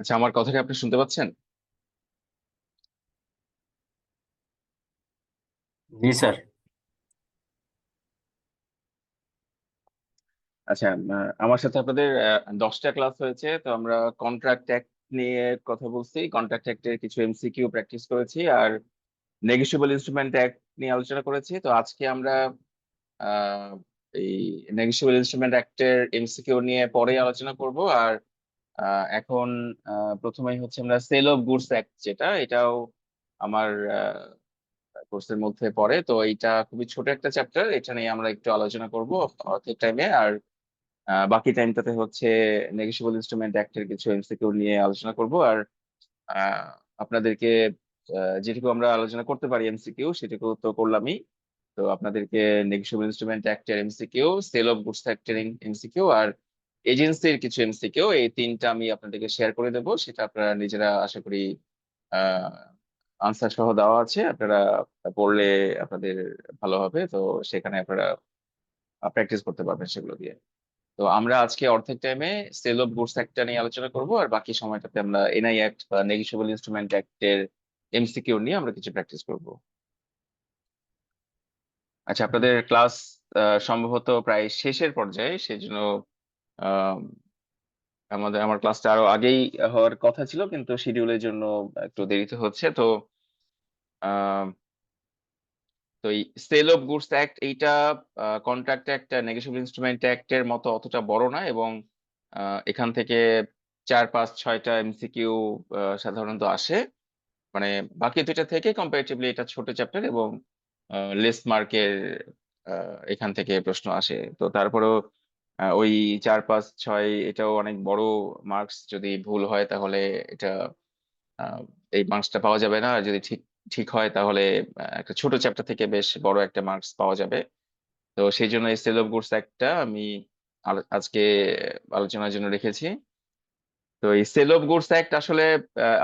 আচ্ছা, আমার কথাটা আপনি শুনতে পাচ্ছেন? জি স্যার। আচ্ছা, আমার সাথে আপনাদের 10টা ক্লাস হয়েছে, তো আমরা কন্ট্রাক্ট অ্যাক্ট নিয়ে কথা বলছি। কন্ট্রাক্ট অ্যাক্টের কিছু এমসিকিউ প্র্যাকটিস করেছি, আর নেগোশিয়েবল ইনস্ট্রুমেন্ট অ্যাক্ট নিয়ে আলোচনা করেছি। তো আজকে আমরা আহ, এই নেগোশিয়েবল ইনস্ট্রুমেন্ট অ্যাক্টের এমসিকিউ নিয়ে পরে আলোচনা করব। আর এখন প্রথমেই হচ্ছে আমরা সেল অফ গুডস অ্যাক্ট, যেটা এটাও আমার কোর্সের মধ্যে পড়ে। তো এইটা খুবই ছোট একটা চ্যাপ্টার, এটা নিয়ে আমরা একটু আলোচনা করব অর্ধেক টাইমে। আর বাকি টাইমটাতে হচ্ছে নেগোশিয়েবল ইনস্ট্রুমেন্ট অ্যাক্টের কিছু এমসিকিউ নিয়ে আলোচনা করব। আর আহ, আপনাদেরকে যেটুকু আমরা আলোচনা করতে পারি এমসিকিউ, সেটুকু তো করলামই। তো আপনাদেরকে নেগোশিয়েবল ইনস্ট্রুমেন্ট অ্যাক্টের এমসিকিউ, সেল অফ গুডস অ্যাক্টের এমসিকিউ, আর এজেন্সির কিছু এমসিকিউ, এই তিনটা আমি আপনাদেরকে শেয়ার করে দেবো। সেটা আপনারা নিজেরা আশা করি আনসার সহ দেওয়া আছে, আপনারা পড়লে আপনাদের ভালো হবে। তো সেখানে আপনারা প্র্যাকটিস করতে পারবেন সেগুলো দিয়ে। তো আমরা আজকে অর্ধেক টাইমে সেল অফ গুডস অ্যাক্টটা নিয়ে আলোচনা করব, আর বাকি সময়টাতে আমরা এনআই অ্যাক্ট বা নেগোশিয়েবল ইনস্ট্রুমেন্ট অ্যাক্টের এমসিকিউ নিয়ে আমরা কিছু প্র্যাকটিস করব। আচ্ছা, আপনাদের ক্লাস সম্ভবত প্রায় শেষের পর্যায়ে, সেজন্য আহ, আমার ক্লাসটা আরো আগেই হওয়ার কথা ছিল, কিন্তু শিডিউলের জন্য একটু দেরিতে হচ্ছে। তো তো এই সেল অফ গুডস অ্যাক্ট এইটা কন্ট্রাক্ট অ্যাক্ট, নেগোশিয়েবল ইনস্ট্রুমেন্ট অ্যাক্টের মতো অতটা বড় না, এবং এখান থেকে 4 5 6টা এমসিকিউ সাধারণত আসে। মানে বাকি দুইটা থেকে কম্পারেটিভলি এটা ছোট চ্যাপ্টার, এবং লেস মার্কের এখান থেকে প্রশ্ন আসে। তো তারপরেও ওই 4 5 6 এটাও অনেক বড় মার্কস। যদি ভুল হয় তাহলে এটা আহ, এই মার্কসটা পাওয়া যাবে না, আর যদি ঠিক ঠিক হয় তাহলে একটা ছোট চ্যাপ্টার থেকে বেশ বড় একটা মার্কস পাওয়া যাবে। তো সেই জন্য এই সেল অফ গুডস একটা আমি আজকে আলোচনার জন্য রেখেছি। তো এই সেল অফ গুডস অ্যাক্ট আসলে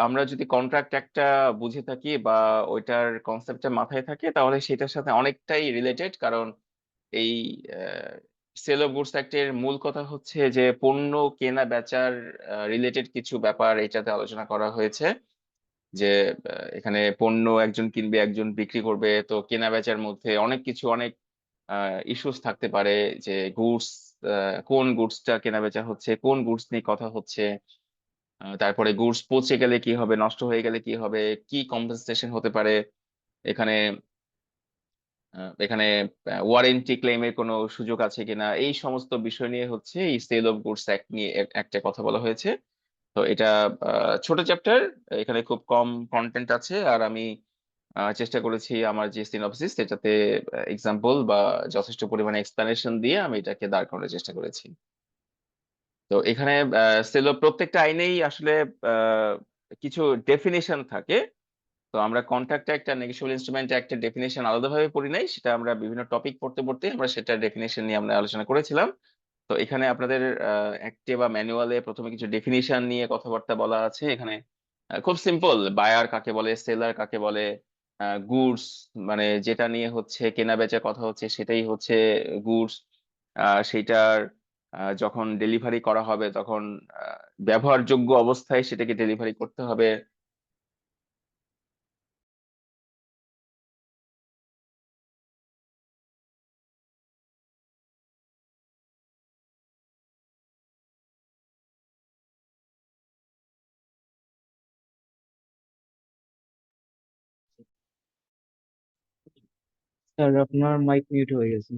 আমরা যদি কন্ট্রাক্ট একটা বুঝে থাকি বা ওইটার কনসেপ্টটা মাথায় থাকে, তাহলে সেটার সাথে অনেকটাই রিলেটেড। কারণ এই সেল অফ গুডস অ্যাক্টের মূল কথা হচ্ছে যে পণ্য কেনা বেচার রিলেটেড কিছু ব্যাপার এটাতে আলোচনা করা হয়েছে। যে এখানে পণ্য একজন কিনবে, একজন বিক্রি করবে, তো কেনা বেচার মধ্যে অনেক কিছু, অনেক ইস্যুস থাকতে পারে। যে গুডস, কোন গুডসটা কেনা বেচা হচ্ছে, কোন গুডস নিয়ে কথা হচ্ছে, তারপরে গুডস পচে গেলে কি হবে, নষ্ট হয়ে গেলে কি হবে, কি কম্পেনসেশন হতে পারে এখানে, এখানে ওয়ারেন্টি ক্লেমের কোনো সুযোগ আছে কিনা, এই সমস্ত বিষয় নিয়ে হচ্ছে এই সেল অফ গুডস অ্যাক্ট নিয়ে একটা কথা বলা হয়েছে। তো এটা ছোট চ্যাপ্টার, এখানে খুব কম কন্টেন্ট আছে। আর আমি চেষ্টা করেছি আমার যে সিনপসিস সেটাতে এক্সাম্পল বা যথেষ্ট পরিমাণে এক্সপ্লানেশন দিয়ে আমি এটাকে দাঁড় করানোর চেষ্টা করেছি। তো এখানে প্রত্যেকটা আইনেই আসলে আহ, কিছু ডেফিনেশন থাকে। তো আমরা কন্ট্রাক্ট অ্যাক্ট আর নেগোশিয়েবল ইনস্ট্রুমেন্ট অ্যাক্টের ডেফিনেশন আলাদাভাবে পড়ি নাই, সেটা আমরা বিভিন্ন টপিক পড়তে পড়তে আমরা সেটা ডেফিনেশন নিয়ে আমরা আলোচনা করেছিলাম। তো এখানে আপনাদের অ্যাক্টে বা ম্যানুয়ালে প্রথমে কিছু ডেফিনিশন নিয়ে কথাবার্তা বলা আছে। এখানে খুব সিম্পল, বায়ার কাকে বলে, সেলার কাকে বলে, গুডস মানে যেটা নিয়ে হচ্ছে কেনা বেচা কথা হচ্ছে সেটাই হচ্ছে গুডস। সেইটার যখন ডেলিভারি করা হবে তখন ব্যবহারযোগ্য অবস্থায় সেটাকে ডেলিভারি করতে হবে। স্যার আপনার মাইক মিউট হয়ে গেছে।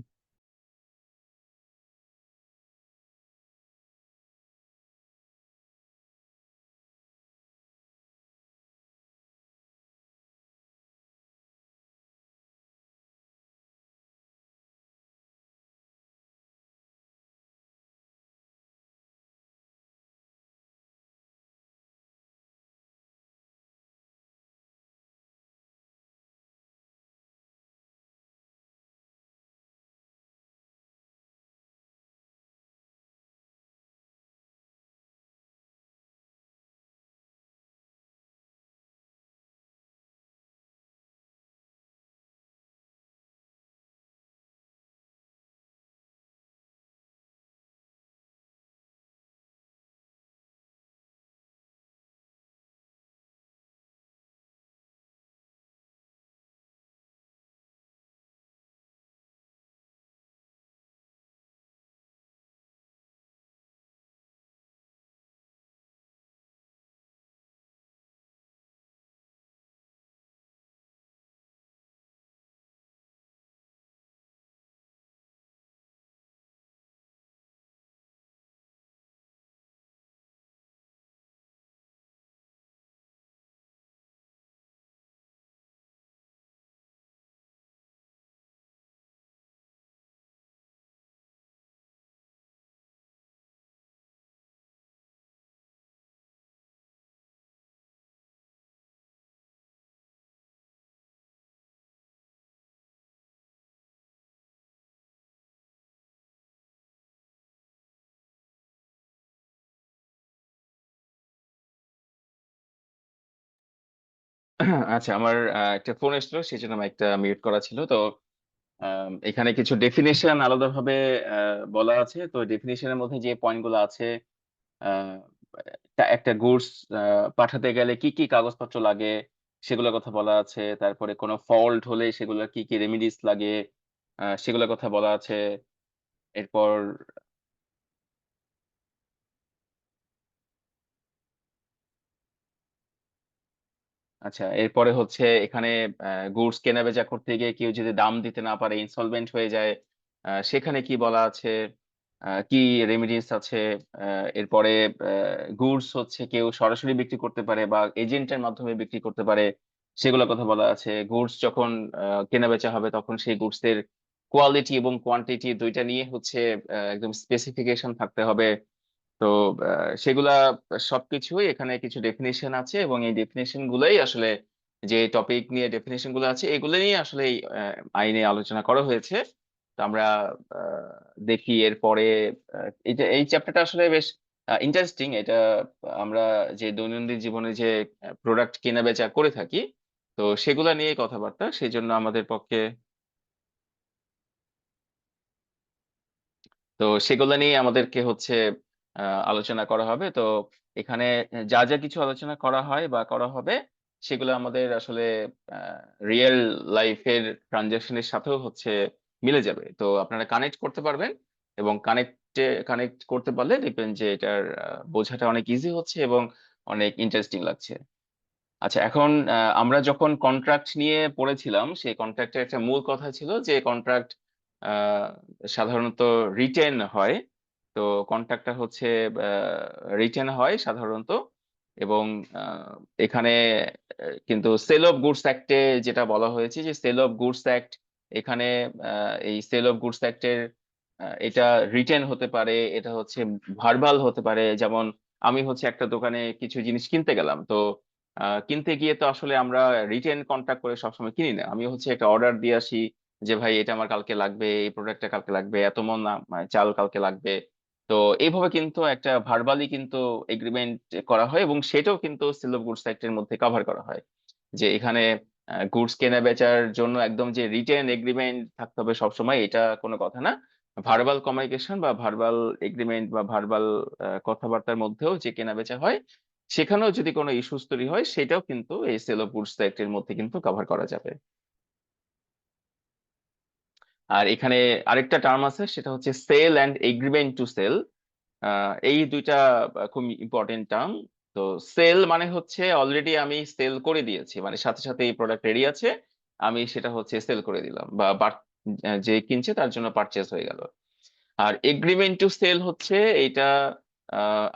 আচ্ছা, আমার একটা ফোন এসেছিল, সেই জন্য আমার একটা মিউট করা ছিল। তো এখানে কিছু ডেফিনেশন আলাদাভাবে বলা আছে। তো ডেফিনেশনের মধ্যে যে পয়েন্ট গুলো আছে, আহ, একটা গুডস পাঠাতে গেলে কি কি কাগজপত্র লাগে সেগুলোর কথা বলা আছে। তারপরে কোনো ফল্ট হলে সেগুলোর কি কি রেমিডিস লাগে সেগুলোর কথা বলা আছে। এরপর আচ্ছা, এরপরে হচ্ছে এখানে গুডস কেনা বেচা করতে গিয়ে কেউ যদি দাম দিতে না পারে, ইনসলভেন্ট হয়ে যায়, সেখানে কি বলা আছে, কি রেমিডিস আছে। এরপরে গুডস হচ্ছে কেউ সরাসরি বিক্রি করতে পারে বা এজেন্টের মাধ্যমে বিক্রি করতে পারে, সেগুলোর কথা বলা আছে। গুডস যখন কেনা বেচা হবে তখন সেই গুডস এর কোয়ালিটি এবং কোয়ান্টিটি দুইটা নিয়ে হচ্ছে একদম স্পেসিফিকেশন থাকতে হবে। তো সেগুলা সবকিছুই এখানে কিছু ডেফিনেশন আছে, এবং এই ডেফিনেশন গুলোই আসলে, যে টপিক নিয়ে ডেফিনেশন গুলো আছে এগুলো নিয়ে আসলে এই আইনে আলোচনা করা হয়েছে। তো আমরা দেখি এরপরে এটা, এই চ্যাপ্টারটা আসলে বেশ ইন্টারেস্টিং। এটা আমরা যে দৈনন্দিন জীবনে যে প্রোডাক্ট কেনা বেচা করে থাকি, তো সেগুলা নিয়ে কথাবার্তা, সেই জন্য আমাদের পক্ষে, তো সেগুলো নিয়ে আমাদেরকে হচ্ছে আলোচনা করা হবে। তো এখানে যা যা কিছু আলোচনা করা হয় বা করা হবে সেগুলো আমাদের আসলে রিয়েল লাইফের ট্রানজাকশনের সাথেও হচ্ছে মিলে যাবে। তো আপনারা কানেক্ট করতে পারবেন, এবং কানেক্ট করতে পারলে দেখবেন যে এটার বোঝাটা অনেক ইজি হচ্ছে এবং অনেক ইন্টারেস্টিং লাগছে। আচ্ছা, এখন আমরা যখন কন্ট্রাক্ট নিয়ে পড়েছিলাম, সেই কন্ট্রাক্টের একটা মূল কথা ছিল যে কন্ট্রাক্ট সাধারণত রিটেন হয়। তো কন্ট্রাক্টটা হচ্ছে রিটেন হয় সাধারণত। এবং এখানে কিন্তু সেল অফ গুডস অ্যাক্টে যেটা বলা হয়েছে, যে সেল অফ গুডস অ্যাক্ট, এখানে এই সেল অফ গুডস অ্যাক্টের এটা রিটেন হতে পারে, এটা হচ্ছে ভার্বাল হতে পারে। যেমন আমি হচ্ছে একটা দোকানে কিছু জিনিস কিনতে গেলাম, তো কিনতে গিয়ে তো আসলে আমরা রিটেন কন্ট্যাক্ট করে সবসময় কিনি না। আমি হচ্ছে একটা অর্ডার দিয়ে আসি যে ভাই এটা আমার কালকে লাগবে, এই প্রোডাক্টটা কালকে লাগবে, এত মন চাল কালকে লাগবে। তো এইভাবে কিন্তু একটা ভার্বালি কিন্তু এগ্রিমেন্ট করা হয়, এবং সেটাও কিন্তু সেল অফ গুডস অ্যাক্টের মধ্যে কভার করা হয়। যে এখানে গুডস কেনা বেচার জন্য একদম যে রিটেন এগ্রিমেন্ট থাকতে হবে সবসময়, এটা কোনো কথা না। ভার্বাল কমিউনিকেশন বা ভার্বাল এগ্রিমেন্ট বা ভার্বাল কথাবার্তার মধ্যেও যে কেনা বেচা হয়, সেখানেও যদি কোনো ইস্যুস তৈরি হয় সেটাও কিন্তু এই সেল অফ গুডস অ্যাক্ট এর মধ্যে কিন্তু কভার করা যাবে। আর এখানে আরেকটা টার্ম আছে, সেটা হচ্ছে sale and agreement to sale. এই দুইটা খুব ইম্পর্টেন্ট টার্ম। তো সেল মানে হচ্ছে অলরেডি আমি সেল করে দিয়েছি, মানে সাথে সাথে এই প্রোডাক্ট রেডি আছে, আমি সেটা হচ্ছে সেল করে দিলাম, বা যে কিনছে তার জন্য পারচেস হয়ে গেল। আর এগ্রিমেন্ট টু সেল হচ্ছে এটা,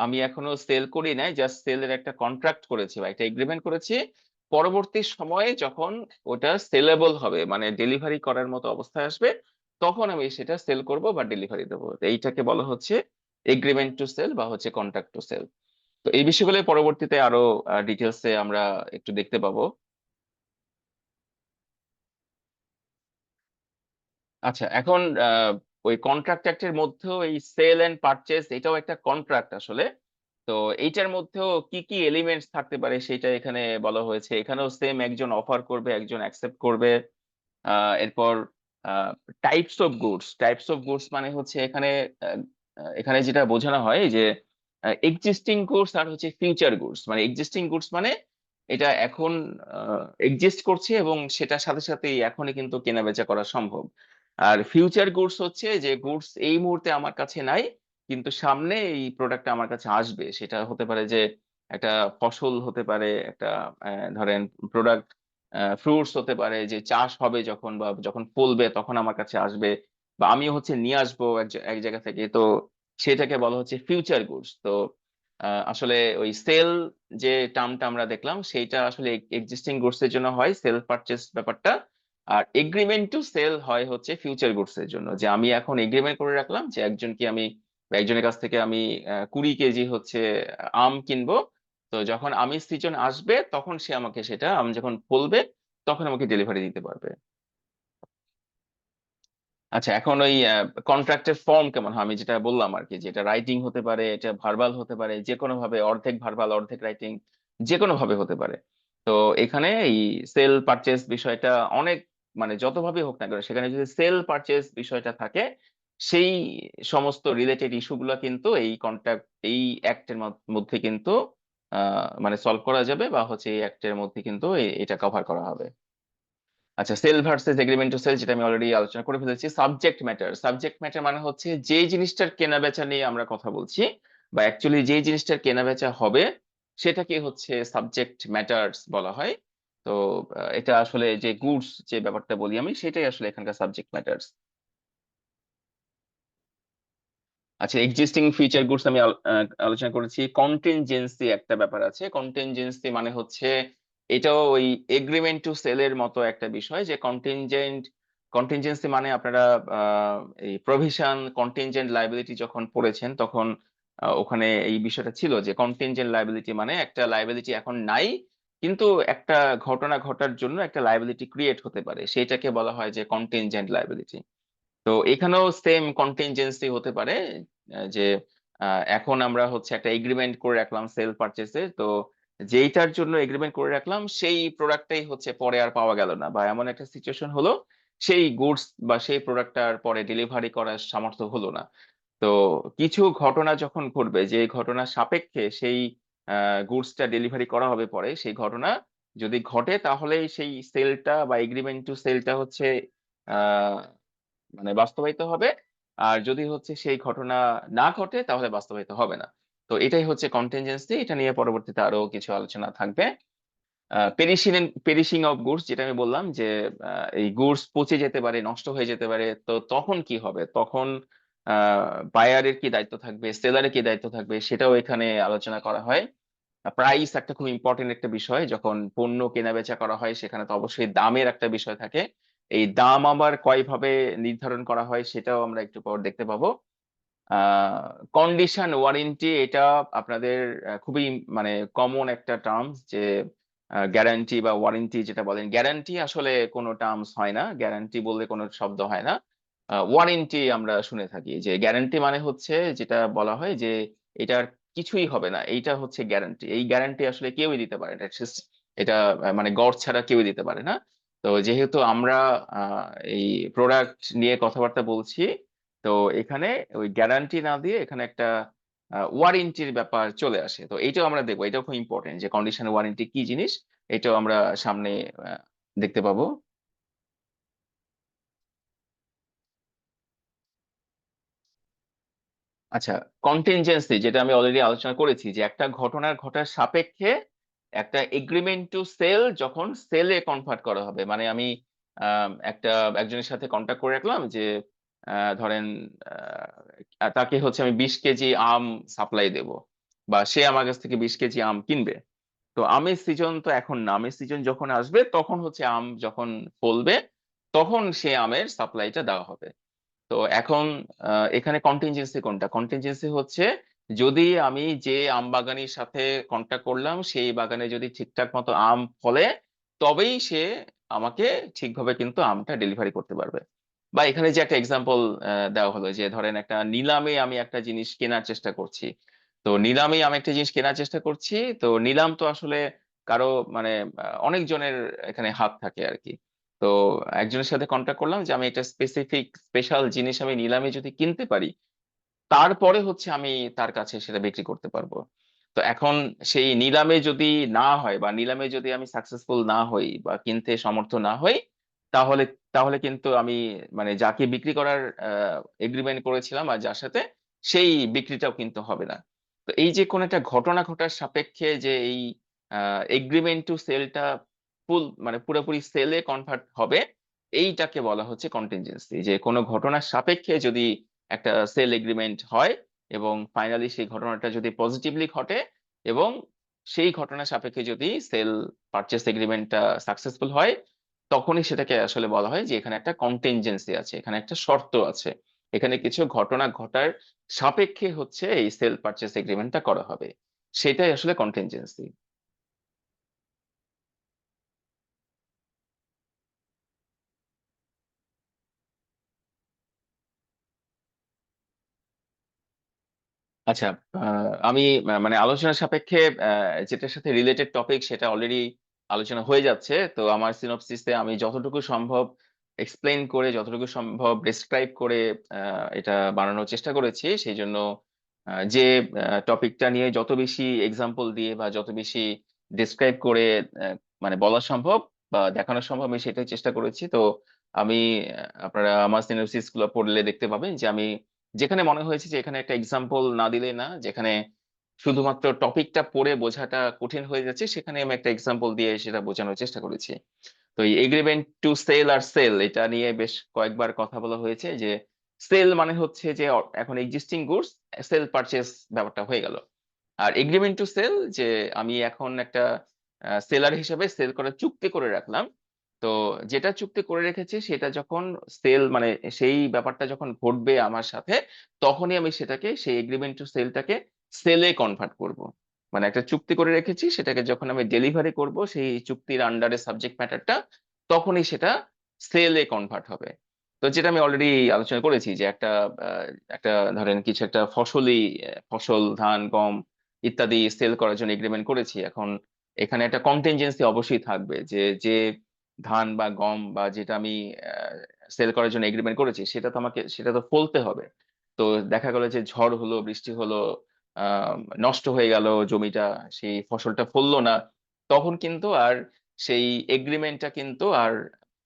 আমি এখনো সেল করি নাই, জাস্ট সেলের একটা কন্ট্রাক্ট করেছি বা একটা এগ্রিমেন্ট করেছি। পরবর্তী সময়ে যখন ওটা সেলেবল হবে, মানে ডেলিভারি করার মতো অবস্থায় আসবে, তখন আমি সেটা সেল করব বা ডেলিভারি দেবো। তো এইটাকে বলা হচ্ছে এগ্রিমেন্ট টু সেল বা হচ্ছে কন্ট্রাক্ট টু সেল। তো এই বিষয়গুলো পরবর্তীতে আরো ডিটেলসে আমরা একটু দেখতে পাবো। আচ্ছা, এখন ওই কন্ট্রাক্ট অ্যাক্টের মধ্যেও এই সেল এন্ড পারচেজ এটাও একটা কন্ট্রাক্ট আসলে। তো এইটার মধ্যেও কি কি এলিমেন্টস থাকতে পারে সেটা এখানে বলা হয়েছে। এখানেও সেম, একজন অফার করবে, একজন অ্যাকসেপ্ট করবে। এরপর টাইপস অফ গুডস মানে হচ্ছে এখানে আহ, এখানে যেটা বোঝানো হয় যে এক্সিস্টিং গুডস আর হচ্ছে ফিউচার গুডস। মানে এক্সিস্টিং গুডস মানে এটা এখন এক্সিস্ট করছে এবং সেটার সাথে সাথে এখনই কিন্তু কেনা বেচা করা সম্ভব। আর ফিউচার গুডস হচ্ছে যে গুডস এই মুহূর্তে আমার কাছে নাই, কিন্তু সামনে এই প্রোডাক্টটা আমার কাছে আসবে। সেটা হতে পারে যে একটা ফসল হতে পারে, একটা ধরেন প্রোডাক্ট, ফ্রুটস হতে পারে, যে চাষ হবে যখন বা যখন ফলবে তখন আমার কাছে আসবে, বা আমি হচ্ছে নিয়ে আসবো এক জায়গা থেকে। তো সেটাকে বলা হচ্ছে ফিউচার গুডস। তো আসলে ওই সেল যে টার্মটা আমরা দেখলাম, সেইটা আসলে এক্সিস্টিং গুডস এর জন্য হয়, সেল পারচেস ব্যাপারটা। আর এগ্রিমেন্ট টু সেল হয় হচ্ছে ফিউচার গুডস এর জন্য, যে আমি এখন এগ্রিমেন্ট করে রাখলাম যে একজনকে আমি, বা একজনের কাছ থেকে আমি 20 কেজি হচ্ছে আম কিনবো। তো যখন আমের সিজন আসবে তখন সে আমাকে সেটা, আম যখন ফলবে তখন আমাকে ডেলিভারি দিতে পারবে। আচ্ছা, এখন ওই কন্ট্রাক্টের ফর্ম কেমন হয়, আমি যেটা বললাম আর কি, যে এটা রাইটিং হতে পারে, এটা ভার্বাল হতে পারে, যে কোনো ভাবে, অর্ধেক ভার্বাল অর্ধেক রাইটিং, যে কোনো ভাবে হতে পারে। তো এখানে এই সেল পারচেজ বিষয়টা অনেক, মানে যতভাবে হোক না কেন সেখানে যদি সেল পারচেজ বিষয়টা থাকে, সেই সমস্ত রিলেটেড ইস্যুগুলো কিন্তু এই কন্ট্রাক্ট, এই অ্যাক্টের মধ্যে কিন্তু মানে সলভ করা যাবে, বা হচ্ছে এই অ্যাক্টের মধ্যে কিন্তু এটা কভার করা হবে। আচ্ছা, sale versus agreement to sale, যেটা আমি অলরেডি আলোচনা করে ফেলেছি। সাবজেক্ট ম্যাটার, সাবজেক্ট ম্যাটার মানে হচ্ছে যে জিনিসটার কেনা বেচা নিয়ে আমরা কথা বলছি, বা অ্যাকচুয়ালি যে জিনিসটার কেনা বেচা হবে সেটাকে হচ্ছে সাবজেক্ট ম্যাটার্স বলা হয়। তো এটা আসলে যে গুডস যে ব্যাপারটা বলি আমি, সেটাই আসলে এখানকার সাবজেক্ট ম্যাটার্স। আচ্ছা, এক্সিস্টিং ফিচার গুডস আমি আলোচনা করেছি। কন্টিনজেন্সি একটা ব্যাপার আছে। কন্টিনজেন্সি মানে হচ্ছে এটাও ওই এগ্রিমেন্ট টু সেলের মতো একটা বিষয়, যে কন্টিনজেন্সি মানে আপনারা আহ, এই প্রভিশন কন্টিনজেন্ট লাইবিলিটি যখন পড়েছেন তখন ওখানে এই বিষয়টা ছিল যে কন্টিনজেন্ট লাইবিলিটি মানে একটা লাইবিলিটি এখন নাই, কিন্তু একটা ঘটনা ঘটার জন্য একটা লাইবিলিটি ক্রিয়েট হতে পারে, সেটাকে বলা হয় যে কন্টিনজেন্ট লাইবিলিটি। তো এখানেও সেম কন্টিনজেন্সি হতে পারে, যে এখন আমরা হচ্ছে একটা এগ্রিমেন্ট করে রাখলাম সেল পারচেসে, তো যেইটার জন্য এগ্রিমেন্ট করে রাখলাম সেই প্রোডাক্টটাই হচ্ছে পরে আর পাওয়া গেল না, বা এমন একটা সিচুয়েশন হলো সেই গুডস বা সেই প্রোডাক্টটার পরে ডেলিভারি করার সামর্থ্য হলো না। তো কিছু ঘটনা যখন ঘটবে, যে ঘটনা সাপেক্ষে সেই গুডসটা ডেলিভারি করা হবে পরে, সেই ঘটনা যদি ঘটে তাহলে সেই সেলটা বা এগ্রিমেন্ট টু সেলটা হচ্ছে আহ মানে বাস্তবায়িত হবে। আর যদি হচ্ছে সেই ঘটনা না ঘটে তাহলে বাস্তবায়িত হবে না। তো এটাই হচ্ছে কন্টিনজেন্সি। এটা নিয়ে পরবর্তীতে আরো কিছু আলোচনা থাকবে। পেরিশিং পেরিশিং অফ গুডস, যেটা আমি বললাম যে এই গুডস পচে যেতে পারে, নষ্ট হয়ে যেতে পারে, তো তখন কি হবে, তখন বায়ারের কি দায়িত্ব থাকবে, সেলারের কি দায়িত্ব থাকবে, সেটাও এখানে আলোচনা করা হয়। প্রাইস একটা খুব ইম্পর্টেন্ট একটা বিষয়, যখন পণ্য কেনা বেচা করা হয় সেখানে তো অবশ্যই দামের একটা বিষয় থাকে। এই দাম আবার কয়ভাবে নির্ধারণ করা হয় সেটাও আমরা একটু পর দেখতে পাবো। কন্ডিশন ওয়ারেন্টি, এটা আপনাদের খুবই মানে কমন একটা টার্মস, যে গ্যারান্টি বা ওয়ারেন্টি যেটা বলেন, গ্যারান্টি আসলে কোনো টার্মস হয় না, গ্যারান্টি বললে কোনো শব্দ হয় না। ওয়ারেন্টি আমরা শুনে থাকি, যে গ্যারান্টি মানে হচ্ছে যেটা বলা হয় যে এটার কিছুই হবে না, এইটা হচ্ছে গ্যারান্টি। এই গ্যারান্টি আসলে কেউই দিতে পারে না, এটা মানে গড় ছাড়া কেউই দিতে পারে না। তো যেহেতু আমরা আহ, এই প্রোডাক্ট নিয়ে কথাবার্তা বলছি, তো এখানে ওই গ্যারান্টি না দিয়ে এখানে একটা ওয়ারেন্টির ব্যাপার চলে আসে। তো এইটাও আমরা দেখবো, এটাও খুব ইম্পর্টেন্ট যে কন্ডিশন ওয়ারেন্টি কি জিনিস, এটাও আমরা সামনে আহ, দেখতে পাবো। আচ্ছা, কন্টিনজেন্সি যেটা আমি অলরেডি আলোচনা করেছি, যে একটা ঘটনার ঘটার সাপেক্ষে একটা এগ্রিমেন্ট টু সেল যখন সেলে কনভার্ট করা হবে, মানে আমি একটা একজনের সাথে কন্ট্যাক্ট করে রাখলাম যে ধরেন তাকে হচ্ছে আমি 20 কেজি আম সাপ্লাই দেব, বা সে আমার কাছ থেকে 20 কেজি আম কিনবে। তো আমের সিজন তো এখন না, আমের সিজন যখন আসবে তখন হচ্ছে আম যখন ফলবে তখন সে আমের সাপ্লাইটা দেওয়া হবে। তো এখন এখানে কন্টিনজেন্সি কোনটা, কন্টিনজেন্সি হচ্ছে যদি আমি যে আম বাগানির সাথে কন্ট্যাক্ট করলাম সেই বাগানে যদি ঠিকঠাক মতো আম ফলে, তবেই সে আমাকে ঠিকভাবে কিন্তু আমটা ডেলিভারি করতে পারবে। বা এখানে যে একটা এক্সাম্পল দেওয়া হলো, যে ধরেন একটা নিলামে আমি একটা জিনিস কেনার চেষ্টা করছি। তো নিলামে আমি একটা জিনিস কেনার চেষ্টা করছি, তো নিলাম তো আসলে কারো মানে অনেক জনের এখানে হাত থাকে আর কি। তো একজনের সাথে কন্ট্যাক্ট করলাম যে আমি একটা স্পেসিফিক স্পেশাল জিনিস আমি নিলামে যদি কিনতে পারি, তারপরে হচ্ছে আমি তার কাছে সেটা বিক্রি করতে পারবো। তো এখন সেই নিলামে যদি না হয়, বা নিলামে যদি আমি সাকসেসফুল না হই বা কিনতে সমর্থ না হই, তাহলে তাহলে কিন্তু আমি মানে যাকে বিক্রি করার এগ্রিমেন্ট করেছিলাম আর যার সাথে, সেই বিক্রিটাও কিন্তু হবে না। তো এই যে কোন একটা ঘটনা ঘটার সাপেক্ষে যে এই এগ্রিমেন্ট টু সেলটা মানে পুরোপুরি সেলে কনভার্ট হবে, এইটাকে বলা হচ্ছে কন্টিনজেন্সি। যে কোনো ঘটনার সাপেক্ষে যদি একটা সেল এগ্রিমেন্ট হয় এবং ফাইনালি সেই ঘটনাটা যদি পজিটিভলি ঘটে, এবং সেই ঘটনার সাপেক্ষে যদি সেল পারচেস এগ্রিমেন্টটা সাকসেসফুল হয়, তখনই সেটাকে আসলে বলা হয় যে এখানে একটা কন্টিনজেন্সি আছে, এখানে একটা শর্ত আছে, এখানে কিছু ঘটনা ঘটার সাপেক্ষে হচ্ছে এই সেল পারচেস এগ্রিমেন্টটা করা হবে, সেটাই আসলে কন্টিনজেন্সি। আচ্ছা, আমি মানে আলোচনার সাপেক্ষে যেটার সাথে রিলেটেড টপিক সেটা অলরেডি আলোচনা হয়ে যাচ্ছে, তো আমার সিনপসিসে আমি যতটুকু সম্ভব এক্সপ্লেইন করে, যতটুকু সম্ভব ডেসক্রাইব করে এটা বানানোর চেষ্টা করেছি। সেই জন্য যে টপিকটা নিয়ে যত বেশি এক্সাম্পল দিয়ে বা যত বেশি ডেসক্রাইব করে আহ, মানে বলা সম্ভব বা দেখানো সম্ভব, আমি সেটাই চেষ্টা করেছি। তো আমি আপনারা আমার সিনোপসিস গুলো পড়লে দেখতে পাবেন যে আমি যেখানে মনে হয়েছে যে এখানে একটা এক্সাম্পল না দিলে না, যেখানে শুধুমাত্র টপিকটা পড়ে বোঝাটা কঠিন হয়ে যাচ্ছে, সেখানে আমি একটা এক্সাম্পল দিয়ে সেটা বোঝানোর চেষ্টা করেছি। তো এই agreement to sell R sell, এটা নিয়ে বেশ কয়েকবার কথা বলা হয়েছে যে সেল মানে হচ্ছে যে এখন এক্সিস্টিং গুডস সেল পারচেস ব্যাপারটা হয়ে গেল। আর এগ্রিমেন্ট টু সেল, যে আমি এখন একটা সেলার হিসেবে সেল করার চুক্তি করে রাখলাম। তো যেটা চুক্তি করে রেখেছি সেটা যখন সেল মানে সেই ব্যাপারটা যখন ঘটবে আমার সাথে, তখনই আমি সেটাকে সেই এগ্রিমেন্ট টু সেলটাকে সেলে কনভার্ট করব। মানে একটা চুক্তি করে রেখেছি, সেটাকে যখন আমি ডেলিভারি করব সেই চুক্তির আন্ডারে সাবজেক্ট ম্যাটারটা, তখনই সেটা সেলে কনভার্ট হবে। তো যেটা আমি অলরেডি আলোচনা করেছি যে আহ, একটা ধরেন কিছু একটা ফসলি ফসল ধান গম ইত্যাদি সেল করার জন্য এগ্রিমেন্ট করেছি। এখন এখানে একটা কন্টিনজেন্সি অবশ্যই থাকবে যে যে ধান বা গম বা যেটা আমি সেল করার জন্য এগ্রিমেন্ট করেছি সেটা তো আমাকে, সেটা তো ফলতে হবে। তো দেখা গেল যে ঝড় হলো, বৃষ্টি হলো, আহ নষ্ট হয়ে গেল জমিটা, সেই ফসলটা ফললো না, তখন কিন্তু আর সেই এগ্রিমেন্টটা কিন্তু আর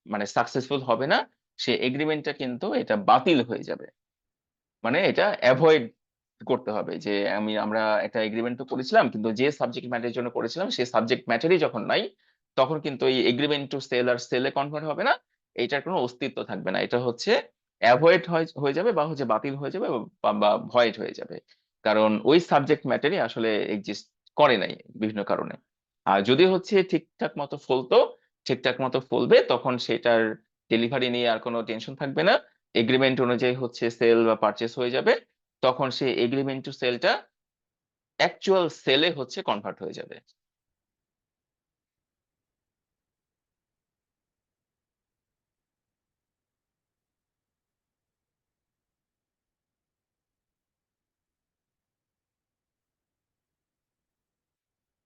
মানে সাকসেসফুল হবে না। সেই এগ্রিমেন্টটা কিন্তু এটা বাতিল হয়ে যাবে। মানে এটা অ্যাভয়েড করতে হবে যে আমরা একটা এগ্রিমেন্ট তো করেছিলাম, কিন্তু যে সাবজেক্ট ম্যাটারের জন্য করেছিলাম সেই সাবজেক্ট ম্যাটারই যখন নাই, তখন কিন্তু এই এগ্রিমেন্ট টু সেল আর সেলে কনভার্ট হবে না। এইটার কোনো অস্তিত্ব থাকবে না, এটা হচ্ছে অ্যাভয়েড হয়ে যাবে বা হচ্ছে বাতিল হয়ে যাবে বা ভয়েড হয়ে যাবে। কারণ ওই সাবজেক্ট ম্যাটারই আসলে এক্সিস্ট করে নাই বিভিন্ন কারণে। আর যদি হচ্ছে ঠিকঠাক মতো ফলতো, ঠিকঠাক মতো ফলবে, তখন সেটার ডেলিভারি নিয়ে আর কোনো টেনশন থাকবে না। এগ্রিমেন্ট অনুযায়ী হচ্ছে সেল বা পারচেস হয়ে যাবে, তখন সেই এগ্রিমেন্ট টু সেলটা অ্যাকচুয়াল সেলে হচ্ছে কনভার্ট হয়ে যাবে।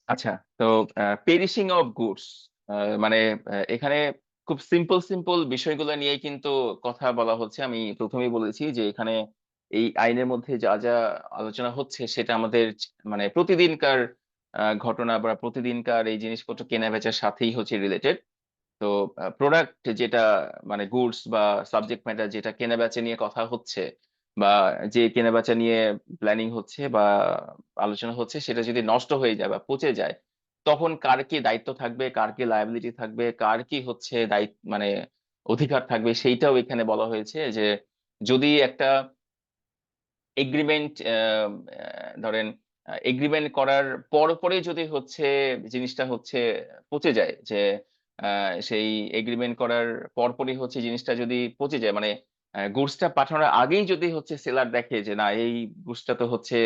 আচ্ছা, তো পেরিশিং অফ গুডস মানে এখানে খুব সিম্পল সিম্পল বিষয়গুলো নিয়ে কিন্তু কথা বলা হচ্ছে। আমি প্রথমেই বলেছি যে এখানে এই আইনের মধ্যে যা যা আলোচনা হচ্ছে সেটা আমাদের মানে প্রতিদিনকার ঘটনা বা প্রতিদিনকার এই জিনিসপত্র কেনা বেচার সাথেই হচ্ছে রিলেটেড। তো প্রোডাক্ট যেটা মানে গুডস বা সাবজেক্ট ম্যাটার যেটা কেনাবেচা নিয়ে কথা হচ্ছে বা যে কেনাবেচা নিয়ে প্ল্যানিং হচ্ছে বা আলোচনা হচ্ছে, সেটা যদি নষ্ট হয়ে যায় বা পচে যায়, তখন কার কি দায়িত্ব থাকবে, কার কি লায়াবিলিটি থাকবে, কার কি হচ্ছে দায়িত্ব মানে অধিকার থাকবে, সেইটাও এখানে বলা হয়েছে। যে যদি একটা এগ্রিমেন্ট ধরেন এগ্রিমেন্ট করার পরে যদি হচ্ছে জিনিসটা হচ্ছে পচে যায়, যে সেই এগ্রিমেন্ট করার পরপরই হচ্ছে জিনিসটা যদি পচে যায়, মানে গুডসটা পাঠানোর আগেই যদি হচ্ছে সেলার দেখে যে না, এই গুডসটা তো হচ্ছে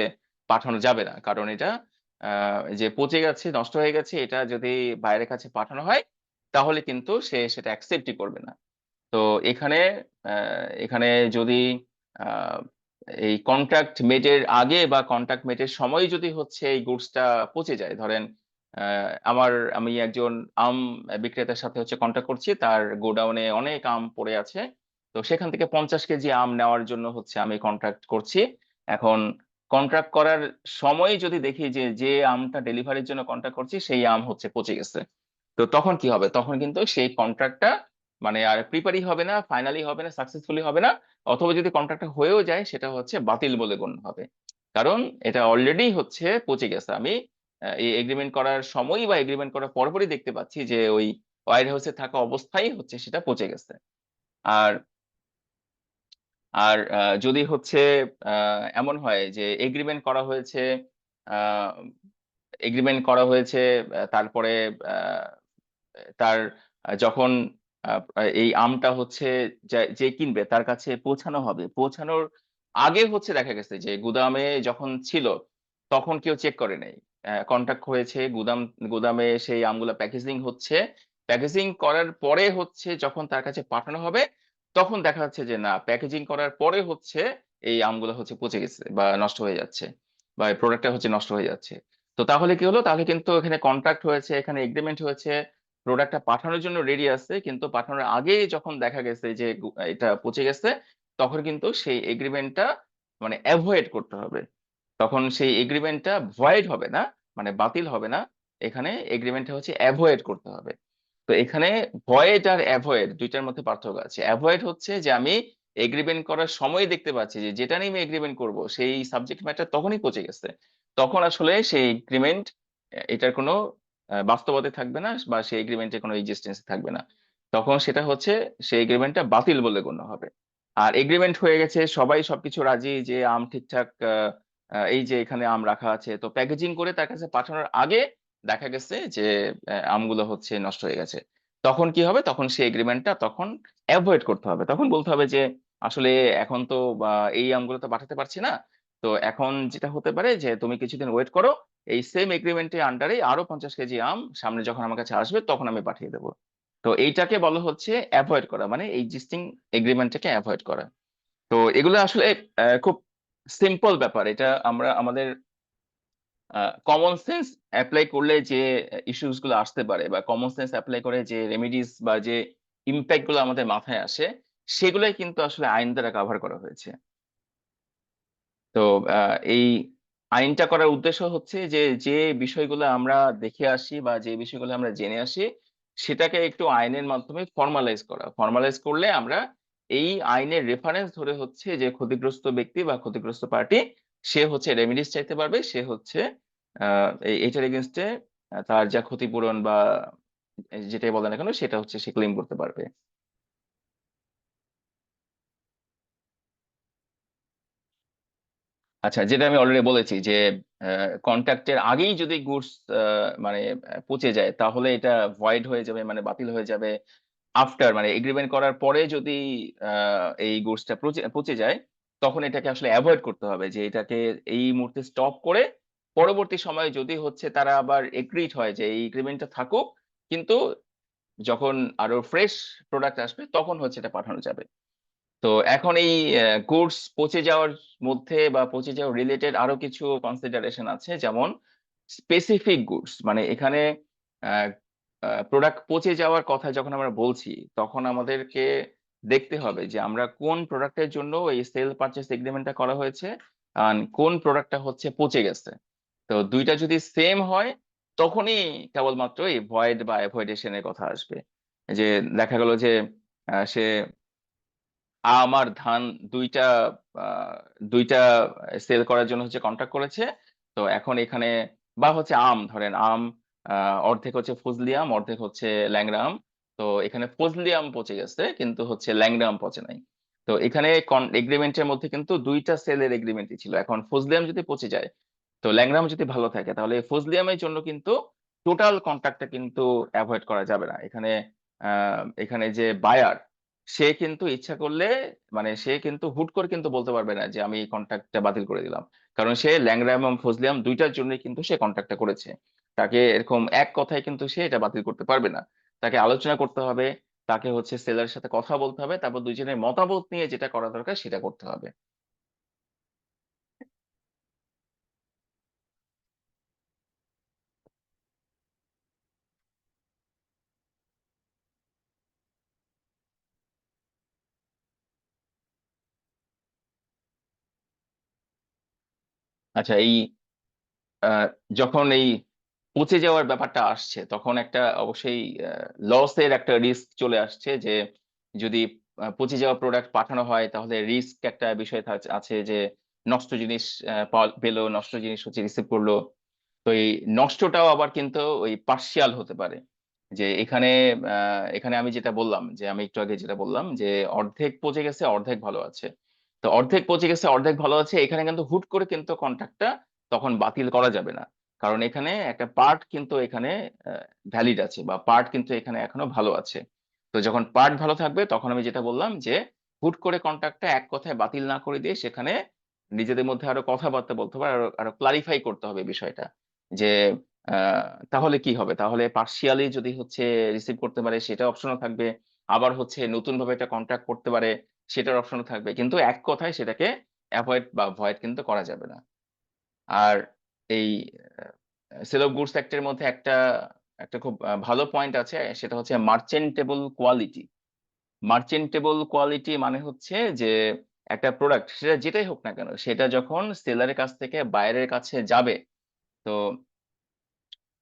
পাঠানো যাবে না, কারণ এটা যে পচে গেছে নষ্ট হয়ে গেছে, এটা যদি বাইরের কাছে পাঠানো হয় তাহলে কিন্তু সে সেটা অ্যাকসেপ্টই করবে না। তো এখানে এখানে যদি আহ, এই কন্ট্রাক্ট মেটের আগে বা কন্ট্রাক্ট মেটের সময় যদি হচ্ছে এই গুডসটা পচে যায়, ধরেন আমি একজন আম বিক্রেতার সাথে হচ্ছে কন্ট্রাক্ট করছি, তার গোডাউনে অনেক আম পড়ে আছে। তো সেখান থেকে 50 কেজি আম নেওয়ার জন্য হচ্ছে আমি কন্ট্রাক্ট করছি। এখন কন্ট্রাক্ট করার সময় যদি দেখি যে যে আমটা ডেলিভারির জন্য কন্ট্রাক্ট করছি সেই আম হচ্ছে পচে গেছে, তো তখন কি হবে? তখন কিন্তু সেই কন্ট্রাক্টটা মানে আর প্রিপারই হবে না, ফাইনালি হবে না, সাকসেসফুলি হবে না। অথবা যদি কন্ট্রাক্টটা হয়েও যায় সেটা হচ্ছে বাতিল বলে গণ্য হবে, কারণ এটা অলরেডি হচ্ছে পচে গেছে। আমি এই এগ্রিমেন্ট করার সময় বা এগ্রিমেন্ট করার পরপরই দেখতে পাচ্ছি যে ওই ওয়্যার হাউসে থাকা অবস্থায় হচ্ছে সেটা পচে গেছে। আর আর যদি হচ্ছে এমন হয় যে এগ্রিমেন্ট করা হয়েছে, এগ্রিমেন্ট করা হয়েছে, তারপরে তার যখন আহ, এই আমটা হচ্ছে যে কিনবে তার কাছে পৌঁছানো হবে, পৌঁছানোর আগে হচ্ছে দেখা গেছে যে গুদামে যখন ছিল তখন কেউ চেক করে নাই, কন্ট্যাক্ট হয়েছে গুদামে সেই আমগুলা প্যাকেজিং হচ্ছে, প্যাকেজিং করার পরে হচ্ছে যখন তার কাছে পাঠানো হবে, তখন দেখা যাচ্ছে যে না, প্যাকেজিং করার পরে হচ্ছে এই আমগুলো হচ্ছে পচে গেছে বা নষ্ট হয়ে যাচ্ছে, বা এই প্রোডাক্টটা হচ্ছে নষ্ট হয়ে যাচ্ছে। তো তাহলে কি হলো? তাহলে কিন্তু এখানে কন্ট্রাক্ট হয়েছে, এখানে এগ্রিমেন্ট হয়েছে, প্রোডাক্টটা পাঠানোর জন্য রেডি আছে, কিন্তু পাঠানোর আগে যখন দেখা গেছে যে এটা পচে গেছে, তখন কিন্তু সেই এগ্রিমেন্টটা মানে অ্যাভয়েড করতে হবে। তখন সেই এগ্রিমেন্টটা ভয়েড হবে না, মানে বাতিল হবে না, এখানে এগ্রিমেন্টটা হচ্ছে অ্যাভয়েড করতে হবে। তো এখানে ভয়েড আর অ্যাভয়েড দুইটার মধ্যে পার্থক্য আছে। অ্যাভয়েড হচ্ছে যে আমি এগ্রিমেন্ট করার সময় দেখতে পাচ্ছি যে যেটা নিয়ে আমি এগ্রিমেন্ট করব সেই সাবজেক্ট ম্যাটার তখনই পচে গেছে, তখন আসলে সেই এগ্রিমেন্ট এটার কোনো বাস্তবতা থাকবে না, বা সেই এগ্রিমেন্টের কোনো এক্সিস্টেন্স থাকবে না, তখন সেটা হচ্ছে সেই এগ্রিমেন্টটা বাতিল বলে গণ্য হবে। আর এগ্রিমেন্ট হয়ে গেছে, সবাই সবকিছু রাজি যে আম ঠিকঠাক এই যে এখানে আম রাখা আছে, তো প্যাকেজিং করে তার কাছে পাঠানোর আগে দেখা গেছে যে আমগুলো হচ্ছে নষ্ট হয়ে গেছে, তখন কি হবে? তখন সেই এগ্রিমেন্টটা তখন অ্যাভয়েড করতে হবে। তখন বলতে হবে যে আসলে এখন তো এই আমগুলো তো পাঠাতে পারছি না, তো এখন যেটা হতে পারে যে তুমি কিছুদিন ওয়েট করো, এই সেম এগ্রিমেন্টের আন্ডারে আরো 50 কেজি আম সামনে যখন আমার কাছে আসবে তখন আমি পাঠিয়ে দেবো। তো এইটাকে বলা হচ্ছে অ্যাভয়েড করা, মানে এক্সিস্টিং এগ্রিমেন্টটাকে অ্যাভয়েড করা। তো এগুলো আসলে খুব সিম্পল ব্যাপার। এটা আমরা আমাদের কমন সেন্স অ্যাপ্লাই করলে যে ইস্যুস গুলো আসতে পারে, বা কমন সেন্স অ্যাপ্লাই করে যে রেমিডিস বা যে ইম্প্যাক্ট গুলো আমাদের মাথায় আসে, সেগুলোই কিন্তু আসলে আইন দ্বারা কভার করা হয়েছে। তো এই আইনটা করার উদ্দেশ্য হচ্ছে যে যে বিষয়গুলো আমরা দেখে আসি বা যে বিষয়গুলো আমরা জেনে আসি, সেটাকে একটু আইনের মাধ্যমে ফর্মালাইজ করা। ফর্মালাইজ করলে আমরা এই আইনের রেফারেন্স ধরে হচ্ছে যে ক্ষতিগ্রস্ত ব্যক্তি বা ক্ষতিগ্রস্ত পার্টি, সে হচ্ছে রেমিডিস চাইতে পারবে, সে হচ্ছে এইটার এগেনস্টে তার যা ক্ষতিপূরণ বা যেটাই বলে না কেন সেটা হচ্ছে সে ক্লেম করতে পারবে। আচ্ছা, যেটা আমি অলরেডি বলেছি যে কন্ট্রাক্টের আগেই যদি গুডস মানে পচে যায়, তাহলে এটা ভয়েড হয়ে যাবে, মানে বাতিল হয়ে যাবে। আফটার মানে এগ্রিমেন্ট করার পরে যদি এই গুডসটা পচে পচে যায়, তখন এটাকে আসলে অ্যাভয়েড করতে হবে, যে এটাকে এই মুহূর্তে স্টপ করে পরবর্তী সময়ে যদি হচ্ছে তারা আবার এগ্রিড হয় যে এই এগ্রিমেন্টটা থাকুক, কিন্তু যখন আরো ফ্রেশ প্রোডাক্ট আসবে তখন হচ্ছে এটা পাঠানো যাবে। তো এখন এই গুডস পচে যাওয়ার মধ্যে বা পচে যাওয়ার রিলেটেড আরো কিছু কনসিডারেশন আছে, যেমন স্পেসিফিক গুডস। মানে এখানে প্রোডাক্ট পচে যাওয়ার কথা যখন আমরা বলছি, তখন আমাদেরকে দেখতে হবে যে আমরা কোন প্রোডাক্টের জন্য এই সেল পারচেস এগ্রিমেন্টটা করা হয়েছে, আর কোন প্রোডাক্টটা হচ্ছে পচে গেছে। তো দুইটা যদি সেম হয়, তখনই কেবলমাত্র এই ভয়েড বা অ্যাভয়েডেশনের কথা আসবে। যে দেখা গেল যে সে আমার ধান দুইটা আহ, দুইটা সেল করার জন্য হচ্ছে কন্ট্যাক্ট করেছে। তো এখন এখানে বা হচ্ছে আম, ধরেন আম অর্ধেক হচ্ছে ফজলি আম, অর্ধেক হচ্ছে ল্যাংড়া আম। তো এখানে ফজলি আম পচে গেছে, কিন্তু হচ্ছে ল্যাংড়া আম পচে নাই। তো এখানে এগ্রিমেন্টের মধ্যে কিন্তু দুইটা সেলের এগ্রিমেন্টই ছিল। এখন ফজলি আম যদি পচে যায়, তো ল্যাংড়া আম যদি ভালো থাকে, তাহলে ফজলি আমের জন্য কিন্তু টোটাল কন্ট্রাক্টটা কিন্তু অ্যাভয়েড করা যাবে না। এখানে এখানে যে বায়ার, সে কিন্তু ইচ্ছা করলে মানে সে কিন্তু হুট করে কিন্তু বলতে পারবে না যে আমি এই কন্ট্রাক্টটা বাতিল করে দিলাম, কারণ সে ল্যাংড়া এবং ফজলিয়াম দুইটার জন্যই কিন্তু সে কন্ট্রাক্টটা করেছে। তাকে এরকম এক কথায় কিন্তু সে এটা বাতিল করতে পারবে না, তাকে আলোচনা করতে হবে, তাকে হচ্ছে সেলারের সাথে কথা বলতে হবে, তারপর দুইজনের মতামত নিয়ে যেটা করা দরকার সেটা করতে হবে। আচ্ছা, এই আহ, যখন এই পচে যাওয়ার ব্যাপারটা আসছে, তখন একটা অবশ্যই লসের একটা রিস্ক চলে আসছে, যে যদি পচে যাওয়া প্রোডাক্ট পাঠানো হয়, তাহলে রিস্ক একটা বিষয় আছে যে নষ্ট জিনিস পেলো, নষ্ট জিনিস হচ্ছে রিসিভ করলো। তো এই নষ্টটাও আবার কিন্তু ওই পার্শিয়াল হতে পারে। যে এখানে এখানে আমি যেটা বললাম, যে আমি একটু আগে যেটা বললাম যে অর্ধেক পচে গেছে অর্ধেক ভালো আছে, তো অর্ধেক পচে গেছে অর্ধেক ভালো আছে, এখানে কিন্তু হুট করে কিন্তু কন্ট্রাক্টটা তখন বাতিল করা যাবে না। কারণ এখানে একটা পার্ট কিন্তু এখানে ভ্যালিড আছে, বা পার্ট কিন্তু এখানে এখনো ভালো আছে। তো যখন পার্ট ভালো থাকবে, তখন আমি যেটা বললাম যে হুট করে কন্ট্রাক্টটা এক কথায় বাতিল না করে দিয়ে সেখানে নিজেদের মধ্যে আরো কথাবার্তা বলতে হবে, আরো আরো ক্লারিফাই করতে হবে বিষয়টা, যে তাহলে কি হবে, তাহলে পার্শিয়ালি যদি হচ্ছে রিসিভ করতে পারে সেটা অপশনও থাকবে, আবার হচ্ছে নতুন ভাবে একটা কন্ট্রাক্ট করতে পারে সেটার অপশনও থাকবে, কিন্তু এক কথায় সেটাকে অ্যাভয়েড বা ভয়েড কিন্তু করা যাবে না। আর এই সেল অফ গুডস অ্যাক্টের মধ্যে একটা একটা খুব ভালো পয়েন্ট আছে, সেটা হচ্ছে মার্চেন্টেবল কোয়ালিটি। মার্চেন্টেবল কোয়ালিটি মানে হচ্ছে যে একটা প্রোডাক্ট, সেটা যেটাই হোক না কেন, সেটা যখন সেলারের কাছ থেকে বায়ারের কাছে যাবে, তো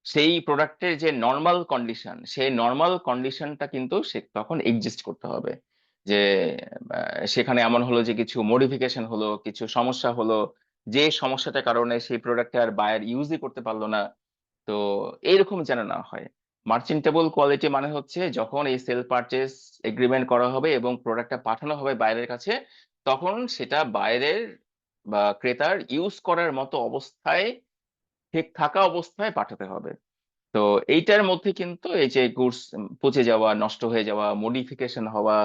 সেই প্রোডাক্টের যে নর্মাল কন্ডিশন, সেই নর্মাল কন্ডিশনটা কিন্তু সে তখন এক্সিস্ট করতে হবে। যে সেখানে এমন হলো যে কিছু মডিফিকেশন হলো, কিছু সমস্যা হলো, যে সমস্যাটার কারণে সেই প্রোডাক্টটা আর বায়ার ইউজই করতে পারলো না, তো এইরকম যেন না হয়। মার্চেন্টেবল কোয়ালিটি মানে হচ্ছে যখন এই সেল পারচেজ এগ্রিমেন্ট করা হবে এবং প্রোডাক্টটা পাঠানো হবে বাইরের কাছে, তখন সেটা বাইরের বা ক্রেতার ইউজ করার মতো অবস্থায়, ঠিক থাকা অবস্থায় পাঠাতে হবে। তো এইটার মধ্যে কিন্তু এই যে গুডস পচে যাওয়া, নষ্ট হয়ে যাওয়া, মডিফিকেশন হওয়া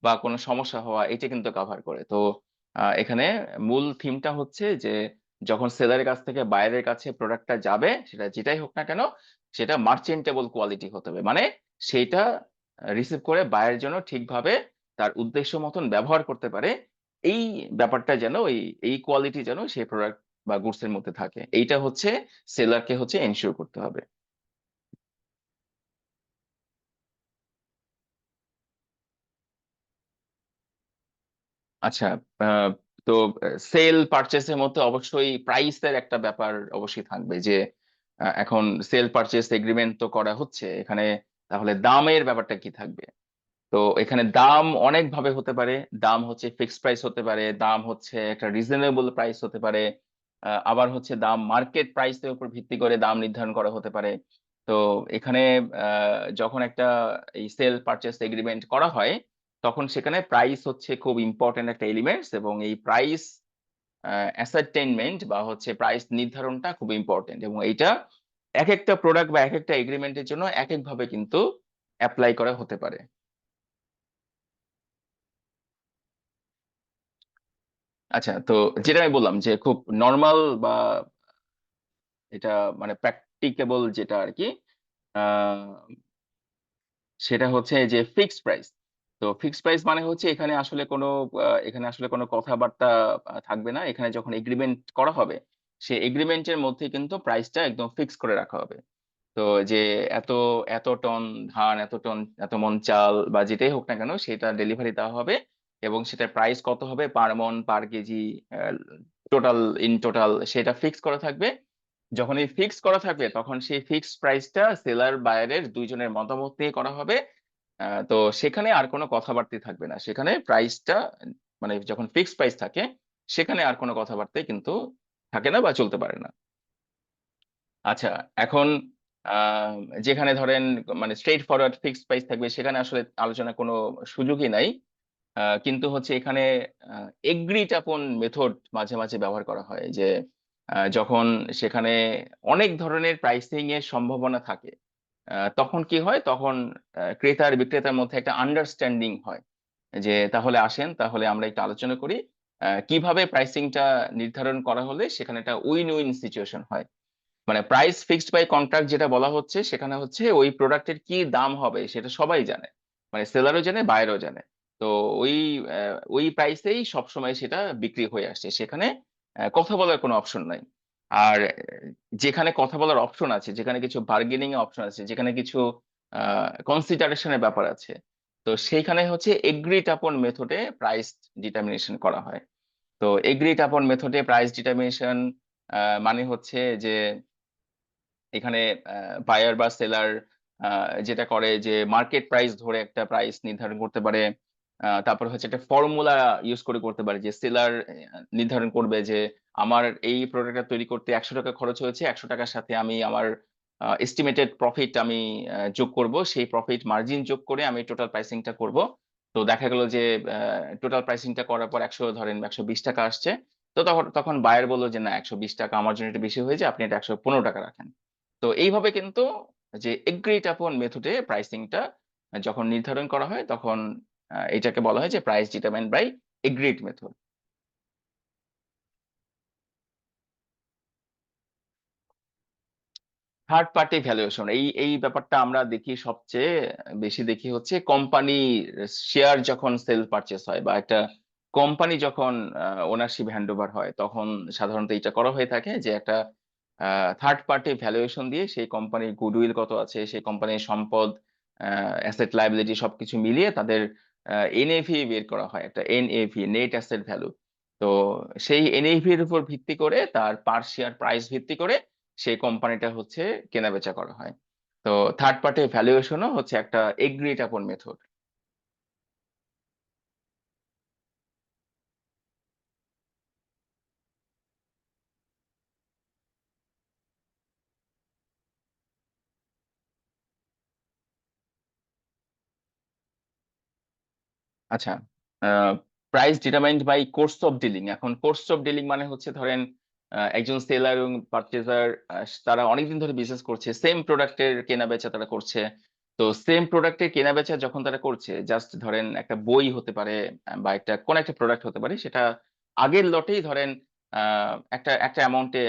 বা কোনো সমস্যা হওয়া, এটা কিন্তু কভার করে। তো এখানে মূল থিমটা হচ্ছে যে যখন সেলারের কাছ থেকে বাইরের কাছে প্রোডাক্টটা যাবে, সেটা যেটাই হোক না কেন, সেটা মার্চেন্টেবল কোয়ালিটি হতে হবে। মানে সেইটা রিসিভ করে বায়ের জন্য ঠিকভাবে তার উদ্দেশ্য মতন ব্যবহার করতে পারে, এই ব্যাপারটা যেন এই কোয়ালিটি যেন সেই প্রোডাক্ট বা গুডস এর মধ্যে থাকে, এইটা হচ্ছে সেলারকে হচ্ছে এনশিওর করতে হবে। আচ্ছা, আহ, তো সেল পারচেসের মধ্যে অবশ্যই প্রাইসের একটা ব্যাপার অবশ্যই থাকবে, যে এখন সেল পারচেস এগ্রিমেন্ট তো করা হচ্ছে এখানে, তাহলে দামের ব্যাপারটা কি থাকবে? তো এখানে দাম অনেক ভাবে হতে পারে। দাম হচ্ছে ফিক্সড প্রাইস হতে পারে, দাম হচ্ছে একটা রিজনেবল প্রাইস হতে পারে, আবার হচ্ছে দাম মার্কেট প্রাইসের উপর ভিত্তি করে দাম নির্ধারণ করা হতে পারে। তো এখানে যখন একটা এই সেল পারচেস এগ্রিমেন্ট করা হয়, তখন সেখানে প্রাইস হচ্ছে খুব ইম্পর্টেন্ট একটা এলিমেন্টস, এবং এই প্রাইস অ্যাসারটেইনমেন্ট বা হচ্ছে প্রাইস নির্ধারণটা খুব ইম্পর্টেন্ট, এবং এইটা এক একটা প্রোডাক্ট বা এক একটা এগ্রিমেন্টের জন্য এক এক ভাবে কিন্তু অ্যাপ্লাই করা হতে পারে। আচ্ছা, তো যেটা আমি বললাম যে খুব নর্মাল বা এটা মানে প্র্যাকটিকেবল যেটা আর কি, আহ, সেটা হচ্ছে যে ফিক্সড প্রাইস। তো ফিক্সড প্রাইস মানে হচ্ছে এখানে আসলে কোনো কথাবার্তা থাকবে না। এখানে যখন এগ্রিমেন্ট করা হবে, সেই এগ্রিমেন্টের মধ্যে কিন্তু প্রাইসটা একদম ফিক্স করে রাখা হবে। তো যে এত এত টন ধান, এত টন, এত মন চাল বা যেটাই হোক না কেন, সেটা ডেলিভারি দেওয়া হবে, এবং সেটার প্রাইস কত হবে পার মন, পার কেজি, টোটাল, ইন টোটাল, সেটা ফিক্স করা থাকবে। যখন এই ফিক্স করা থাকবে, তখন সেই ফিক্সড প্রাইসটা সেলার বায়ারের দুইজনের মতামত নিয়ে করা হবে। তো সেখানে আর কোনো কথাবার্তা থাকবে না, সেখানে প্রাইসটা মানে যখন ফিক্সড প্রাইস থাকে, সেখানে আর কোনো কথাবার্তাই কিন্তু থাকে না বা চলতে পারে না। আচ্ছা, এখন আহ, যেখানে ধরেন মানে স্ট্রেট ফরওয়ার্ড ফিক্সড প্রাইস থাকবে, সেখানে আসলে আলোচনা কোনো সুযোগই নাই। কিন্তু হচ্ছে এখানে এগ্রিড আপন মেথড মাঝে মাঝে ব্যবহার করা হয়, যে যখন সেখানে অনেক ধরনের প্রাইসিং এর সম্ভাবনা থাকে, তখন কি হয়, তখন ক্রেতা আর বিক্রেতার মধ্যে একটা আন্ডারস্ট্যান্ডিং হয়, যে তাহলে আসেন, তাহলে আমরা একটু আলোচনা করি কিভাবে প্রাইসিংটা নির্ধারণ করা হলে সেখানে একটা উইন উইন সিচুয়েশন হয়। মানে প্রাইস ফিক্সড বাই কন্ট্রাক্ট যেটা বলা হচ্ছে, সেখানে হচ্ছে ওই প্রোডাক্টের কি দাম হবে সেটা সবাই জানে, মানে সেলারও জানে, বায়ারও জানে। তো ওই ওই প্রাইসেই সবসময় সেটা বিক্রি হয়ে আসছে, সেখানে কথা বলার কোনো অপশন নাই। আর যেখানে কথা বলার অপশন আছে, যেখানে কিছু বার্গেনিং এর অপশন আছে, যেখানে কিছু কনসিডারেশনের ব্যাপার আছে, তো সেইখানে হচ্ছে এগ্রিড আপন মেথডে প্রাইস ডিটারমিনেশন করা হয়। তো এগ্রিড আপন মেথডে প্রাইস ডিটারমিনেশন মানে হচ্ছে যে এখানে বায়ার বা সেলার যেটা করে যে মার্কেট প্রাইস ধরে একটা প্রাইস নির্ধারণ করতে পারে। তারপর হচ্ছে একটা ফর্মুলা ইউজ করে করতে পারে, যে সেলার নির্ধারণ করবে যে আমার এই প্রোডাক্টটা তৈরি করতে 100 টাকা খরচ হয়েছে, 100 টাকার সাথে আমি আমার এস্টিমেটেড প্রফিট আমি যোগ করব, সেই প্রফিট মার্জিন যোগ করে আমি টোটাল প্রাইসিংটা করব। তো দেখা গেল যে টোটাল প্রাইসিংটা করার পর 120 টাকা আসছে। তো তখন তখন বায়ার বললো যে না, 120 টাকা আমার জন্য এটা বেশি হয়েছে, আপনি এটা 115 টাকা রাখেন। তো এইভাবে কিন্তু যে এগ্রিড আপন মেথডে প্রাইসিংটা যখন নির্ধারণ করা হয়, তখন এটাকে বলা হয় যে price determined by agreed method. Third party valuation, এই এই ব্যাপারটা আমরা দেখি সবচেয়ে বেশি দেখি হচ্ছে কোম্পানি শেয়ার যখন সেল পারচেস হয়, বা একটা কোম্পানি যখন ওনারশিপ হ্যান্ড ওভার হয়, তখন সাধারণত এটা করা হয়ে থাকে যে একটা থার্ড পার্টি ভ্যালুয়েশন দিয়ে সেই কোম্পানির গুডউইল কত আছে, সেই কোম্পানির সম্পদ, অ্যাসেট লায়াবিলিটি সবকিছু মিলিয়ে তাদের এনএভি বের করা হয়, একটা এনএভি, নেট অ্যাসেট ভ্যালু। তো সেই এনএভি এর উপর ভিত্তি করে, তার পার শেয়ার প্রাইস ভিত্তি করে সেই কোম্পানিটা হচ্ছে কেনা বেচা করা হয়। তো থার্ড পার্টি ভ্যালুয়েশনও হচ্ছে একটা এগ্রিড আপন মেথড। আচ্ছা, price determined by course of dealing. এখন কোর্স অফ ডিলিং মানে হচ্ছে ধরেন একজন সেলার এবং পারচেজার তারা অনেকদিন ধরে বিজনেস করছে, সেম প্রোডাক্টের কেনা বেচা তারা করছে। তো সেম প্রোডাক্টের কেনা বেচা যখন তারা করছে, জাস্ট ধরেন একটা বই হতে পারে বা একটা কোন একটা প্রোডাক্ট হতে পারে, সেটা আগের লটেই ধরেন একটা একটা অ্যামাউন্টে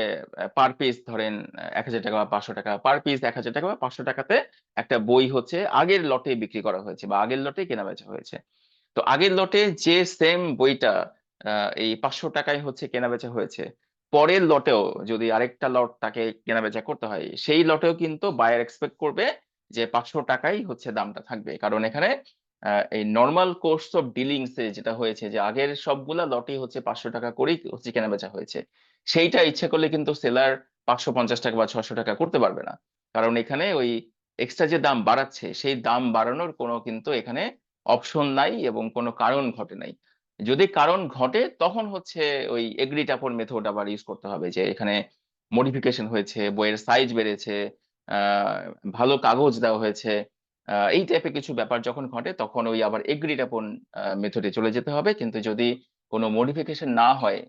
পার পিস ধরেন 1,000 টাকা বা 500 টাকা, পার পিস 1,000 টাকা বা 500 টাকাতে একটা বই হচ্ছে আগের লটে বিক্রি করা হয়েছে বা আগের লটে কেনা বেচা হয়েছে। তো আগের লটে যে সেম বইটা এই 500 টাকায় হচ্ছে কেনাবেচা হয়েছে, পরের লটেও যদি আরেকটা লট তাকে কেনাবেচা করতে হয়, সেই লটেও কিন্তু বায়ার এক্সপেক্ট করবে যে 500 টাকাই হচ্ছে দামটা থাকবে। কারণ এখানে এই নর্মাল কোর্স অফ ডিলিংস এ যেটা হয়েছে যে আগের সবগুলা লটই হচ্ছে 500 টাকা করেই হচ্ছে কেনাবেচা হয়েছে, সেইটা ইচ্ছে করলে কিন্তু সেলার 550 টাকা বা 600 টাকা করতে পারবে না। কারণ এখানে ওই এক্সট্রা যে দাম বাড়াচ্ছে, সেই দাম বাড়ানোর কোনো কিন্তু এখানে অপশন নাই এবং কোনো কারণ ঘটে নাই। যদি কারণ ঘটে তখন হচ্ছে ওই এগ্রিড আপন মেথড আবার ইউজ করতে হবে, যে এখানে মডিফিকেশন হয়েছে, বইয়ের সাইজ বেড়েছে, আহ ভালো কাগজ দেওয়া হয়েছে, এই টাইপের কিছু ব্যাপার যখন ঘটে তখন ওই আবার এগ্রিড আপন মেথডে চলে যেতে হবে। কিন্তু যদি কোনো মডিফিকেশন না হয়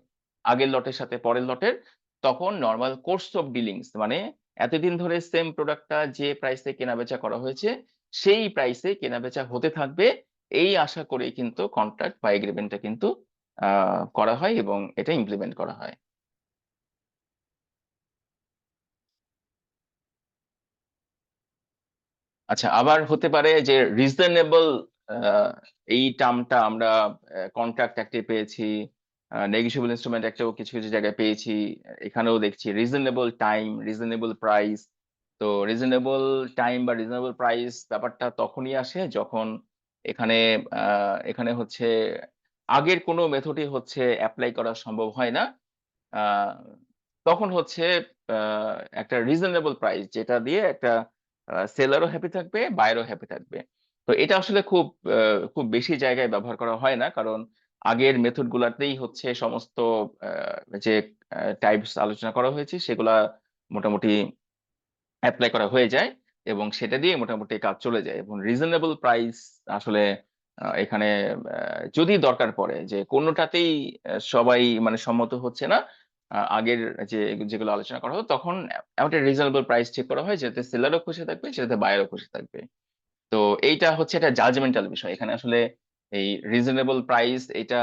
আগের লটের সাথে পরের লটের, তখন নর্মাল কোর্স অফ ডিলিংস মানে এতদিন ধরে সেম প্রোডাক্টটা যে প্রাইসে কেনাবেচা করা হয়েছে সেই প্রাইসে কেনাবেচা হতে থাকবে, এই আশা করে কিন্তু কন্ট্রাক্ট বা এগ্রিমেন্টটা কিন্তু করা হয় এবং এটা ইমপ্লিমেন্ট করা হয়। আচ্ছা, আবার হতে পারে যে রিজনেবল, এই টার্মটা আমরা কন্ট্রাক্ট অ্যাক্টে পেয়েছি, নেগোশিয়েবল ইনস্ট্রুমেন্ট অ্যাক্টেও কিছু কিছু জায়গায় পেয়েছি, এখানেও দেখছি রিজনেবল টাইম, রিজনেবল প্রাইস। তো রিজনেবল টাইম বা রিজনেবল প্রাইস ব্যাপারটা তখনই আসে যখন এখানে এখানে হচ্ছে আগের কোনো মেথডই হচ্ছে অ্যাপ্লাই করা সম্ভব হয় না। আহ, তখন হচ্ছে একটা রিজনেবল প্রাইস যেটা দিয়ে একটা সেলারও হ্যাপি থাকবে, বায়ারও হ্যাপি থাকবে। তো এটা আসলে খুব বেশি জায়গায় ব্যবহার করা হয় না, কারণ আগের মেথড গুলাতেই হচ্ছে সমস্ত যে টাইপস আলোচনা করা হয়েছে সেগুলা মোটামুটি অ্যাপ্লাই করা হয়ে যায় এবং সেটা দিয়ে মোটামুটি কাজ চলে যায়। এবং রিজনেবল প্রাইস আসলে এখানে যদি দরকার পড়ে যে কোনোটাতেই সবাই মানে সম্মত হচ্ছে না, আগের যে যেগুলো আলোচনা করা হতো, তখন একটা রিজনেবল প্রাইস ঠিক করা হয় যাতে সেলারও খুশি থাকবে, যাতে বায়ারও খুশি থাকবে। তো এইটা হচ্ছে একটা জাজমেন্টাল বিষয়। এখানে আসলে এই রিজনেবল প্রাইস এটা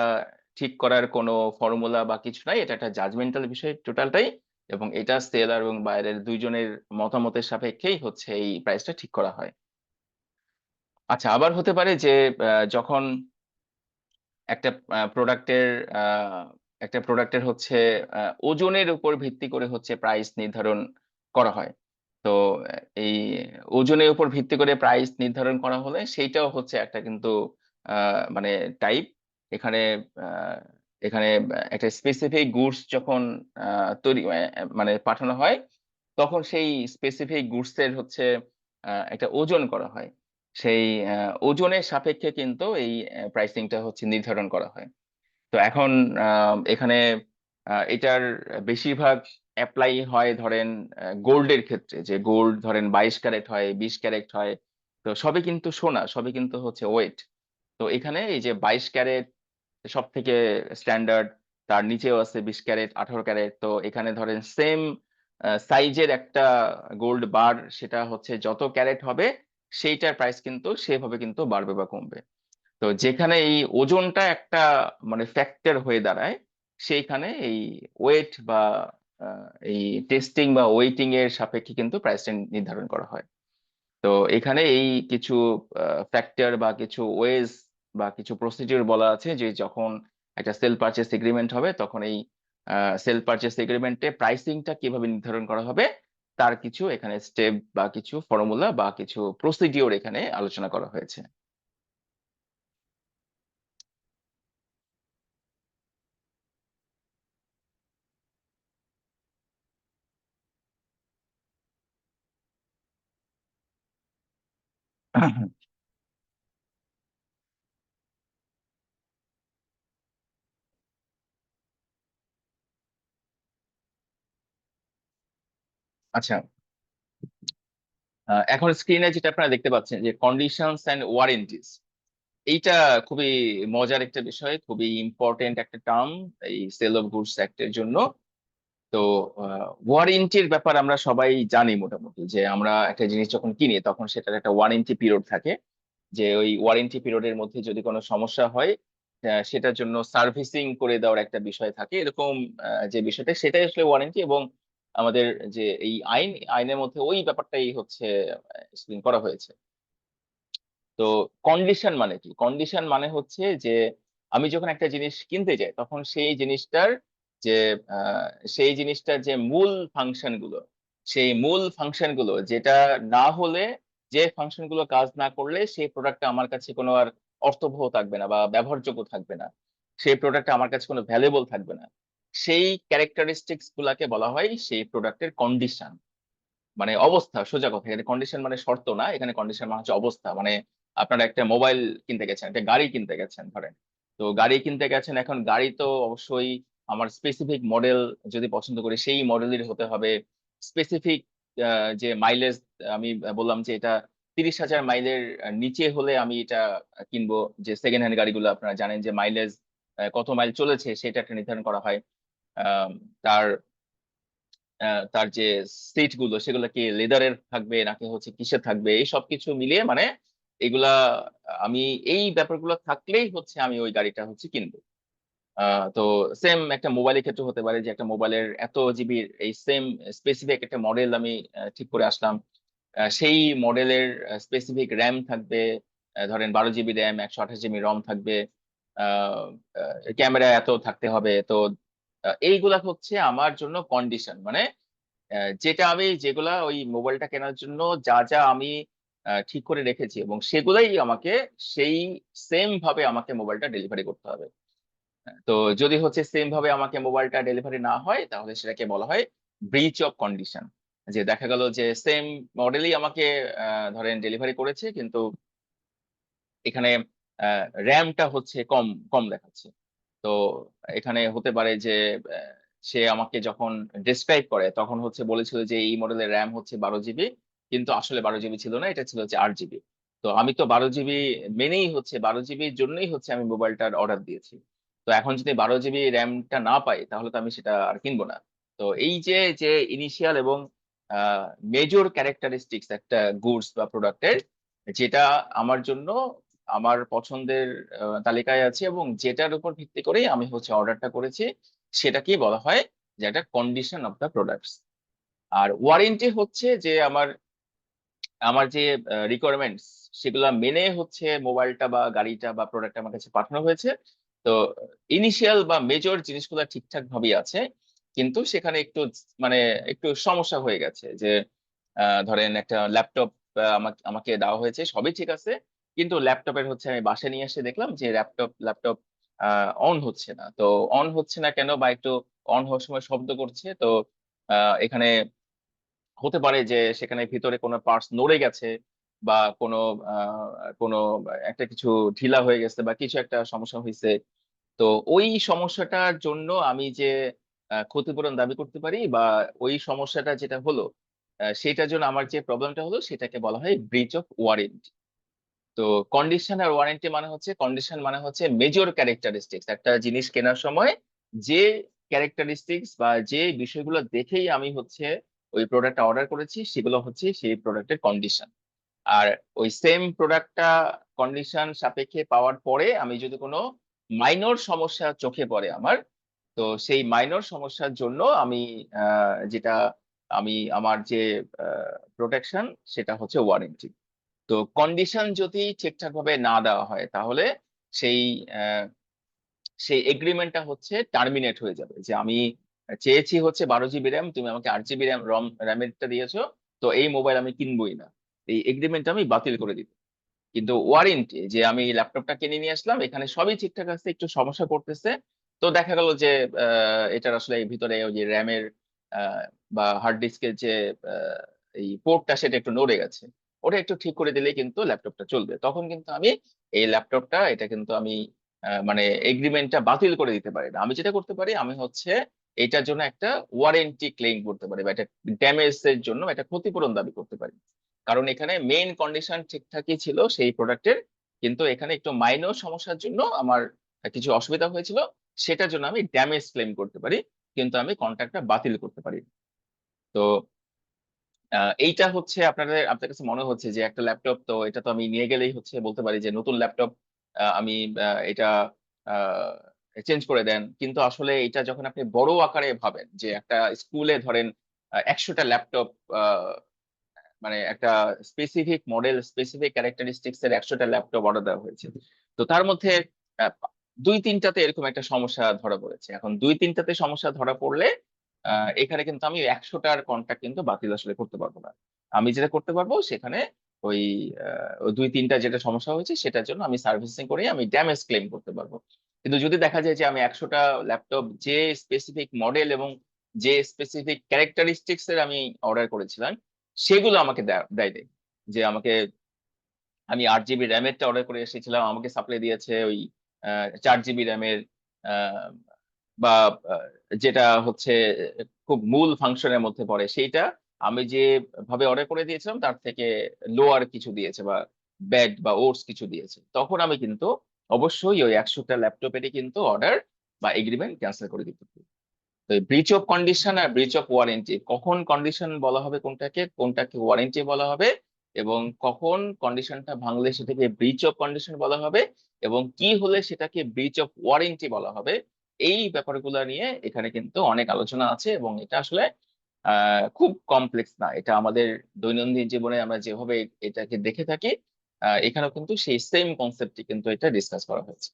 ঠিক করার কোনো ফর্মুলা বা কিছু নাই, এটা একটা জাজমেন্টাল বিষয় টোটালটাই। এবং এটা সেলার এবং বায়ারের দুইজনের মতামতের সাপেক্ষেই হচ্ছে এই প্রাইসটা ঠিক করা হয়। আচ্ছা, আবার হতে পারে যে যখন একটা প্রোডাক্টের একটা প্রোডাক্টের হচ্ছে ওজনের উপর ভিত্তি করে হচ্ছে প্রাইস নির্ধারণ করা হয়। তো এই ওজনের উপর ভিত্তি করে প্রাইস নির্ধারণ করা হলে সেইটাও হচ্ছে একটা কিন্তু মানে টাইপ। এখানে আহ, এখানে একটা স্পেসিফিক গুডস যখন তৈরি মানে পাঠানো হয়, তখন সেই স্পেসিফিক গুডস এর হচ্ছে একটা ওজন করা হয়। সেই ওজনের সাপেক্ষে কিন্তু এই প্রাইসিংটা হচ্ছে নির্ধারণ করা হয়। তো এখন এখানে এটার বেশিরভাগ অ্যাপ্লাই হয় ধরেন গোল্ডের ক্ষেত্রে, যে গোল্ড ধরেন 22 ক্যারেট হয়, 20 ক্যারেট হয়। তো সবই কিন্তু সোনা, সবই কিন্তু হচ্ছে ওয়েট। তো এখানে এই যে 22 ক্যারেট সব থেকে স্ট্যান্ডার্ড, তার নিচেও আছে 20 ক্যারেট, 18 ক্যারেট। তো এখানে ধরেন সেম সাইজের একটা গোল্ড বার, সেটা হচ্ছে যত ক্যারেট হবে সেইটার প্রাইস কিন্তু সেভাবে কিন্তু বাড়বে বা কমবে। তো যেখানে এই ওজনটা একটা মানে ফ্যাক্টর হয়ে দাঁড়ায়, সেইখানে এই ওয়েট বা এই টেস্টিং বা ওয়েটিং এর সাপেক্ষে কিন্তু প্রাইসটা নির্ধারণ করা হয়। তো এখানে এই কিছু ফ্যাক্টর বা কিছু ওয়েজ বা কিছু প্রসিডিউর বলা আছে, যে যখন একটা সেল পারচেস এগ্রিমেন্ট হবে তখন এই সেল পারচেস এগ্রিমেন্টে প্রাইসিংটা কিভাবে নির্ধারণ করা হবে তার কিছু এখানে স্টেপ বা কিছু ফর্মুলা বা কিছু প্রসিডিওর এখানে আলোচনা করা হয়েছে। আচ্ছা, এখন স্ক্রিনে যেটা আপনারা দেখতে পাচ্ছেন যে কন্ডিশনস এন্ড ওয়ারেন্টিজ, এইটা খুবই মজার একটা বিষয়, খুবই ইম্পর্টেন্ট একটা টার্ম এই সেল অফ গুডস অ্যাক্টের জন্য। তো ওয়ারেন্টির ব্যাপার আমরা সবাই জানি মোটামুটি, যে আমরা একটা জিনিস যখন কিনি তখন সেটার একটা ওয়ারেন্টি পিরিয়ড থাকে, যে ওই ওয়ারেন্টি পিরিয়ডের মধ্যে যদি কোনো সমস্যা হয় সেটার জন্য সার্ভিসিং করে দেওয়ার একটা বিষয় থাকে, এরকম যে বিষয়টা সেটাই আসলে ওয়ারেন্টি। এবং আমাদের যে এই আইনের মধ্যে ওই ব্যাপারটাই হচ্ছে explain করা হয়েছে। তো কন্ডিশন মানে কি? কন্ডিশন মানে হচ্ছে যে আমি যখন একটা জিনিস কিনতে যাই তখন যে আহ, সেই জিনিসটার যে মূল ফাংশন গুলো, সেই মূল ফাংশন গুলো যেটা না হলে, যে ফাংশন গুলো কাজ না করলে সেই প্রোডাক্টটা আমার কাছে কোনো আর অর্থবহ থাকবে না বা ব্যবহারযোগ্য থাকবে না, সেই প্রোডাক্টটা আমার কাছে কোনো ভ্যালুয়েবল থাকবে না, সেই ক্যারেক্টারিস্টিক্স গুলাকে বলা হয় সেই প্রোডাক্টের কন্ডিশন। মানে অবস্থা, সোজা কথা, এখানে কন্ডিশন মানে শর্ত না, এখানে কন্ডিশন মানে হচ্ছে অবস্থা। মানে আপনারা একটা মোবাইল কিনতে গেছেন, একটা গাড়ি কিনতে গেছেন ধরেন, তো গাড়ি কিনতে গেছেন, এখন গাড়ি তো অবশ্যই আমার স্পেসিফিক মডেল যদি পছন্দ করি সেই মডেলের হতে হবে। স্পেসিফিক যে মাইলেজ, আমি বললাম যে এটা 30,000 মাইলের নিচে হলে আমি এটা কিনবো। যে সেকেন্ড হ্যান্ড গাড়িগুলো আপনারা জানেন যে মাইলেজ কত মাইল চলেছে সেটা একটা নির্ধারণ করা হয়। আহ, তার তার যে সিট গুলো সেগুলো কি লেদারের থাকবে নাকি হচ্ছে কিসের থাকবে, এই সব কিছু মিলিয়ে মানে এগুলা আমি এই ব্যাপারগুলো থাকলেই হচ্ছে আমি ওই গাড়িটা হচ্ছে কিনবো। তো সেম একটা মোবাইলের ক্ষেত্রে হতে পারে যে একটা মোবাইলের এত জিবির এই সেম স্পেসিফিক একটা মডেল আমি ঠিক করে আসলাম। সেই মডেলের স্পেসিফিক র্যাম থাকবে, ধরেন 12 জিবি র্যাম, 128 জিবি রম থাকবে, ক্যামেরা এত থাকতে হবে। তো এইগুলা হচ্ছে আমার জন্য কন্ডিশন, মানে যেগুলা ওই মোবাইলটা কেনার জন্য যা যা আমি ঠিক করে রেখেছি এবং সেগুলাই আমাকে সেই সেম ভাবে আমাকে মোবাইলটা ডেলিভারি করতে হবে। তো যদি হচ্ছে সেম ভাবে আমাকে মোবাইলটা ডেলিভারি না হয় তাহলে সেটাকে বলা হয় ব্রিচ অফ কন্ডিশন। যে দেখা গেল যে সেম মডেলই আমাকে ধরেন ডেলিভারি করেছে, কিন্তু এখানে র্যামটা হচ্ছে কম কম দেখাচ্ছে। তো এখানে হতে পারে যে আহ, সে আমাকে যখন ডিসক্রাইব করে তখন হচ্ছে বলেছিল যে এই মডেলের র্যাম হচ্ছে 12 জিবি, কিন্তু আসলে 12 জিবি ছিল না, এটা ছিল হচ্ছে 8 জিবি। তো আমি তো 12 জিবি মেনেই হচ্ছে 12 জিবির জন্যই হচ্ছে আমি মোবাইলটার অর্ডার দিয়েছি। তো এখন যদি 12 জিবি র্যামটা না পাই তাহলে তো আমি সেটা আর কিনবো না। তো এই যে যে ইনিশিয়াল এবং মেজর ক্যারেক্টারিস্টিক্স একটা গুডস বা প্রোডাক্টের, যেটা আমার জন্য আমার পছন্দের তালিকায় আছে এবং যেটার উপর ভিত্তি করেই আমি হচ্ছে অর্ডারটা করেছি, সেটাকেই বলা হয় যে একটা কন্ডিশন অফ দ্য প্রোডাক্টস। আর ওয়ারেন্টি হচ্ছে যে আমার আমার যে রিকোয়ারমেন্টস সেগুলা মেনে হচ্ছে মোবাইলটা বা গাড়িটা বা প্রোডাক্ট আমার কাছে পাঠানো হয়েছে। তো ইনিশিয়াল বা মেজর জিনিসগুলো ঠিকঠাক ভাবেই আছে, কিন্তু সেখানে একটু মানে একটু সমস্যা হয়ে গেছে। যে ধরেন একটা ল্যাপটপ আমাকে আমাকে দেওয়া হয়েছে, সবই ঠিক আছে, কিন্তু ল্যাপটপের হচ্ছে আমি বাসায় নিয়ে এসে দেখলাম যে ল্যাপটপ অন হচ্ছে না। তো অন হচ্ছে না কেন, বা একটু অন হওয়ার সময় শব্দ করছে। তো এখানে হতে পারে যে সেখানে ভিতরে কোনো পার্টস নড়ে গেছে, বা কোনো কোনো একটা কিছু ঢিলা হয়ে গেছে বা কিছু একটা সমস্যা হয়েছে। তো ওই সমস্যাটার জন্য আমি যে ক্ষতিপূরণ দাবি করতে পারি, বা ওই সমস্যাটা যেটা হলো সেটার জন্য আমার যে প্রবলেমটা হলো সেটাকে বলা হয় ব্রিচ অফ ওয়ারেন্টি। তো কন্ডিশন আর ওয়ারেন্টি মানে হচ্ছে, কন্ডিশন মানে হচ্ছে মেজর ক্যারেক্টারিস্টিক্স একটা জিনিস কেনার সময়, যে ক্যারেক্টারিস্টিক্স বা যে বিষয়গুলো দেখেই আমি হচ্ছে ওই প্রোডাক্টটা অর্ডার করেছি সেগুলো হচ্ছে সেই প্রোডাক্টের কন্ডিশন। আর ওই সেম প্রোডাক্টটা কন্ডিশন সাপেক্ষে পাওয়ার পরে আমি যদি কোনো মাইনর সমস্যা চোখে পড়ে আমার, তো সেই মাইনর সমস্যার জন্য আমি যেটা আমি আমার যে প্রোটেকশন সেটা হচ্ছে ওয়ারেন্টি। তো কন্ডিশন যদি ঠিকঠাক ভাবে না দেওয়া হয় তাহলে সেই সেই এগ্রিমেন্টটা হচ্ছে টার্মিনেট হয়ে যাবে, যে আমি চেয়েছি হচ্ছে 12 জিবি র্যাম, তুমি আমাকে 8 জিবি র্যামেরটা দিয়েছো, তো এই মোবাইল আমি কিনবোই না। এই এগ্রিমেন্টটা আমি বাতিল করে দিই। কিন্তু ওয়ারেন্টি, যে আমি ল্যাপটপটা কিনে নিয়ে আসলাম, এখানে সবই ঠিকঠাক আছে, একটু সমস্যা করতেছে, তো দেখা গেল যে এটার আসলে এই ভিতরে ওই যে র্যামের বা হার্ড ডিস্কের যে আহ, এই পোর্টটা সেটা একটু নড়ে গেছে, ওটা একটু ঠিক করে দিলেই কিন্তু ল্যাপটপটা চলবে। তখন কিন্তু আমি এই ল্যাপটপটা এটা কিন্তু আমি মানে এগ্রিমেন্টটা বাতিল করে দিতে পারি না। আমি যেটা করতে পারি, আমি হচ্ছে এটার জন্য একটা ওয়ারেন্টি ক্লেম করতে পারি, বা একটা ড্যামেজ এর জন্য একটা ক্ষতিপূরণ দাবি করতে পারি। কারণ এখানে মেইন কন্ডিশন ঠিকঠাকই ছিল সেই প্রোডাক্টের, কিন্তু এখানে একটু মাইনর সমস্যার জন্য আমার কিছু অসুবিধা হয়েছিল, সেটার জন্য আমি ড্যামেজ ক্লেম করতে পারি, কিন্তু আমি কন্ট্রাক্টটা বাতিল করতে পারি। তো এইটা হচ্ছে আপনার কাছে মনে হচ্ছে যে একটা ল্যাপটপ, তো এটা তো আমি নিয়ে গেলেই হচ্ছে বলতে পারি যে নতুন ল্যাপটপ, আমি এটা চেঞ্জ করে দেন। কিন্তু আসলে এটা যখন আপনি বড় আকারে ভাবেন, যে একটা স্কুলে ধরেন 100টা ল্যাপটপ, মানে একটা স্পেসিফিক মডেল, স্পেসিফিক ক্যারেক্টারিস্টিক্স এর 100টা ল্যাপটপ অর্ডার দেওয়া হয়েছে, তো তার মধ্যে আহ, 2-3টাতে এরকম একটা সমস্যা ধরা পড়েছে। এখন 2-3টাতে সমস্যা ধরা পড়লে এখানে কিন্তু আমি 100টার কন্ট্রাক্ট কিন্তু বাতিল আসলে করতে পারবো না। আমি যেটা করতে পারবো সেখানে ওই ওই 2-3টা যেটা সমস্যা হয়েছে সেটার জন্য আমি সার্ভিসিং করে আমি ড্যামেজ ক্লেম করতে পারবো। কিন্তু যদি দেখা যায় যে আমি 100টা ল্যাপটপ যে স্পেসিফিক মডেল এবং যে স্পেসিফিক ক্যারেক্টারিস্টিক্স এর আমি অর্ডার করেছিলাম, সেগুলো আমাকে দেয়, যে আমাকে, আমি 8 জিবি র্যামেরটা অর্ডার করে এসেছিলাম, আমাকে সাপ্লাই দিয়েছে ওই 4 জিবি র্যামের, বা আহ, যেটা হচ্ছে খুব মূল ফাংশনের মধ্যে পড়ে সেইটা, আমি যে ভাবে অর্ডার করে দিয়েছিলাম তার থেকে লোয়ার কিছু দিয়েছে, বা ব্যাড বা ওটস কিছু দিয়েছে, তখন আমি কিন্তু অবশ্যই ওই 100টা ল্যাপটপেরই কিন্তু অর্ডার বা এগ্রিমেন্ট ক্যান্সেল করে দিতে পারি। তো ব্রিচ অফ কন্ডিশন আর ব্রিচ অফ ওয়ারেন্টি, কখন কন্ডিশন বলা হবে কোনটাকে, কোনটাকে ওয়ারেন্টি বলা হবে, এবং কখন কন্ডিশনটা ভাঙলে সেটাকে ব্রিচ অফ কন্ডিশন বলা হবে, এবং কি হলে সেটাকে ব্রিচ অফ ওয়ারেন্টি বলা হবে, এই ব্যাপারগুলো নিয়ে এখানে কিন্তু অনেক আলোচনা আছে। এবং এটা আসলে খুব কমপ্লেক্স না, এটা আমাদের দৈনন্দিন জীবনে আমরা যেভাবে এটাকে দেখে থাকি, এখানেও কিন্তু সেই সেম কনসেপ্টই কিন্তু এটা ডিসকাস করা হয়েছে।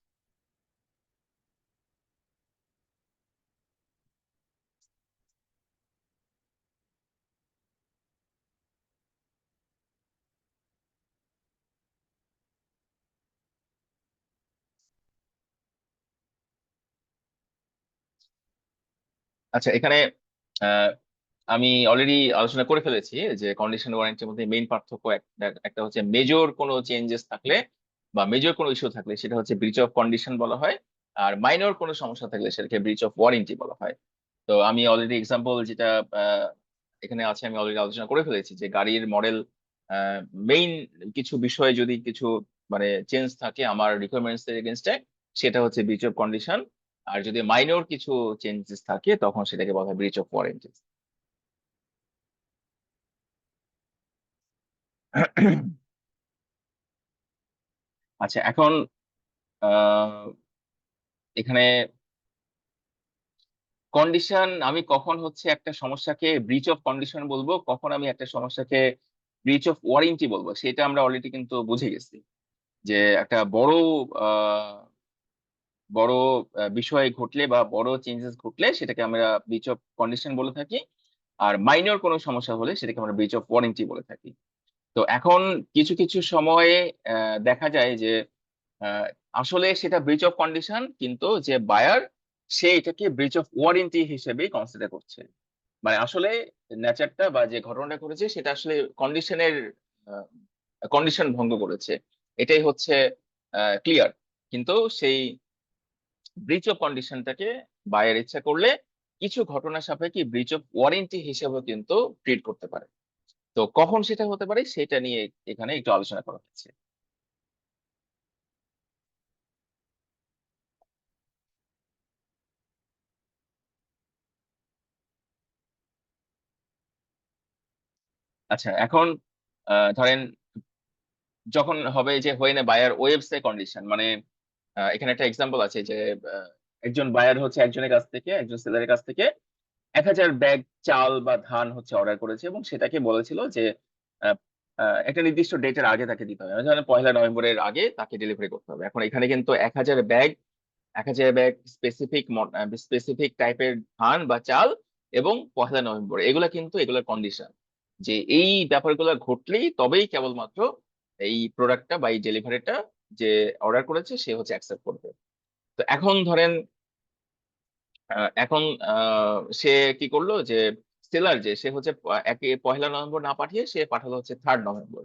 আচ্ছা, এখানে আহ, আমি অলরেডি আলোচনা করে ফেলেছি যে কন্ডিশন ওয়ারেন্টির মধ্যে মেইন পার্থক্য একটা একটা হচ্ছে মেজর কোনো চেঞ্জেস থাকলে বা মেজর কোনো ইস্যু থাকলে সেটা হচ্ছে ব্রিচ অফ কন্ডিশন বলা হয়, আর মাইনর কোনো সমস্যা থাকলে সেটাকে ব্রিচ অফ ওয়ারেন্টি বলা হয়। তো আমি অলরেডি এক্সাম্পল যেটা আহ, এখানে আছে আমি অলরেডি আলোচনা করে ফেলেছি, যে গাড়ির মডেল, মেইন কিছু বিষয়ে যদি কিছু মানে চেঞ্জ থাকে আমার রিকোয়ারমেন্টস এর এগেনস্টে, সেটা হচ্ছে ব্রিচ অফ কন্ডিশন। আর যদি মাইনর কিছু চেঞ্জেস থাকে তখন সেটাকে বলা হয় ব্রিচ অফ ওয়ারেন্টি। আচ্ছা, এখন আহ, এখানে কন্ডিশন, আমি কখন হচ্ছে একটা সমস্যাকে ব্রিচ অফ কন্ডিশন বলবো, কখন আমি একটা সমস্যাকে ব্রিচ অফ ওয়ারেন্টি বলবো, সেটা আমরা অলরেডি কিন্তু বুঝে গেছি। যে একটা আহ, বড় বিষয় ঘটলে বা বড় চেঞ্জেস ঘটলে সেটাকে আমরা ব্রিচ অফ কন্ডিশন বলে থাকি, আর মাইনর কোনো সমস্যা হলে সেটাকে আমরা ব্রিচ অফ ওয়ারেন্টি বলে থাকি। তো এখন কিছু কিছু সময়ে দেখা যায় যে আহ, আসলে সেটা ব্রিচ অফ কন্ডিশন, কিন্তু যে বায়ার সে এটাকে ব্রিচ অফ ওয়ারেন্টি হিসেবে কনসিডার করছে। মানে আসলে নেচারটা বা যে ঘটনাটা ঘটেছে সেটা আসলে কন্ডিশনের কন্ডিশন ভঙ্গ করেছে, এটাই হচ্ছে ক্লিয়ার। কিন্তু সেই ব্রিচ অফ কন্ডিশনটাকে বায়ার ইচ্ছা করলে কিছু ঘটনা সাপেক্ষে ব্রিচ অফ ওয়ারেন্টি হিসেবেও কিন্তু ট্রিট করতে পারে। তো কখন সেটা হতে পারে সেটা নিয়ে এখানে একটু আলোচনা করা হচ্ছে। আচ্ছা, এখন ধরেন যখন হবে যে when a buyer waives a condition, মানে এখানে একটা এক্সাম্পল আছে যে আহ, একজন বায়ার হচ্ছে একজনের কাছ থেকে, একজন সেলারের কাছ থেকে 1000 ব্যাগ চাল বা ধান হচ্ছে অর্ডার করেছে, এবং সেটাকে বলেছিল যে আহ, একটা নির্দিষ্ট ডেটের আগে তাকে দিতে হবে, ধরেন 1লা নভেম্বরের আগে তাকে ডেলিভারি করতে হবে। এখন এখানে কিন্তু 1000 ব্যাগ 1000 ব্যাগ স্পেসিফিক টাইপের ধান বা চাল এবং 1 নভেম্বর, এগুলা কিন্তু এগুলোর কন্ডিশন, যে এই ব্যাপারগুলো ঘটলেই তবেই কেবলমাত্র এই প্রোডাক্টটা বা এই ডেলিভারিটা যে অর্ডার করেছে সে হচ্ছে অ্যাকসেপ্ট করবে। তো এখন ধরেন এখন সে কি করলো যে সেলার যে সে হচ্ছে 1 নভেম্বর না পাঠিয়ে সে পাঠালো হচ্ছে 3 নভেম্বর।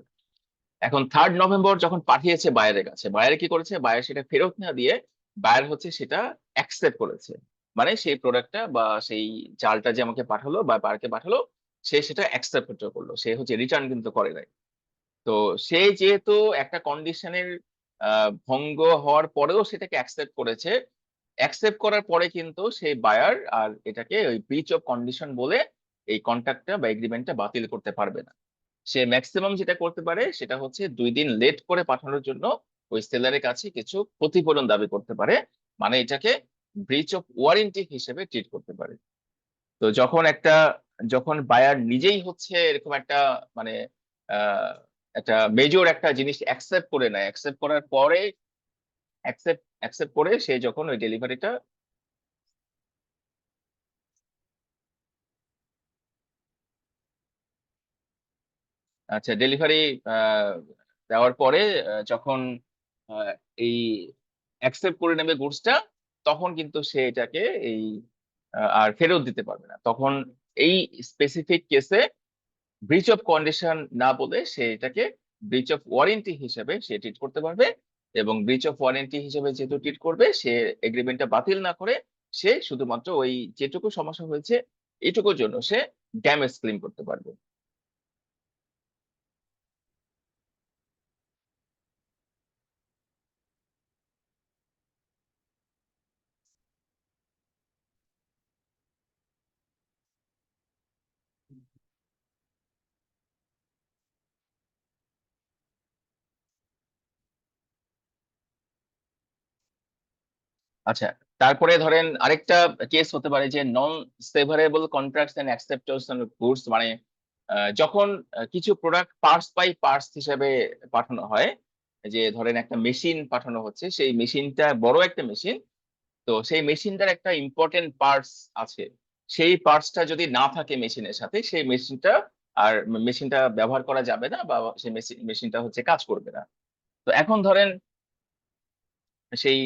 এখন 3 নভেম্বর যখন পাঠিয়েছে বায়ারের কাছে, বায়ার কি করেছে, বায়ার সেটা ফেরত না দিয়ে বায়ার হচ্ছে সেটা অ্যাকসেপ্ট করেছে। মানে সেই প্রোডাক্টটা বা সেই চালটা যে আমাকে পাঠালো বা বায়ারকে পাঠালো, সে সেটা অ্যাকসেপ্ট করলো, সে হচ্ছে রিটার্ন কিন্তু করে নাই। তো সে যেহেতু একটা কন্ডিশনের ভঙ্গ হওয়ার পরেও সেটাকে অ্যাকসেপ্ট করেছে, অ্যাকসেপ্ট করার পরে কিন্তু সেই বায়ার আর এটাকে ওই ব্রিচ অফ কন্ডিশন বলে এই কন্ট্রাক্টটা বা এগ্রিমেন্টটা বাতিল করতে পারবে না। সে ম্যাক্সিমাম যেটা করতে পারে সেটা হচ্ছে 2 দিন লেট করে পাঠানোর জন্য ওই সেলারের কাছে কিছু ক্ষতিপূরণ দাবি করতে পারে, মানে এটাকে ব্রিচ অফ ওয়ারেন্টি হিসেবে ট্রিট করতে পারে। তো যখন বায়ার নিজেই হচ্ছে এরকম একটা মানে আহ একটা মেজর একটা জিনিস অ্যাকসেপ্ট করে নেয়, অ্যাকসেপ্ট করার পরে অ্যাকসেপ্ট করে সে যখন ওই ডেলিভারিটা, আচ্ছা ডেলিভারি দেওয়ার পরে যখন আহ, এই অ্যাকসেপ্ট করে নেবে গুডসটা, তখন কিন্তু সে এটাকে এই আর ফেরত দিতে পারবে না। তখন এই স্পেসিফিক কেসে ব্রিচ অফ কন্ডিশন না বলে সে এটাকে ব্রিচ অফ ওয়ারেন্টি হিসেবে সে ট্রিট করতে পারবে। এবং ব্রিচ অফ ওয়ারেন্টি হিসেবে যেহেতু ট্রিট করবে, সে এগ্রিমেন্টটা বাতিল না করে সে শুধুমাত্র ওই যেটুকু সমস্যা হয়েছে এইটুকুর জন্য সে ড্যামেজ ক্লেম করতে পারবে। আচ্ছা, তারপরে ধরেন আরেকটা কেস হতে পারে যে নন সেভারেবল কন্ট্রাক্টস এন্ড অ্যাকসেপ্টেন্স গুডস, মানে যখন কিছু প্রোডাক্ট পার্টস বাই পার্টস হিসেবে পাঠানো হয়, যে ধরেন একটা মেশিন পাঠানো হচ্ছে, সেই মেশিনটা বড় একটা মেশিন, তো সেই মেশিনটার একটা ইম্পর্টেন্ট পার্টস আছে, সেই পার্টসটা যদি না থাকে মেশিনের সাথে, সেই আর মেশিনটা ব্যবহার করা যাবে না বা সেই মেশিনটা হচ্ছে কাজ করবে না। তো এখন ধরেন সেই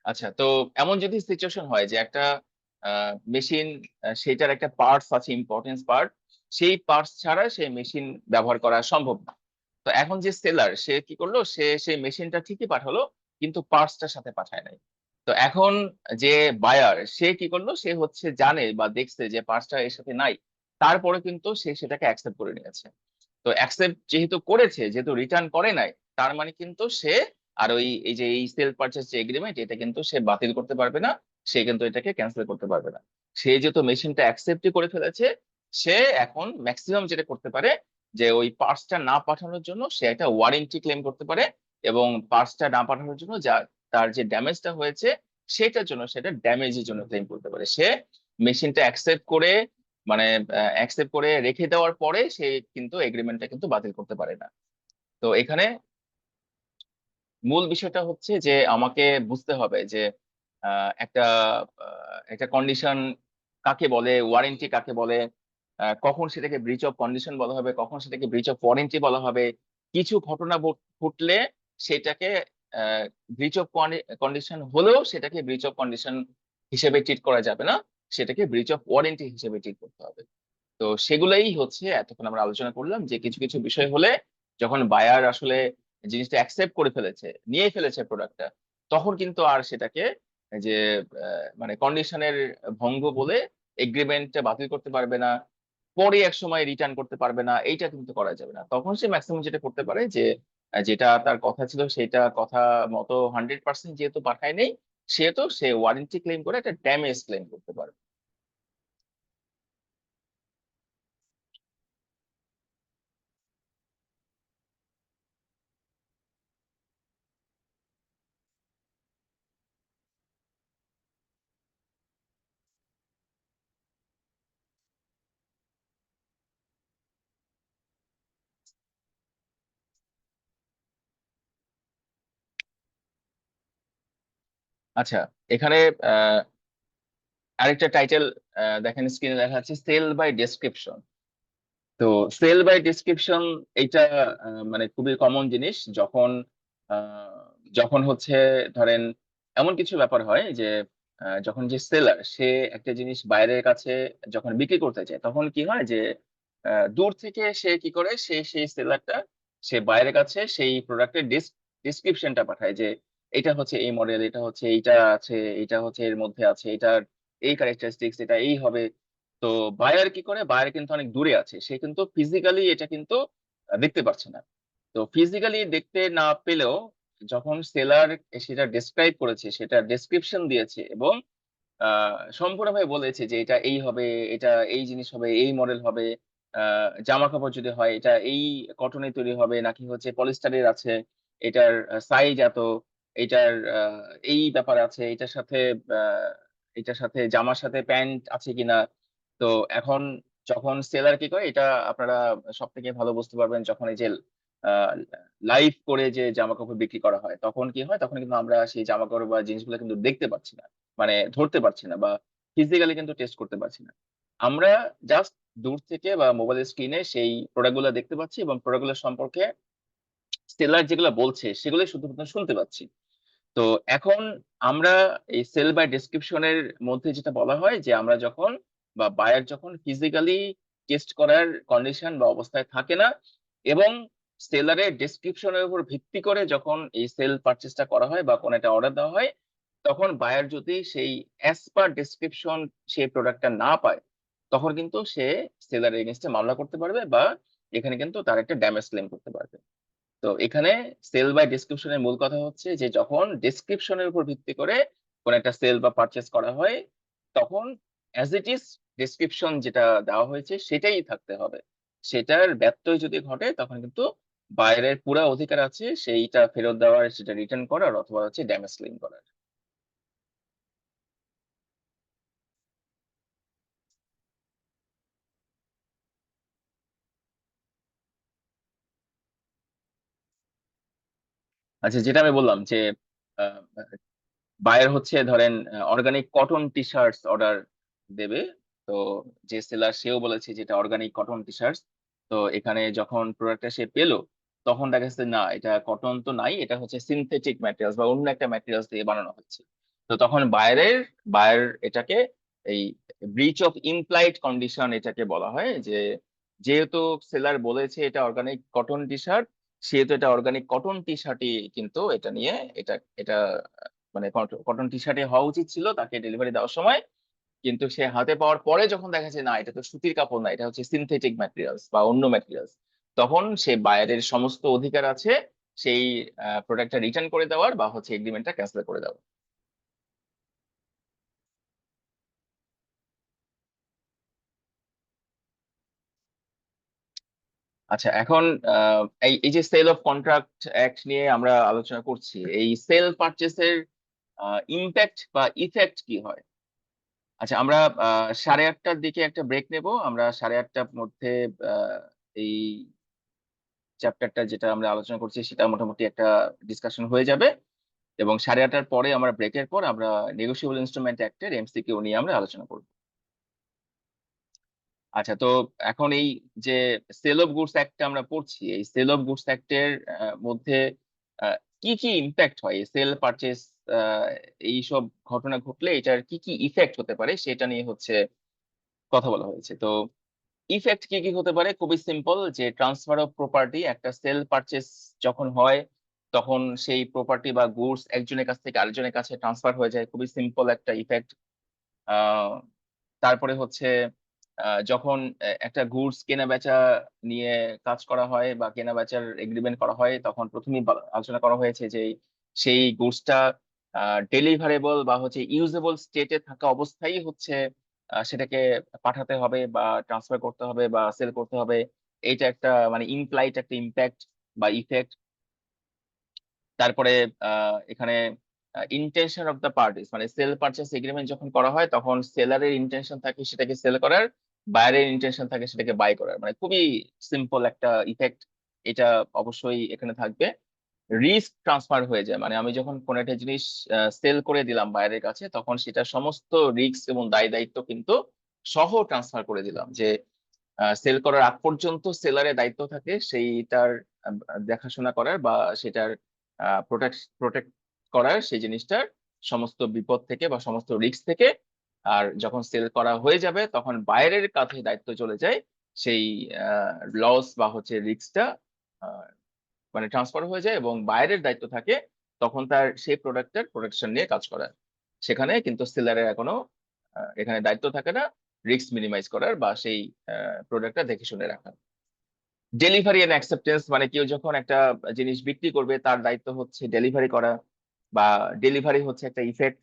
আচ্ছা, তো এমন যদি সিচুয়েশন হয় যে একটা মেশিন, সেটার একটা পার্টস আছে, ইম্পর্টেন্স পার্ট, সেই পার্টস ছাড়া সেই মেশিন ব্যবহার করা সম্ভব না। তো এখন যে সেলার সে কি করলো, সে সেই মেশিনটা ঠিকই পাঠালো কিন্তু পার্টসটার সাথে পাঠায় নাই। তো এখন যে বায়ার সে কি করলো, সে হচ্ছে জানে বা দেখছে যে পার্টসটা এর সাথে নাই, তারপরে কিন্তু সে সেটাকে অ্যাকসেপ্ট করে নিয়েছে। তো অ্যাকসেপ্ট যেহেতু করেছে, যেহেতু রিটার্ন করে নাই, তার মানে কিন্তু সে আর ওই এই যে এই সেল পারচেজ যে এগ্রিমেন্ট, এটা কিন্তু সে বাতিল করতে পারবে না, সে কিন্তু এটাকে ক্যান্সেল করতে পারবে না। সে যেহেতু মেশিনটা অ্যাকসেপ্টই করে ফেলেছে, সে এখন ম্যাক্সিমাম যেটা করতে পারে যে ওই পার্টসটা না পাঠানোর জন্য সে একটা ওয়ারেন্টি ক্লেম করতে পারে, এবং পার্টসটা না পাঠানোর জন্য যা তার যে ড্যামেজটা হয়েছে সেটার জন্য সেটা ড্যামেজের জন্য ক্লেম করতে পারে। সে মেশিনটা অ্যাকসেপ্ট করে মানে অ্যাকসেপ্ট করে রেখে দেওয়ার পরে সে কিন্তু এগ্রিমেন্টটা কিন্তু বাতিল করতে পারে না। তো এখানে মূল বিষয়টা হচ্ছে যে আমাকে বুঝতে হবে যে একটা কন্ডিশন কাকে বলে, ওয়ারেন্টি কাকে বলে, কখন সেটাকে ব্রিচ অফ কন্ডিশন বলা হবে, কখন সেটাকে ব্রিচ অফ ওয়ারেন্টি বলা হবে। কিছু ঘটনা ঘটলে সেটাকে ব্রিচ অফ কন্ডিশন হলেও সেটাকে ব্রিচ অফ কন্ডিশন হিসেবে ট্রিট করা যাবে না, সেটাকে ব্রিচ অফ ওয়ারেন্টি হিসেবে ট্রিট করতে হবে। তো সেগুলাই হচ্ছে এতক্ষণ আমরা আলোচনা করলাম, যে কিছু কিছু বিষয় হলে যখন বায়ার আসলে জিনিসটা অ্যাকসেপ্ট করে ফেলেছে, নিয়ে ফেলেছে প্রোডাক্টটা, তখন কিন্তু আর সেটাকে যে মানে কন্ডিশনের ভঙ্গ বলে এগ্রিমেন্টটা বাতিল করতে পারবে না, পরে এক সময় রিটার্ন করতে পারবে না, এইটা কিন্তু করা যাবে না। তখন সে ম্যাক্সিমাম যেটা করতে পারে যে যেটা তার কথা ছিল সেটা কথা মতো 100% যেহেতু পাঠায় নেই, সেহেতু সে ওয়ারেন্টি ক্লেম করে একটা ড্যামেজ ক্লেম করতে পারে। আচ্ছা, এখানে আরেকটা টাইটেল দেখেন, স্ক্রিনে দেখা যাচ্ছে সেল বাই ডেসক্রিপশন। তো সেল বাই ডিসক্রিপশন এটা মানে খুবই কমন জিনিস যখন আহ, যখন হচ্ছে ধরেন এমন কিছু ব্যাপার হয় যে যখন যে সেলার সে একটা জিনিস বাইরের কাছে যখন বিক্রি করতে চায়, তখন কি হয় যে দূর থেকে সে কি করে, সেই সেলারটা সে বাইরের কাছে সেই প্রোডাক্টের ডিসক্রিপশনটা পাঠায় যে এটা হচ্ছে এই মডেল, এটা হচ্ছে এইটা আছে, এটা হচ্ছে এর মধ্যে আছে, এটার এই ক্যারেক্টারিস্টিক্স, এটা এই হবে। তো বায়ার কি করে, বায়ার কিন্তু অনেক দূরে আছে, সে কিন্তু ফিজিক্যালি এটা কিন্তু দেখতে পাচ্ছে না। তো ফিজিক্যালি দেখতে না পেলেও যখন সেলার সেটা ডেসক্রাইব করেছে, সেটা ডেসক্রিপশন দিয়েছে এবং সম্পূর্ণভাবে বলেছে যে এটা এই হবে, এটা এই জিনিস হবে, এই মডেল হবে, জামা কাপড় যদি হয় এটা এই কটনে তৈরি হবে নাকি হচ্ছে পলিস্টারের আছে, এটার সাইজ এত, এটার এই ব্যাপার আছে, আহ, এটার সাথে জামার সাথে প্যান্ট আছে কিনা। তো এখন যখন সেলার কি করে, এটা আপনারা সব থেকে ভালো বুঝতে পারবেন যখন এই যে লাইভ করে যে জামা কাপড় বিক্রি করা হয়, তখন কি হয়, তখন কিন্তু আমরা সেই জামা কাপড় বা জিনিসগুলো কিন্তু দেখতে পাচ্ছি না, মানে ধরতে পারছি না বা ফিজিক্যালি কিন্তু টেস্ট করতে পারছি না। আমরা জাস্ট দূর থেকে বা মোবাইল স্ক্রিনে সেই প্রোডাক্ট গুলো দেখতে পাচ্ছি এবং প্রোডাক্ট গুলো সম্পর্কে সেলার যেগুলো বলছে সেগুলো শুধুমাত্র শুনতে পাচ্ছি। তো এখন আমরা এই সেল বাই ডেসক্রিপশনের মধ্যে যেটা বলা হয় যে আমরা যখন বা বায়ার যখন ফিজিক্যালি টেস্ট করার কন্ডিশন বা অবস্থায় থাকে না এবং সেলারের ডেসক্রিপশনের উপর ভিত্তি করে যখন এই সেল পারচেসটা করা হয় বা কোনো একটা অর্ডার দেওয়া হয়, তখন বায়ার যদি সেই অ্যাজ পার ডেসক্রিপশন সেই প্রোডাক্টটা না পায়, তখন কিন্তু সে সেলারের এগেনস্টে মামলা করতে পারবে বা এখানে কিন্তু তার একটা ড্যামেজ ক্লেম করতে পারবে। তো এখানে সেল বাই ডেসক্রিপশনের মূল কথা হচ্ছে যে যখন ডেসক্রিপশনের উপর ভিত্তি করে কোন একটা সেল বা পারচেস করা হয়, তখন অ্যাজ ইট ইজ ডেসক্রিপশন যেটা দেওয়া হয়েছে সেটাই থাকতে হবে। সেটার ব্যত্যয় যদি ঘটে তখন কিন্তু বাইরের পুরা অধিকার আছে সেইটা ফেরত দেওয়ার, সেটা রিটার্ন করার অথবা হচ্ছে ড্যামেজ ক্লেম করার। আচ্ছা, যেটা আমি বললাম যে বায়ার হচ্ছে ধরেন অর্গানিক কটন টি শার্টস অর্ডার দেবে। তো যে সেলার সেও বলেছে যেটা অর্গানিক কটন টি শার্টস। তো এখানে যখন প্রোডাক্টটা সে পেলো, তখন দেখা যাচ্ছে না, এটা কটন তো নাই, এটা হচ্ছে সিনথেটিক ম্যাটেরিয়ালস বা অন্য একটা ম্যাটেরিয়ালস দিয়ে বানানো হচ্ছে। তো তখন বায়ার এটাকে এই ব্রিচ অফ ইমপ্লাইড কন্ডিশন এটাকে বলা হয় যে যেহেতু সেলার বলেছে এটা অর্গানিক কটন টি শার্ট, সেহেতু এটা অর্গানিক কটন টি শার্টই কিন্তু এটা নিয়ে এটা এটা মানে কটন টি শার্টে হওয়া উচিত ছিল তাকে ডেলিভারি দেওয়ার সময়। কিন্তু সে হাতে পাওয়ার পরে যখন দেখা যায় না, এটা তো সুতির কাপড় না, এটা হচ্ছে সিনথেটিক ম্যাটেরিয়ালস বা অন্য ম্যাটেরিয়ালস, তখন সে বায়ারের সমস্ত অধিকার আছে সেই প্রোডাক্টটা রিটার্ন করে দেওয়ার বা হচ্ছে এগ্রিমেন্টটা ক্যান্সেল করে দেওয়ার। আচ্ছা, এখন এই এই যে সেল অফ কন্ট্রাক্ট অ্যাক্ট নিয়ে আমরা আলোচনা করছি, এই সেল পারচেসের ইম্প্যাক্ট বা ইফেক্ট কি হয়। আচ্ছা, আমরা 8:30টার দিকে একটা ব্রেক নেব। আমরা 8:30টার মধ্যে আহ, এই চ্যাপ্টারটা যেটা আমরা আলোচনা করছি সেটা মোটামুটি একটা ডিসকাশন হয়ে যাবে এবং 8:30টার পরে আমরা ব্রেকের পর আমরা নেগোশিয়েবল ইনস্ট্রুমেন্ট অ্যাক্টের এমসিকিউ নিয়ে আমরা আলোচনা করব। আচ্ছা, তো এখন এই যে সেল অফ গুডস অ্যাক্টটা আমরা পড়ছি, এই সেল অফ গুডস অ্যাক্টের মধ্যে কি কি ইম্প্যাক্ট হয়, সেল পারচেস এইসব ঘটনা ঘটলে এটার কি কি ইফেক্ট হতে পারে সেটা নিয়ে হচ্ছে কথা বলা হয়েছে। তো ইফেক্ট কি কি হতে পারে, খুবই সিম্পল, যে ট্রান্সফার অফ প্রপার্টি, একটা সেল পারচেস যখন হয় তখন সেই প্রপার্টি বা গুডস একজনের কাছ থেকে আরেকজনের কাছে ট্রান্সফার হয়ে যায়, খুবই সিম্পল একটা ইফেক্ট। তারপরে হচ্ছে যখন একটা গুডস কেনা বেচা নিয়ে কাজ করা হয় বা কেনা বেচার এগ্রিমেন্ট করা হয়, তখন প্রথমেই আলোচনা করা হয়েছে যে সেই গুডসটা ডেলিভারেবল বা হচ্ছে ইউজেবল স্টেটে থাকা অবস্থায় হচ্ছে সেটাকে পাঠাতে হবে বা ট্রান্সফার করতে হবে বা সেল করতে হবে। এইটা একটা মানে ইমপ্লাইড একটা ইম্প্যাক্ট বা ইফেক্ট। তারপরে এখানে ইন্টেনশন অফ দ্য পার্টিস, মানে সেল পারচেস এগ্রিমেন্ট যখন করা হয় তখন সেলারের ইন্টেনশন থাকে সেটাকে সেল করার, বায়ারের ইন্টেনশন থাকে সেটাকে বাই করার, মানে খুবই সিম্পল একটা ইফেক্ট। এটা অবশ্যই এখানে থাকবে। রিস্ক ট্রান্সফার হয়ে যায়, মানে আমি যখন কোনো একটা জিনিস সেল করে দিলাম বাইরের কাছে, তখন সেটা সমস্ত রিস্ক এবং দায় দায়িত্ব কিন্তু সহ ট্রান্সফার করে দিলাম। যে সেল করার আগ পর্যন্ত সেলারের দায়িত্ব থাকে সেইটার দেখাশোনা করার বা সেটার প্রোটেক্ট প্রোটেক্ট করার, সেই জিনিসটার সমস্ত বিপদ থেকে বা সমস্ত রিস্ক থেকে। আর যখন সেল করা হয়ে যাবে তখন বাইরের কাছে দায়িত্ব চলে যায় সেই লস বা হচ্ছে রিস্কটা মানে ট্রান্সফার হয়ে যায়, এবং বাইরের দায়িত্ব থাকে তখন তার সেই প্রোডাক্টের প্রোটেকশন নিয়ে কাজ করার। সেখানে কিন্তু সেলারের এখনো এখানে দায়িত্ব থাকে না রিস্ক মিনিমাইজ করার বা সেই প্রোডাক্টটা দেখে শুনে রাখার। ডেলিভারি এন্ড অ্যাকসেপ্টেন্স, মানে কেউ যখন একটা জিনিস বিক্রি করবে তার দায়িত্ব হচ্ছে ডেলিভারি করা, বা ডেলিভারি হচ্ছে একটা ইফেক্ট।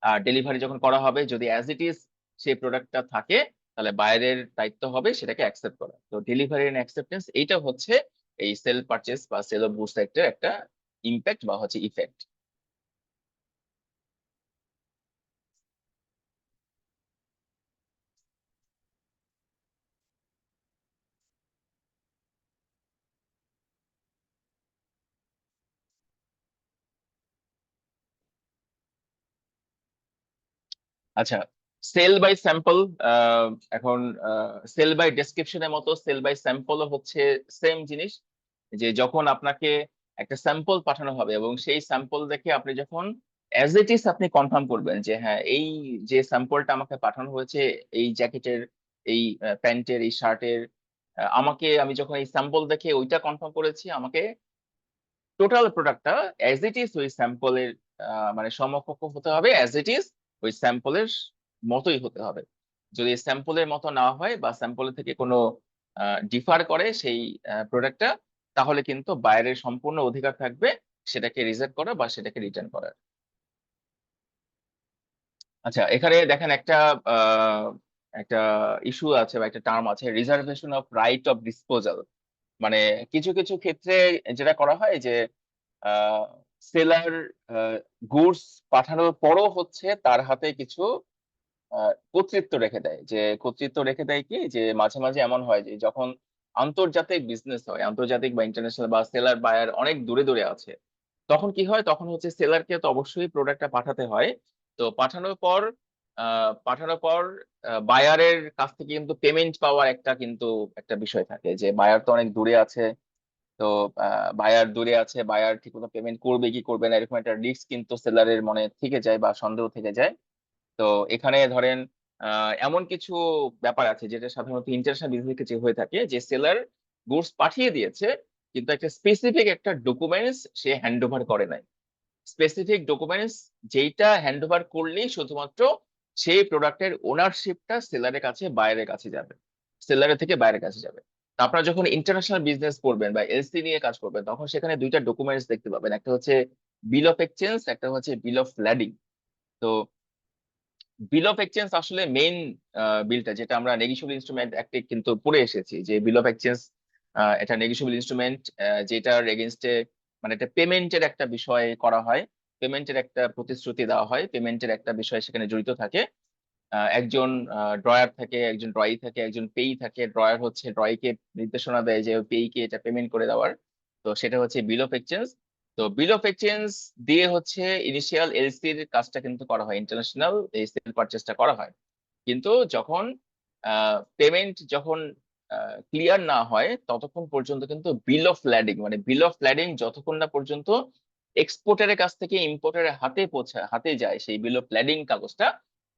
আর ডেলিভারি যখন করা হবে যদি অ্যাজ ইট ইজ সেই প্রোডাক্টটা থাকে, তাহলে বাইরের দায়িত্ব হবে সেটাকে অ্যাকসেপ্ট করা। তো ডেলিভারি এন্ড অ্যাকসেপ্টেন্স এইটা হচ্ছে এই সেল পারচেস বা সেল অফ গুডস এর একটা ইম্প্যাক্ট বা হচ্ছে ইফেক্ট। আচ্ছা, সেল বাই স্যাম্পল। এখন সেল বাই ডেসক্রিপশনের মতো সেল বাই স্যাম্পলও হচ্ছে সেম জিনিস। যে যখন আপনাকে একটা স্যাম্পল পাঠানো হবে এবং সেই স্যাম্পল দেখে আপনি যখন অ্যাজ ইট ইজ আপনি কনফার্ম করবেন যে হ্যাঁ, এই যে স্যাম্পলটা আমাকে পাঠানো হয়েছে, এই জ্যাকেটের, এই প্যান্টের, এই শার্টের, আমাকে আমি যখন এই স্যাম্পল দেখে ওইটা কনফার্ম করেছি, আমাকে টোটাল প্রোডাক্টটা অ্যাজ ইট ইজ ওই স্যাম্পলের মানে সমকক্ষ হতে হবে, অ্যাজ ইট ইজ ওই স্যাম্পলের মতোই হতে হবে। যদি স্যাম্পলের মতো না হয় বা স্যাম্পলের থেকে কোনো ডিফার করে সেই প্রোডাক্টটা, তাহলে কিন্তু বাইরের সম্পূর্ণ অধিকার থাকবে সেটাকে রিজেক্ট করা বা সেটাকে রিটার্ন করার। আচ্ছা, এখানে দেখেন একটা আহ, একটা ইস্যু আছে বা একটা টার্ম আছে, reservation of right of disposal. মানে কিছু কিছু ক্ষেত্রে যেটা করা হয় যে সেলার গুডস পাঠানোর পরও হচ্ছে তার হাতে কিছু কর্তৃত্ব রেখে দেয়। যে কর্তৃত্ব রেখে দেয় কি, যে মাঝে মাঝে এমন হয় যে যখন আন্তর্জাতিক বিজনেস হয়, আন্তর্জাতিক বা ইন্টারন্যাশনাল, বা সেলার বায়ার অনেক দূরে দূরে আছে, তখন কি হয়, তখন হচ্ছে সেলারকে তো অবশ্যই প্রোডাক্টটা পাঠাতে হয়। তো পাঠানোর পর বায়ারের কাছ থেকে কিন্তু পেমেন্ট পাওয়ার একটা কিন্তু একটা বিষয় থাকে, যে বায়ার তো অনেক দূরে আছে। তো বায়ার দূরে আছে, বায়ার ঠিক মতো পেমেন্ট করবে কি করবে না, এরকম একটা রিস্ক কিন্তু সেলারের মনে থেকে যায় বা সন্দেহ থেকে যায়। তো এখানে ধরেন এমন কিছু ব্যাপার আছে যেটা সাধারণত ইন্টারন্যাশনাল বিজনেস ক্ষেত্রে হয়ে থাকে, যে সেলার গুডস পাঠিয়ে দিয়েছে কিন্তু একটা স্পেসিফিক একটা ডকুমেন্টস সে হ্যান্ড ওভার করে নাই। স্পেসিফিক ডকুমেন্টস যেইটা হ্যান্ড ওভার করলেই শুধুমাত্র সেই প্রোডাক্টের ওনারশিপটা সেলারের কাছে, বাইরের কাছে যাবে, সেলারের থেকে বাইরের কাছে যাবে। তো আপনারা যখন ইন্টারন্যাশনাল বিজনেস করবেন বা এলসি নিয়ে কাজ করবেন, তখন সেখানে দুইটা ডকুমেন্টস দেখতে পাবেন, একটা হচ্ছে বিল অফ এক্সচেঞ্জ, একটা হচ্ছে বিল অফ ল্যাডিং। তো বিল অফ এক্সচেঞ্জ আসলে মেইন বিলটা, যেটা আমরা নেগোশিয়েবল ইনস্ট্রুমেন্ট অ্যাক্টে কিন্তু পড়ে এসেছি, যে বিল অফ এক্সচেঞ্জ এটা নেগোশিয়েবল ইনস্ট্রুমেন্ট, যেটার এগেনস্টে মানে একটা পেমেন্টের একটা বিষয় করা হয়, পেমেন্টের একটা প্রতিশ্রুতি দেওয়া হয়, পেমেন্টের একটা বিষয় সেখানে জড়িত থাকে। একজন ড্রয়ার থাকে, একজন ড্রয়ি থাকে, একজন পেই থাকে। ড্রয়ার হচ্ছে ড্রয়িকে নির্দেশনা দেয় যে পেইকে এটা পেমেন্ট করে দেওয়ার। তো সেটা হচ্ছে বিল অফ এক্সচেঞ্জ। তো বিল অফ এক্সচেঞ্জ দিয়ে হচ্ছে ইনিশিয়াল এলসির কাজটা কিন্তু করা হয়, ইন্টারন্যাশনাল এই সেল পারচেসটা করা হয়। কিন্তু যখন পেমেন্ট যখন ক্লিয়ার না হয়, ততক্ষণ পর্যন্ত কিন্তু বিল অফ ল্যাডিং, মানে বিল অফ ল্যাডিং যতক্ষণ না পর্যন্ত এক্সপোর্টারের কাছ থেকে ইম্পোর্টারের হাতে যায় সেই বিল অফ ল্যাডিং কাগজটা,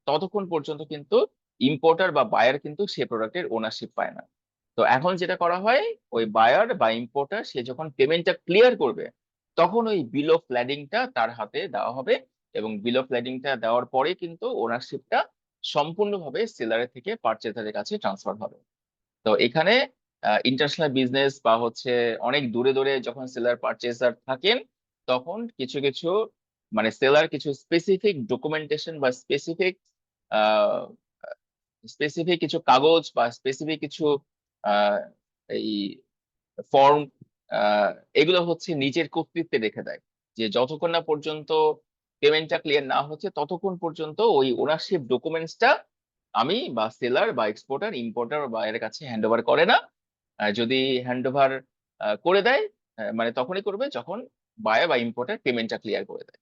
ততক্ষণ পর্যন্ত কিন্তু ইম্পোর্টার বা বায়ার কিন্তু সে প্রোডাক্টের ওনারশিপ পায় না। তো এখন যেটা করা হয়, ওই বায়ার বা ইম্পোর্টার সে যখন পেমেন্টটা ক্লিয়ার করবে, তখন ওই বিল অফ ল্যাডিংটা তার হাতে দেওয়া হবে, এবং বিল অফ ল্যাডিংটা দেওয়ার পরে কিন্তু ওনারশিপটা সম্পূর্ণভাবে সেলারের থেকে পারচেজারের কাছে ট্রান্সফার হবে। তো এখানে ইন্টারন্যাশনাল বিজনেস বা হচ্ছে অনেক দূরে দূরে যখন সেলার পারচেজার থাকেন, তখন কিছু কিছু মানে সেলার কিছু স্পেসিফিক ডকুমেন্টেশন বা স্পেসিফিক কিছু কাগজ বা স্পেসিফিক কিছু আহ, এই ফর্ম, আহ, এগুলো হচ্ছে নিজের কর্তৃত্বে রেখে দেয়। যে যতক্ষণ না পর্যন্ত পেমেন্টটা ক্লিয়ার না হচ্ছে, ততক্ষণ পর্যন্ত ওই ওনারশিপ ডকুমেন্টসটা আমি বা সেলার বা এক্সপোর্টার ইম্পোর্টার বা এর কাছে হ্যান্ড ওভার করে না। যদি হ্যান্ড ওভার করে দেয়, মানে তখনই করবে যখন বায়ার বা ইম্পোর্টার পেমেন্টটা ক্লিয়ার করে দেয়।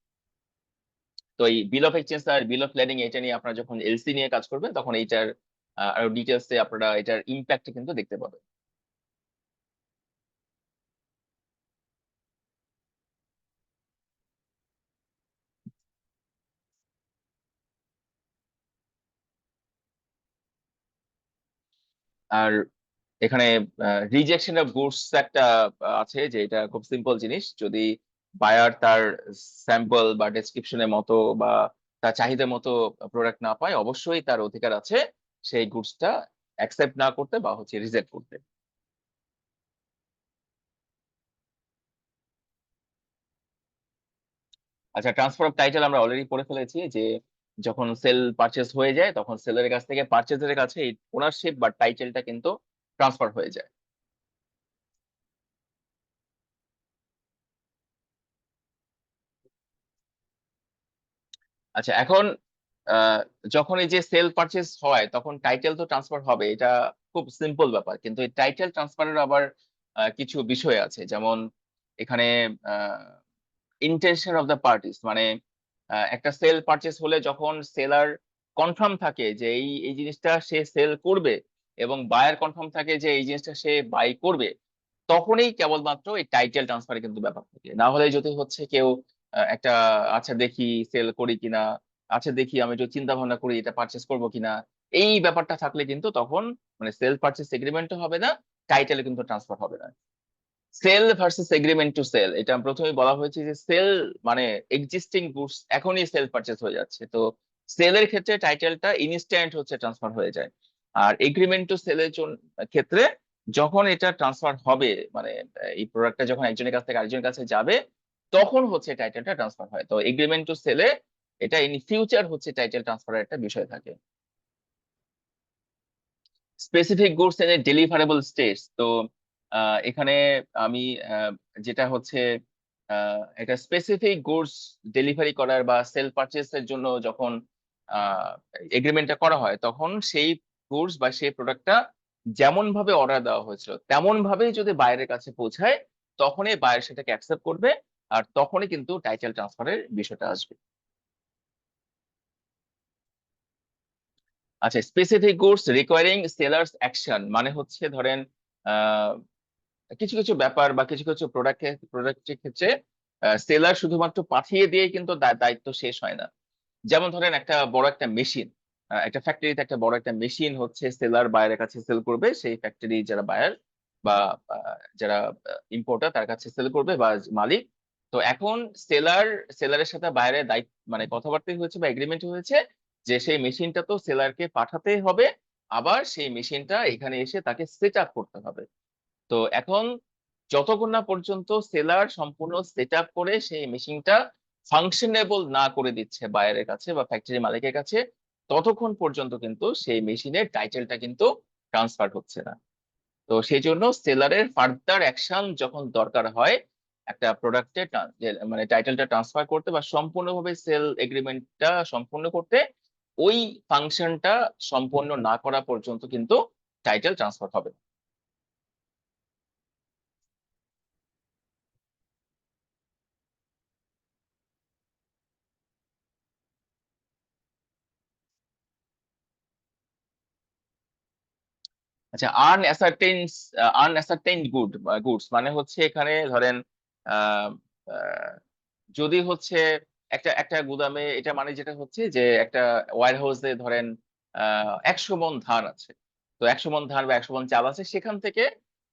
তো এই বিল অফ এক্সচেঞ্জ আর বিল অফ লেন্ডিং এটা নিয়ে আপনারা যখন এলসি নিয়ে কাজ করবেন তখন এইটার আরো ডিটেলসে আপনারা এটার ইম্প্যাক্ট কিন্তু দেখতে পাবেন। আর এখানে রিজেকশন অফ গুডস একটা আছে, যে এটা খুব সিম্পল জিনিস। যদি বায়ার তার স্যাম্পল বা ডেসক্রিপশনের মতো বা তার চাহিদা মতো প্রোডাক্ট না পায়, অবশ্যই তার অধিকার আছে সেই গুডসটা অ্যাকসেপ্ট না করতে বা হচ্ছে রিজেক্ট করতে। আচ্ছা, ট্রান্সফার অফ টাইটেল আমরা অলরেডি পড়ে ফেলেছি, যে যখন সেল পারচেজ হয়ে যায় তখন সেলের কাছ থেকে পারচেজের কাছে এই ওনারশিপ বা টাইটেলটা কিন্তু ট্রান্সফার হয়ে যায়। আচ্ছা, এখন আহ, যখন এই যে সেল পারচেজ হয় তখন টাইটেল তো ট্রান্সফার হবে, এটা খুব সিম্পল ব্যাপার। কিন্তু এই টাইটেল ট্রান্সফারের আবার কিছু বিষয় আছে। যেমন এখানে ইন্টেনশন অফ দ্য পার্টিস, মানে একটা সেল পারচেজ হলে যখন সেলার কনফার্ম থাকে যে এই এই জিনিসটা সে সেল করবে এবং বায়ার কনফার্ম থাকে যে এই জিনিসটা সে বাই করবে, তখনই কেবলমাত্র এই টাইটেল ট্রান্সফারে কিন্তু ব্যাপার থাকে। না হলে যদি হচ্ছে কেউ একটা আচ্ছা দেখি সেল করি কিনা, আচ্ছা দেখি আমি একটু চিন্তা ভাবনা করি এটা পারচেস করবো কিনা, এই ব্যাপারটা থাকলে কিন্তু তখন মানে সেল পারচেস এগ্রিমেন্টও হবে না, টাইটেলে কিন্তু ট্রান্সফার হবে না। Sale versus agreement to sale, এটা প্রথমে বলা হয়েছে যে সেল মানে এক্সিস্টিং গুডস এখনই সেল পারচেজ হয়ে যাচ্ছে, তো সেলের ক্ষেত্রে টাইটেলটা ইনস্ট্যান্ট হচ্ছে ট্রান্সফার হয়ে যায়। আর এগ্রিমেন্ট টু সেলের ক্ষেত্রে যখন এটা ট্রান্সফার হবে, মানে এই প্রোডাক্টটা যখন একজনের কাছ থেকে আরেকজনের কাছে যাবে তখন হচ্ছে টাইটেলটা ট্রান্সফার হয়। তো এগ্রিমেন্ট টু সেলে এটা ইন ফিউচার হচ্ছে টাইটেল ট্রান্সফারের একটা বিষয় থাকে। Specific goods and deliverable states, তো এখানে আমি যেটা হচ্ছে একটা স্পেসিফিক গুডস ডেলিভারি করার বা সেল পারচেসের জন্য যখন এগ্রিমেন্টটা করা হয় তখন সেই গুডস বা সেই প্রোডাক্টটা যেমন ভাবে অর্ডার দেওয়া হয়েছিল তেমন ভাবেই যদি বাইরের কাছে পৌঁছায় তখনই বায়ার সেটাকে অ্যাকসেপ্ট করবে, আর তখনই কিন্তু টাইটেল ট্রান্সফারের বিষয়টা আসবে। আচ্ছা, specific goods requiring seller's action মানে হচ্ছে ধরেন আহ, কিছু কিছু ব্যাপার বা কিছু কিছু প্রোডাক্টের ক্ষেত্রে সেলার শুধুমাত্র পাঠিয়ে দিয়ে কিন্তু দায়িত্ব শেষ হয় না। যেমন ধরেন একটা বড় একটা মেশিন, একটা ফ্যাক্টরিতে একটা বড় একটা মেশিন হচ্ছে সেলার বায়ারের কাছে সেল করবে, সেই ফ্যাক্টরি যারা বায়ার বা যারা ইম্পোর্টার তার কাছে সেল করবে বা মালিক। তো এখন সেলারের সাথে বায়ারের দায়িত্ব মানে কথাবার্তা হয়েছে বা এগ্রিমেন্ট হয়েছে যে সেই মেশিনটা তো সেলারকে পাঠাতে হবে, আবার সেই মেশিনটা এখানে এসে তাকে সেট আপ করতে হবে। তো এখন যতক্ষণ না পর্যন্ত সেলার সম্পূর্ণ সেট আপ করে সেই মেশিনটা ফাংশনেবল না করে দিচ্ছে বায়ারের কাছে বা ফ্যাক্টরি মালিকের কাছে, ততক্ষণ পর্যন্ত কিন্তু সেই মেশিনের টাইটেলটা কিন্তু ট্রান্সফার হচ্ছে না। তো সেই জন্য সেলারের ফার্দার অ্যাকশন যখন দরকার হয় একটা প্রোডাক্টে মানে টাইটেলটা ট্রান্সফার করতে বা সম্পূর্ণভাবে সেল এগ্রিমেন্টটা সম্পূর্ণ করতে, ওই ফাংশনটা সম্পূর্ণ না করা পর্যন্ত কিন্তু টাইটেল ট্রান্সফার হবে না। আচ্ছা, আনঅ্যাসার্টেইনড গুডস মানে হচ্ছে এখানে ধরেন আহ, আহ, যদি হচ্ছে একটা একটা গুদামে, এটা মানে যেটা হচ্ছে যে একটা ওয়্যার হাউসে ধরেন 100 মণ ধান আছে। তো 100 মণ ধান বা 100 মণ চাল আছে, সেখান থেকে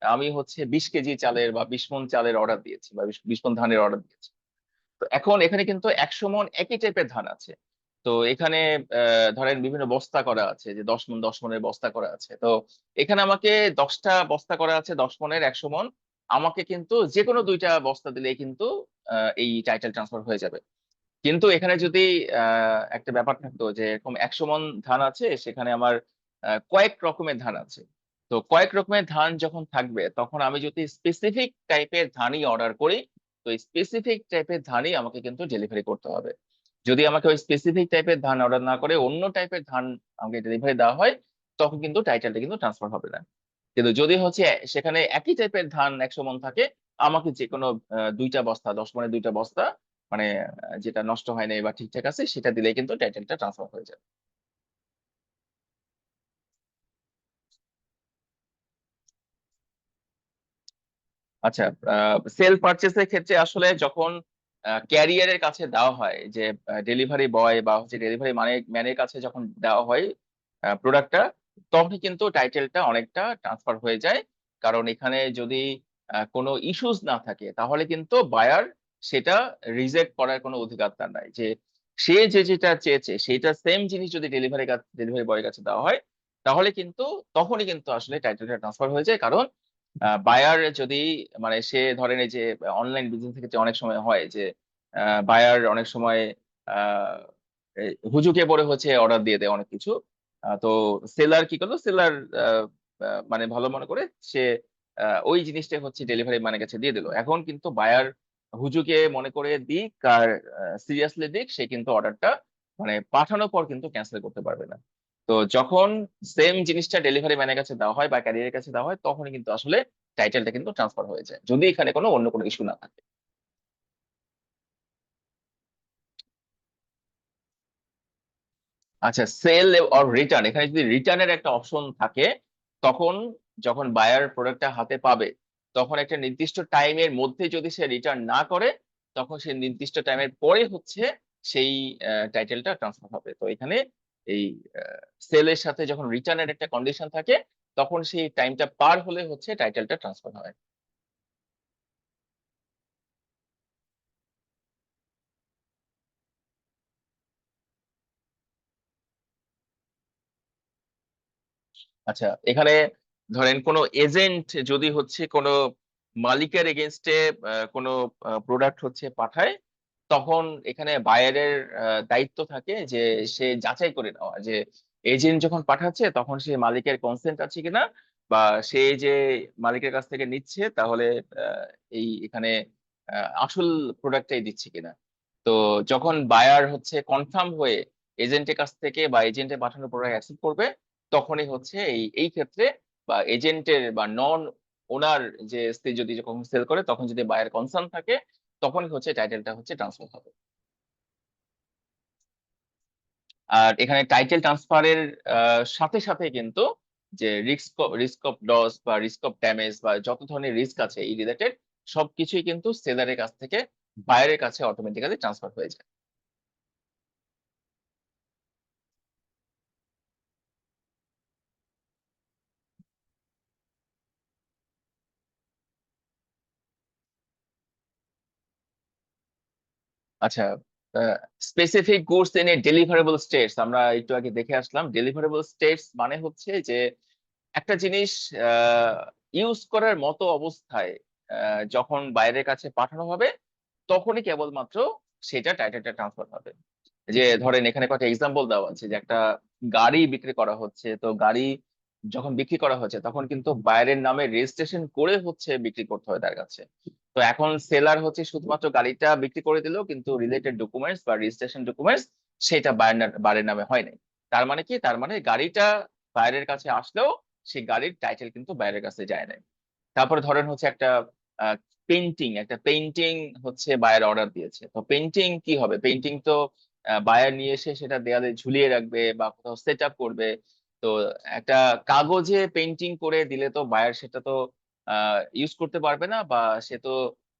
আমি হচ্ছে 20 কেজি চালের বা 20 মণ চালের অর্ডার দিয়েছি বা 20 মণ ধানের অর্ডার দিয়েছি। তো এখন এখানে কিন্তু 100 মণ একই টাইপের ধান আছে। তো এখানে ধরেন বিভিন্ন বস্তা করা আছে, যে 10 মণ 10 মণের বস্তা করা আছে। তো এখানে আমাকে 10টা বস্তা করা আছে 10 মণের 100 মণ, আমাকে কিন্তু যে কোনো 2টা বস্তা দিলেই কিন্তু এই টাইটেল ট্রান্সফার হয়ে যাবে। কিন্তু এখানে যদি একটা ব্যাপার থাকতো যে এরকম 100 মণ ধান আছে, সেখানে আমার কয়েক রকমের ধান আছে। তো কয়েক রকমের ধান যখন থাকবে তখন আমি যদি স্পেসিফিক টাইপের ধানই অর্ডার করি, তো স্পেসিফিক টাইপের ধানই আমাকে কিন্তু ডেলিভারি করতে হবে। যদি আমাকে ওই স্পেসিফিক টাইপের ধান অর্ডার না করে অন্য টাইপের ধান আমাকে ডেলিভারি দেওয়া হয়, তখন কিন্তু টাইটেলটা কিন্তু ট্রান্সফার হবে না। কিন্তু যদি হচ্ছে সেখানে একই টাইপের ধান 100 মণ থাকে, আমাকে যে কোনো 2টা বস্তা, 10 মনের 2টা বস্তা, মানে যেটা নষ্ট হয় নাই বা ঠিকঠাক আছে সেটা দিলেই কিন্তু টাইটেলটা ট্রান্সফার হয়ে যায়। আচ্ছা, সেল পারচেসের ক্ষেত্রে আসলে যখন ক্যারিয়ারের কাছে দেওয়া হয়, যে ডেলিভারি বয় বা হচ্ছে ডেলিভারি ম্যানের কাছে যখন দেওয়া হয় প্রোডাক্টটা, তখন কিন্তু টাইটেলটা অনেকটা ট্রান্সফার হয়ে যায়। কারণ এখানে যদি কোনো ইস্যুস না থাকে তাহলে কিন্তু বায়ার সেটা রিজেক্ট করার কোনো অধিকার তার নাই। যে সে যে যেটা চেয়েছে সেটা সেম জিনিস যদি ডেলিভারি বয়ের কাছে দেওয়া হয়, তাহলে কিন্তু তখনই কিন্তু আসলে টাইটেলটা ট্রান্সফার হয়ে যায়। কারণ বায়ার যদি, মানে সে ধরেন এই যে অনলাইন বিজনেস থেকে যে অনেক সময় হয় যে বায়ার অনেক সময় আহ হুজুকে পড়ে হচ্ছে অর্ডার দিয়ে দেয় অনেক কিছু। তো সেলার কি করলো, সেলার মানে ভালো মনে করে সে ওই জিনিসটা হচ্ছে ডেলিভারি মানে কাছে দিয়ে দিল। এখন কিন্তু বায়ার হুজুকে মনে করে দিক আর সিরিয়াসলি দিক, সে কিন্তু অর্ডারটা মানে পাঠানোর পর কিন্তু ক্যান্সেল করতে পারবে না। তো যখন সেম জিনিসটা ডেলিভারি ম্যানের কাছে দেওয়া হয় বা ক্যারিয়ারের কাছে দেওয়া হয়, তখনই কিন্তু আসলে টাইটেলটা কিন্তু ট্রান্সফার হয়ে যায়, যদি এখানে কোনো অন্য কোনো ইস্যু না থাকে। আচ্ছা, সেল অর রিটার্ন, এখানে যদি রিটার্নের একটা অপশন থাকে, তখন যখন বায়ার প্রোডাক্টটা হাতে পাবে, তখন একটা নির্দিষ্ট টাইমের মধ্যে যদি সে রিটার্ন না করে, তখন সে নির্দিষ্ট টাইমের পরে হচ্ছে সেই টাইটেলটা ট্রান্সফার হবে। তো এখানে এই সেলের সাথে যখন রিটার্নের একটা কন্ডিশন থাকে, তখন সেই টাইমটা পার হলে হচ্ছে টাইটেলটা ট্রান্সফার হয়। আচ্ছা, এখানে ধরেন কোনো এজেন্ট যদি হচ্ছে কোনো মালিকের এগেনস্টে কোনো প্রোডাক্ট হচ্ছে পাঠায়, তখন এখানে বায়ারের দায়িত্ব থাকে যে সে যাচাই করে নেওয়া যে এজেন্ট যখন পাঠাচ্ছে তখন সে মালিকের কনসেন্ট আছে কিনা, বা সে যে মালিকের কাছ থেকে নিচ্ছে তাহলে আহ, এই এখানে আসল প্রোডাক্টটাই দিচ্ছে কিনা। তো যখন বায়ার হচ্ছে কনফার্ম হয়ে এজেন্টের কাছ থেকে বা এজেন্টে পাঠানো প্রোডাক্ট অ্যাকসেপ্ট করবে, তখনই হচ্ছে এই এই ক্ষেত্রে বা এজেন্টের বা নন ওনার যে স্ত্রী যদি যখন সেল করে, তখন যদি বায়ার কনসার্ন থাকে, তখনই হচ্ছে টাইটেলটা হচ্ছে ট্রান্সফার হবে। আর এখানে টাইটেল ট্রান্সফারের সাথে সাথে কিন্তু যে রিস্ক অফ লস বা রিস্ক অফ ড্যামেজ বা যত ধরনের রিস্ক আছে এই রিলেটেড, সবকিছুই কিন্তু সেলারের কাছ থেকে বায়ারের কাছে অটোমেটিক্যালি ট্রান্সফার হয়ে যায়। আচ্ছা, specific goods in a deliverable states আমরা একটু আগে দেখে আসলাম। ডেলিভারেবল স্টেটস মানে হচ্ছে যে একটা জিনিস ইউজ করার মতো অবস্থায় যখন বাইরের কাছে পাঠানো হবে, তখনই কেবলমাত্র সেটা টাইটেলটা ট্রান্সফার হবে। যে ধরেন এখানে কয়েকটা এক্সাম্পল দেওয়া আছে, যে একটা গাড়ি বিক্রি করা হচ্ছে, তো গাড়ি যখন বিক্রি করা হচ্ছে তখন কিন্তু বাইরের নামে রেজিস্ট্রেশন করে হচ্ছে বিক্রি করতে হয় তার কাছে। তো এখন সেলার হচ্ছে শুধুমাত্র গাড়িটা বিক্রি করে দিল, কিন্তু রিলেটেড ডকুমেন্টস বা রেজিস্ট্রেশন ডকুমেন্টস সেটা বায়ের নামে হয় নাই। তার মানে কি, তার মানে গাড়িটা বাইরের কাছে আসলেও সেই গাড়ির টাইটেল কিন্তু বাইরের কাছে যায় নাই। তারপরে ধরেন হচ্ছে একটা পেইন্টিং হচ্ছে বায়ার অর্ডার দিয়েছে। তো পেইন্টিং কি হবে, পেইন্টিং তো বায়ার নিয়ে এসে সেটা দেয়ালে ঝুলিয়ে রাখবে বা কোথাও সেট আপ করবে। তো একটা কাগজে পেইন্টিং করে দিলে তো বায়ার সেটা তো ইউজ করতে পারবে না, বা সে তো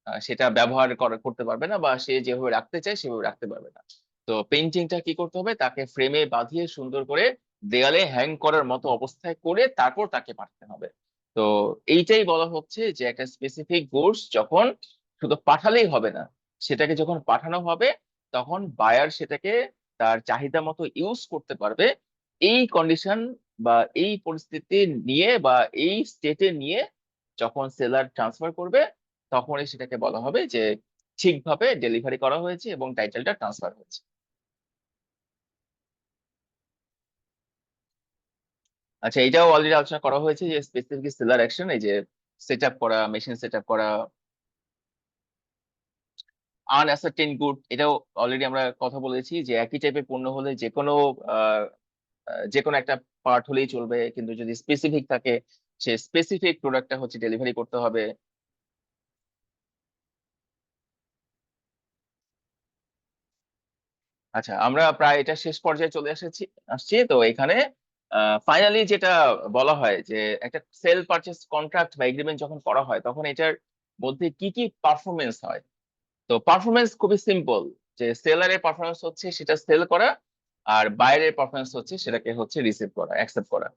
সেটা ব্যবহার করতে পারবে না, বা সে যেভাবে রাখতে চায় সেভাবে রাখতে পারবে না। তো পেইন্টিংটা কি করতে হবে, তাকে ফ্রেমে বাঁধিয়ে সুন্দর করে দেয়ালে হ্যাং করার মতো অবস্থায় করে তারপর তাকে পাঠাতে হবে। তো এইটাই বলা হচ্ছে যে একটা স্পেসিফিক গুডস যখন শুধু পাঠালেই হবে না, সেটাকে যখন পাঠানো হবে তখন বায়ার সেটাকে তার চাহিদা মতো ইউজ করতে পারবে। এই কন্ডিশন বা এই পরিস্থিতি নিয়ে বা এই স্টেটে নিয়ে যখন সেলার ট্রান্সফার করবে, তখনই সেটাকে বলা হবে যে ঠিকভাবে ডেলিভারি করা হয়েছে এবং টাইটেলটা ট্রান্সফার হয়েছে। আচ্ছা, এটাও অলরেডি আলোচনা করা হয়েছে যে স্পেসিফিক সেলার অ্যাকশন, এই যে সেট আপ করা, মেশিন সেট আপ করা। আনঅ্যাসার্টেইন গুড, এটাও অলরেডি আমরা কথা বলেছি যে একই টাইপের পণ্য হলে আহ, যে কোনো একটা পার্ট হলেই চলবে, কিন্তু যদি স্পেসিফিক থাকে সে স্পেসিফিক প্রোডাক্টটা হচ্ছে ডেলিভারি করতে হবে। আচ্ছা, আমরা প্রায় এটা শেষ পর্যায়ে চলে আসছি। তো এখানে ফাইনালি যেটা বলা হয় যে একটা সেল পারচেজ কন্ট্রাক্ট বা এগ্রিমেন্ট যখন করা হয় তখন এটার মধ্যে কি কি পারফরমেন্স হয়। তো পারফরমেন্স খুবই সিম্পল, যে সেলারের পারফরমেন্স হচ্ছে সেটা সেল করা, আর বাইরের পারফরমেন্স হচ্ছে সেটাকে হচ্ছে রিসিভ করা, অ্যাকসেপ্ট করা।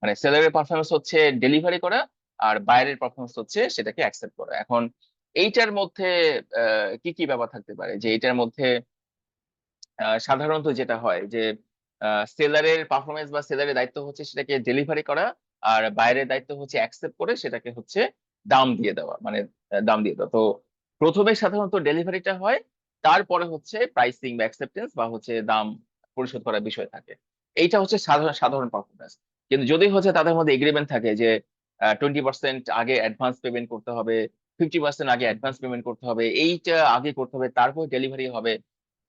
মানে সেলারের পারফরমেন্স হচ্ছে ডেলিভারি করা, আর বাইরের পারফরমেন্স হচ্ছে সেটাকে অ্যাকসেপ্ট করা। এখন এইটার মধ্যে কি কি ব্যাপার থাকতে পারে, যে এইটার মধ্যে সাধারণত যেটা হয় যে সেলারের পারফরমেন্স বা সেলারের দায়িত্ব হচ্ছে সেটাকে ডেলিভারি করা, আর বাইরের দায়িত্ব হচ্ছে অ্যাকসেপ্ট করে সেটাকে হচ্ছে দাম দিয়ে দেওয়া, মানে দাম দিয়ে দেওয়া। তো প্রথমে সাধারণত ডেলিভারিটা হয়, তারপরে হচ্ছে প্রাইসিং বা অ্যাকসেপ্টেন্স বা হচ্ছে দাম পরিশোধ করার বিষয় থাকে। এইটা হচ্ছে সাধারণ সাধারণ পারফরমেন্স। কিন্তু যদি হচ্ছে তাদের মধ্যে এগ্রিমেন্ট থাকে যে 20% আগে অ্যাডভান্স পেমেন্ট করতে হবে, 50% আগে অ্যাডভান্স পেমেন্ট করতে হবে, এইটা আগে করতে হবে তারপর ডেলিভারি হবে,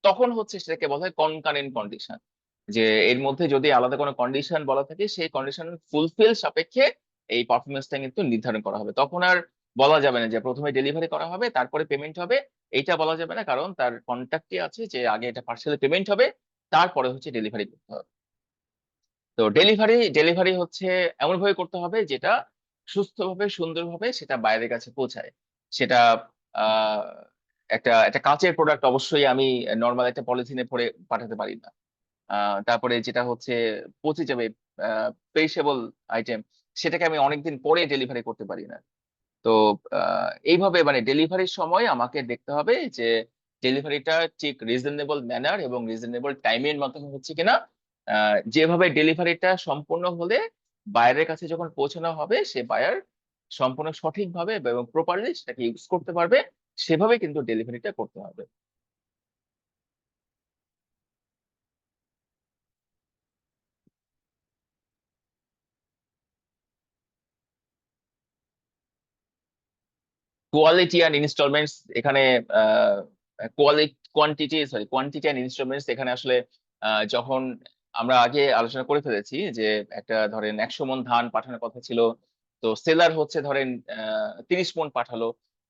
তখন হচ্ছে সেটাকে বলা হয় কনকারেন্ট কন্ডিশন। যে এর মধ্যে যদি আলাদা কোনো কন্ডিশন বলা থাকে, সেই কন্ডিশন ফুলফিল সাপেক্ষে এই পারফরমেন্সটা কিন্তু নির্ধারণ করা হবে। তখন আর বলা যাবে না যে প্রথমে ডেলিভারি করা হবে তারপরে পেমেন্ট হবে, এইটা বলা যাবে না, কারণ তার কন্ট্রাক্টে আছে যে আগে এটা পার্সেলে পেমেন্ট হবে, তারপরে হচ্ছে ডেলিভারি করতে হবে। তো ডেলিভারি ডেলিভারি হচ্ছে এমন ভাবে করতে হবে যেটা সুস্থভাবে সুন্দরভাবে সেটা বাইরের কাছে পৌঁছায়। সেটা আহ একটা একটা কাঁচের প্রোডাক্ট অবশ্যই আমি নর্মাল একটা পলিথিনে ভরে পাঠাতে পারি না। তারপরে যেটা হচ্ছে পচে যাবে, পেরিশেবল আইটেম, সেটাকে আমি অনেকদিন পরে ডেলিভারি করতে পারি না। তো এইভাবে মানে ডেলিভারির সময় আমাকে দেখতে হবে যে ডেলিভারিটা ঠিক রিজনেবল ম্যানার এবং রিজনেবল টাইমের মাধ্যমে হচ্ছে কিনা। যেভাবে ডেলিভারিটা সম্পূর্ণ হলে বায়ারের কাছে যখন পৌঁছানো হবে, সে বায়ার সম্পূর্ণ সঠিকভাবে এবং প্রপারলি সেটাকে ইউজ করতে পারবে, সেভাবে কিন্তু ডেলিভারিটা করতে হবে। কোয়ালিটি অ্যান্ড ইনস্টলমেন্টস এখানে কোয়ান্টিটি অ্যান্ড ইনস্টলমেন্টস এখানে আসলে যখন আমরা আগে আলোচনা করে ফেলেছি যে একটা ধরেন 100 মণ ধান পাঠানোর কথা ছিল, তো সেলার হচ্ছে ধরেন 30 মণ পাঠালো।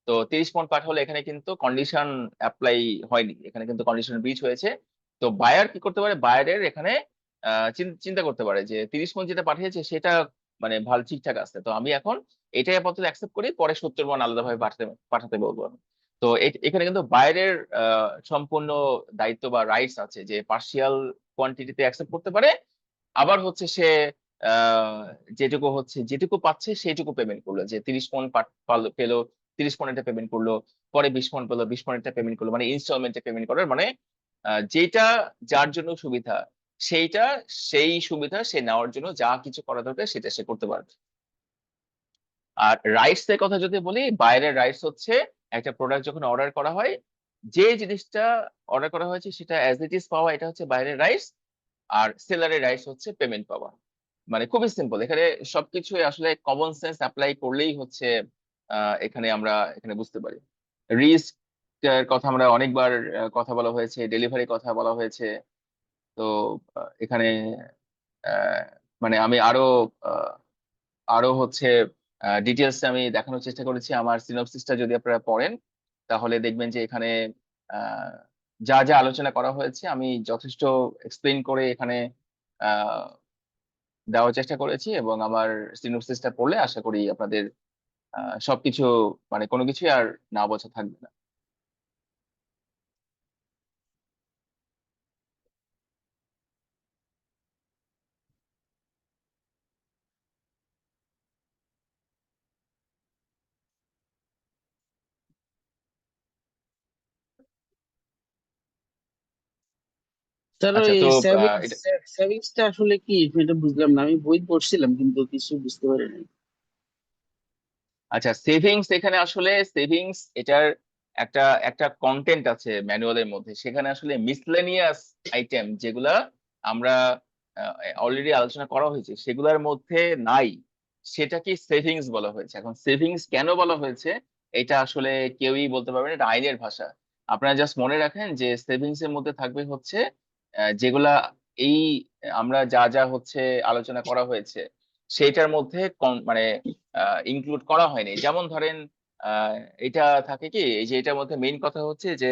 তো 30 মণ পাঠালে এখানে কিন্তু কন্ডিশন অ্যাপ্লাই হয়নি, এখানে কিন্তু কন্ডিশন ব্রিচ হয়েছে। তো বায়ার কি করতে পারে, বায়ারের এখানে চিন্তা করতে পারে যে 30 মণ যেটা পাঠিয়েছে সেটা মানে ভালো ঠিকঠাক আছে, তো আমি এখন এটাই আপাতত অ্যাকসেপ্ট করি, পরে 70 মণ আলাদাভাবে পাঠাতে পাঠাতে বলবো আমি। তো এখানে কিন্তু বাইরের সম্পূর্ণ দায়িত্ব বা রাইটস আছে যে পার্শিয়াল কোয়ান্টিটিতে অ্যাকসেপ্ট করতে পারে। আবার হচ্ছে সে আহ, যেটুকু পাচ্ছে সেইটুকু পেমেন্ট করলো, যে 30 মণ পেলো, 30 মণেরটা পেমেন্ট করলো, পরে 20 মণ পেলো, 20 মণেরটা পেমেন্ট করলো, মানে ইনস্টলমেন্টে পেমেন্ট করার মানে যেটা যার জন্য সুবিধা, সেইটা সেই সুবিধা সে নেওয়ার জন্য যা কিছু করা দরকার সেটা সে করতে পারবে। আর রাইটস এর কথা যদি বলি, বাইরের রাইটস হচ্ছে একটা প্রোডাক্ট যখন অর্ডার করা হয়, যে জিনিসটা অর্ডার করা হয়েছে সেটা অ্যাজ ইট ইজ পাওয়া, এটা হচ্ছে বাইরের রাইটস। আর সেলারের রাইটস হচ্ছে পেমেন্ট পাওয়া। মানে খুবই সিম্পল, এখানে সবকিছু আসলে কমন সেন্স অ্যাপ্লাই করলেই হচ্ছে এখানে আমরা এখানে বুঝতে পারি। রিস্ক এর কথা আমরা অনেকবার কথা বলা হয়েছে, ডেলিভারি কথা বলা হয়েছে। তো এখানে আহ, মানে আমি আরো আরো হচ্ছে ডিটেলস আমি দেখানোর চেষ্টা করেছি। আমার সিনopসিসটা যদি আপনারা পড়েন তাহলে দেখবেন যে এখানে আহ, যা যা আলোচনা করা হয়েছে আমি যথেষ্ট এক্সপ্লেইন করে এখানে আহ, দেওয়ার চেষ্টা করেছি, এবং আমার সিনopসিসটা পড়লে আশা করি আপনাদের সবকিছু মানে কোনো কিছুই আর না বোঝা থাকবে না। স্যার আচ্ছা, ওই তো সেভিংস এটা সেভিংসটা আসলে কি এটা বুঝলাম না, আমি বই পড়ছিলাম কিন্তু কিছু বুঝতে পারিনি। আচ্ছা, সেভিংস এখানে আসলে সেভিংস এটার একটা একটা কন্টেন্ট আছে ম্যানুয়ালের মধ্যে, সেখানে আসলে মিসলেনিয়াস আইটেম যেগুলা আমরা অলরেডি আলোচনা করা হয়েছে সেগুলোর মধ্যে নাই, সেটাকে সেভিংস বলা হয়েছে। এখন সেভিংস কেন বলা হয়েছে এটা আসলে কেউই বলতে পারবে না, এটা আইনের ভাষা। আপনারা জাস্ট মনে রাখেন যে সেভিংস এর মধ্যে থাকবে হচ্ছে যেগুলা এই আমরা যা যা হচ্ছে আলোচনা করা হয়েছে সেইটার মধ্যে মানে ইনক্লুড করা হয়নি। যেমন ধরেন আহ, এটা থাকে কি, এই যে এটার মধ্যে মেইন কথা হচ্ছে যে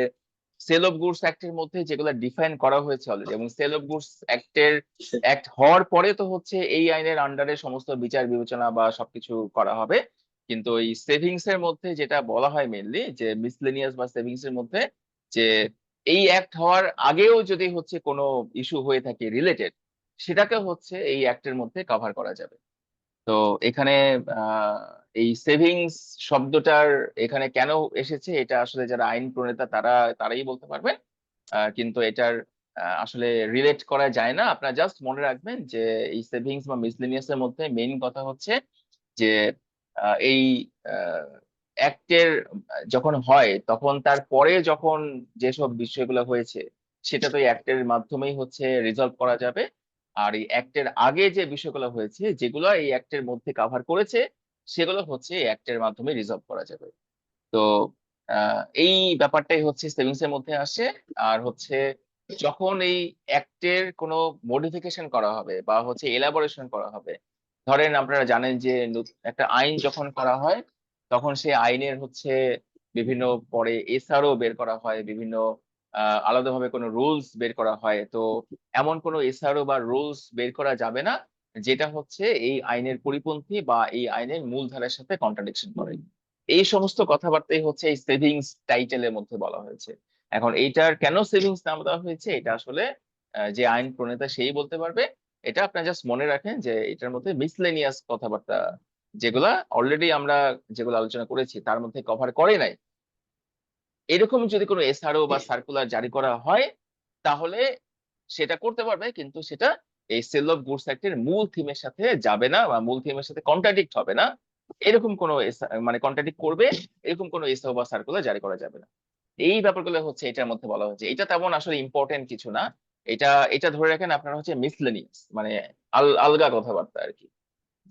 সেল অফ গুডস অ্যাক্টের মধ্যে যেগুলো ডিফাইন করা হয়েছে অলরেডি, এবং সেল অফ গুডস অ্যাক্ট হওয়ার পরে তো হচ্ছে এই আইনের আন্ডারে সমস্ত বিচার বিবেচনা বা সবকিছু করা হবে। কিন্তু ওই সেভিংস এর মধ্যে যেটা বলা হয় মেনলি, যে মিসলেনিয়াস বা সেভিংস এর মধ্যে, যে এই অ্যাক্ট হওয়ার আগেও যদি হচ্ছে কোনো ইস্যু হয়ে থাকে রিলেটেড, সেটাকে হচ্ছে এই অ্যাক্টের মধ্যে কভার করা যাবে। তো এখানে আহ, এই সেভিংস শব্দটার এখানে কেন এসেছে, এটা আসলে যারা আইন প্রণেতা তারাই বলতে পারবেন। কিন্তু এটার আসলে রিলেট করা যায় না। আপনারা জাস্ট মনে রাখবেন যে এই সেভিংস বা মিসলেনিয়াস এর মধ্যে মেইন কথা হচ্ছে যে এই অ্যাক্টের যখন হয় তখন তারপরে যখন যেসব বিষয়গুলো হয়েছে সেটা তো এই অ্যাক্টের মাধ্যমেই হচ্ছে রিজলভ করা যাবে। আর এই অ্যাক্টের আগে যে বিষয়গুলো হয়েছে যেগুলো এই অ্যাক্টের মধ্যে কাভার করেছে, সেগুলো হচ্ছে এই অ্যাক্টের মাধ্যমে রিজলভ করা যাবে। তো এই ব্যাপারটাই হচ্ছে সেভিংস এর মধ্যে আসে। আর হচ্ছে যখন এই অ্যাক্টের কোনো মডিফিকেশন করা হবে বা হচ্ছে এলাবোরেশন করা হবে, ধরেন আপনারা জানেন যে একটা আইন যখন করা হয় তখন সেই আইনের হচ্ছে বিভিন্ন পরে এসআরও বের করা হয়, বিভিন্ন আলাদাভাবে কোনো রুলস বের করা হয়। তো এমন কোনো এসআরও বা রুলস বের করা যাবে না যেটা হচ্ছে এই আইনের পরিপন্থী বা এই আইনের মূলধারার সাথে কন্ট্রাডিকশন করে। এই সমস্ত কথাবার্তাই হচ্ছে এই সেভিংস টাইটেলের মধ্যে বলা হয়েছে। এখন এইটার কেন সেভিংস নাম দেওয়া হয়েছে এটা আসলে যে আইন প্রণেতা সেই বলতে পারবে। এটা আপনারা জাস্ট মনে রাখেন যে এটার মধ্যে মিসলেনিয়াস কথাবার্তা যেগুলা অলরেডি আমরা যেগুলো আলোচনা করেছি তার মধ্যে কভার করে নাই, এরকম যদি কোনো এসআরও বা সার্কুলার জারি করা হয় তাহলে সেটা করতে পারবে, কিন্তু সেটা এই সেল অফ গুডস অ্যাক্টের মূল থিমের সাথে যাবে না বা মূল থিমের সাথে কন্ট্রাডিক্ট হবে না। এরকম কোনো মানে কন্ট্রাডিক্ট করবে এরকম কোনো এসআরও বা সার্কুলার জারি করা যাবে না। এই ব্যাপারগুলো হচ্ছে এটার মধ্যে বলা হচ্ছে। এটা তেমন আসলে ইম্পর্টেন্ট কিছু না। এটা এটা ধরে রাখেন আপনারা হচ্ছে মিসলেনিয়াস, মানে আলগা কথাবার্তা আর কি।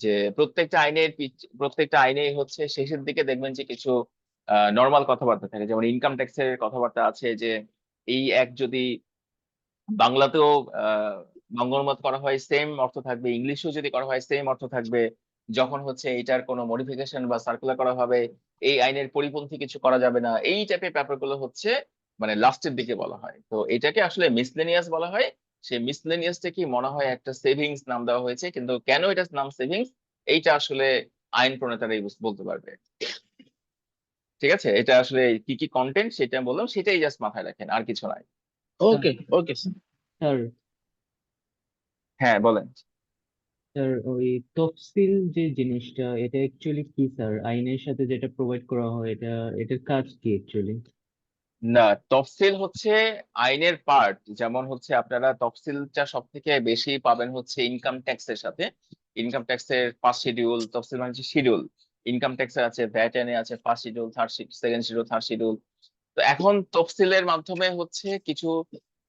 যে প্রত্যেকটা আইনে হচ্ছে শেষের দিকে দেখবেন যে কিছু নর্মাল কথাবার্তা থাকে, যেমন ইনকাম ট্যাক্সের কথাবার্তা আছে যে এই এক যদি বাংলাতেও বঙ্গনুবাদ করা হয় সেম অর্থ থাকবে, ইংলিশেও যদি করা হয় সেম অর্থ থাকবে। যখন হচ্ছে এটার কোনো মডিফিকেশন বা সার্কুলার করা হবে এই আইনের পরিপন্থী কিছু করা যাবে না, এই টাইপের ব্যাপারগুলো হচ্ছে মানে লাস্টের দিকে বলা হয়। তো এটাকে আসলে মিসলেনিয়াস বলা হয়। সেই মিসলেনিয়াসটা কি মনে হয় একটা সেভিংস নাম দেওয়া হয়েছে, কিন্তু কেন এটার নাম সেভিংস এইটা আসলে আইন প্রণেতারাই বলতে পারবে। ঠিক আছে, এটা আসলে কি কি কন্টেন্ট সেটা বললাম, সেটাই জাস্ট মাথায় রাখেন, আর কিছু নাই। ওকে, ওকে স্যার। স্যার হ্যাঁ বলেন। স্যার ওই তফসিল যে জিনিসটা, এটা অ্যাকচুয়ালি কি স্যার? আইনের সাথে যেটা প্রোভাইড করা হয়, এটার কাজ কি অ্যাকচুয়ালি? না, তফসিল হচ্ছে আইনের পার্ট। যেমন হচ্ছে আপনারা তফসিলটা সব থেকে বেশি পাবেন হচ্ছে ইনকাম ট্যাক্সের সাথে। ইনকাম ট্যাক্সের ফার্স্ট শিডিউল, তফসিল মানে শিডিউল। ইনকাম ট্যাক্সের আছে, ভ্যাট এনে আছে first schedule, second schedule, third schedule. তো এখন তফসিলের মাধ্যমে হচ্ছে কিছু